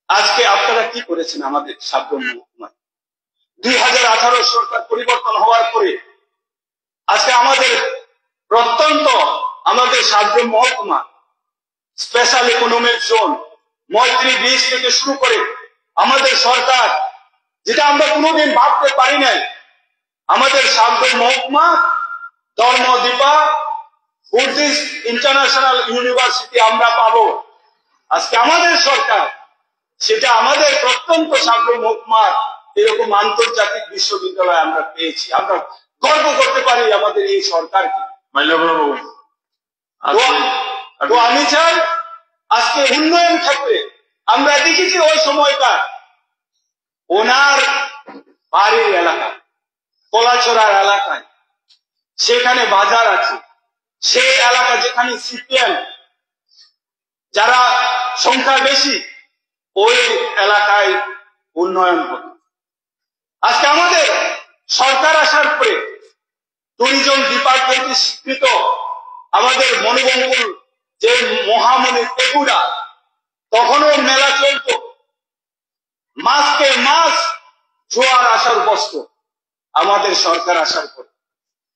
আজকে আপনারা কি করেছেন আমাদের সাবরুম মহকুমায়? 2018 সরকার পরিবর্তন হওয়ার পরে আজকে আমাদের প্রত্যন্ত আমাদের সাবরুম মহকুমা স্পেশাল ইকোনমিক জোন মৈত্রী ব্রিজ থেকে শুরু করে আমাদের সরকার, যেটা আমরা কোনোদিন ভাবতে পারি নাই, আমাদের সাবরুম মহকুমা ধর্মদীপা বুদ্ধিস্ট ইন্টারন্যাশনাল ইউনিভার্সিটি আমরা পাবো। আজকে আমাদের সরকার সেটা আমাদের প্রত্যন্ত সাগর মহকুমার এরকম আন্তর্জাতিক বিশ্ববিদ্যালয় আমরা পেয়েছি। আমরা গর্ব করতে পারি আমাদের এই সরকারকে। তো আমি চাই আজকে উন্নয়ন ক্ষেত্রে আমরা দেখেছি ওই সময়কার ওনার বাড়ির এলাকা কলাচড়ার এলাকায় সেখানে বাজার আছে, সেই এলাকা যেখানে সিপিএম যারা সংখ্যা বেশি ওই এলাকায় উন্নয়ন হতো। আজকে আমাদের সরকার আসার পরে ট্যুরিজম ডিপার্টমেন্টে স্বীকৃত আমাদের মণিবঙ্কুল যে মহামণি তেগুড়া তখনও মেলা চলত, মাসকে মাস জোয়ার আসার বস্ত আমাদের সরকার আসার পরে।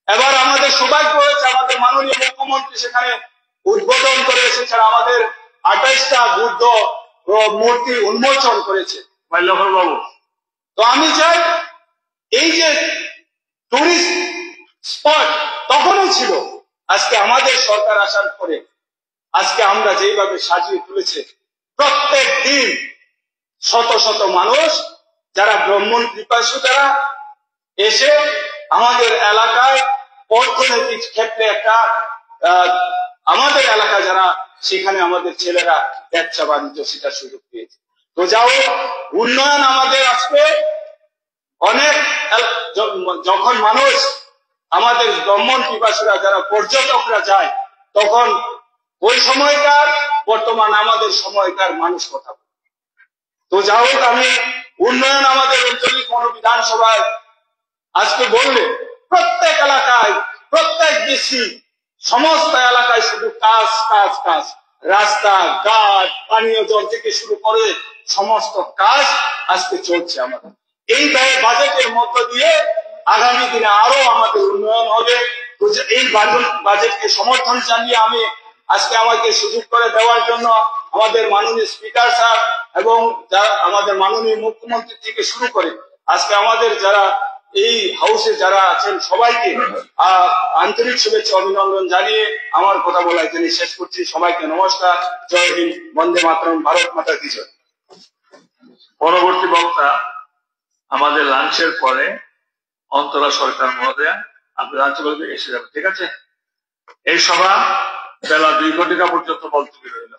এবার আমাদের সৌভাগ্য হয়েছে আমাদের মাননীয় মুখ্যমন্ত্রী সেখানে উদ্বোধন করে এসেছেন, আমাদের 28টা বুদ্ধ মূর্তি উন্মোচন করেছে বাবু। তো আমি চাই এই যে টুরিস্ট স্পট তখনও ছিল, আজকে আমাদের সরকার আসার পরে আজকে আমরা যেভাবে সাজিয়ে তুলেছে, প্রত্যেক দিন শত শত মানুষ যারা ব্রাহ্মণ পিপাসু যারা এসে আমাদের এলাকায় অর্থনৈতিক ক্ষেত্রে একটা আমাদের এলাকা যারা সেখানে আমাদের ছেলেরা ব্যবসা বাণিজ্য সেটার সুযোগ পেয়েছে। তো যাও উন্নয়ন আমাদের আজকে অনেক যখন মানুষ আমাদের ব্রাহ্মণ পিপাসুরা যারা পর্যটকরা যায় তখন ওই সময়কার বর্তমান আমাদের সময়কার মানুষ কথা বলে। তো যাই হোক আমি উন্নয়ন আমাদের আঞ্চলিক বিধানসভায় আজকে বললে প্রত্যেক এলাকায় প্রত্যেক ডিসি সমস্ত এলাকায় শুধু কাজ কাজ কাজ, রাস্তা ঘাট পানীয় জল থেকে শুরু করে সমস্ত কাজ আজকে চলছে আমাদের। এই বাজেটের মধ্য দিয়ে আগামী দিনে আরো আমাদের উন্নয়ন হবে। এই বাজেটকে সমর্থন জানিয়ে আমি আজকে আমাকে সুযোগ করে দেওয়ার জন্য আমাদের মাননীয় স্পিকার স্যার এবং আমাদের মাননীয় মুখ্যমন্ত্রী থেকে শুরু করে আজকে আমাদের যারা এই হাউসে যারা আছেন সবাইকে আন্তরিক শুভেচ্ছা অভিনন্দন জানিয়ে আমার কথা বলা এখানে শেষ করছি। সবাইকে নমস্কার, জয় হিন্দ, বন্দে মাতরম, ভারত মাতা কি জয়। পরবর্তী বক্তা আমাদের লাঞ্চের পরে অন্তরা সরকার মহোদয়া, আপনি লাঞ্চ বলতে এসে যাবেন, ঠিক আছে? এই সভা বেলা 2 ঘটিকা পর্যন্ত বলতে রইল।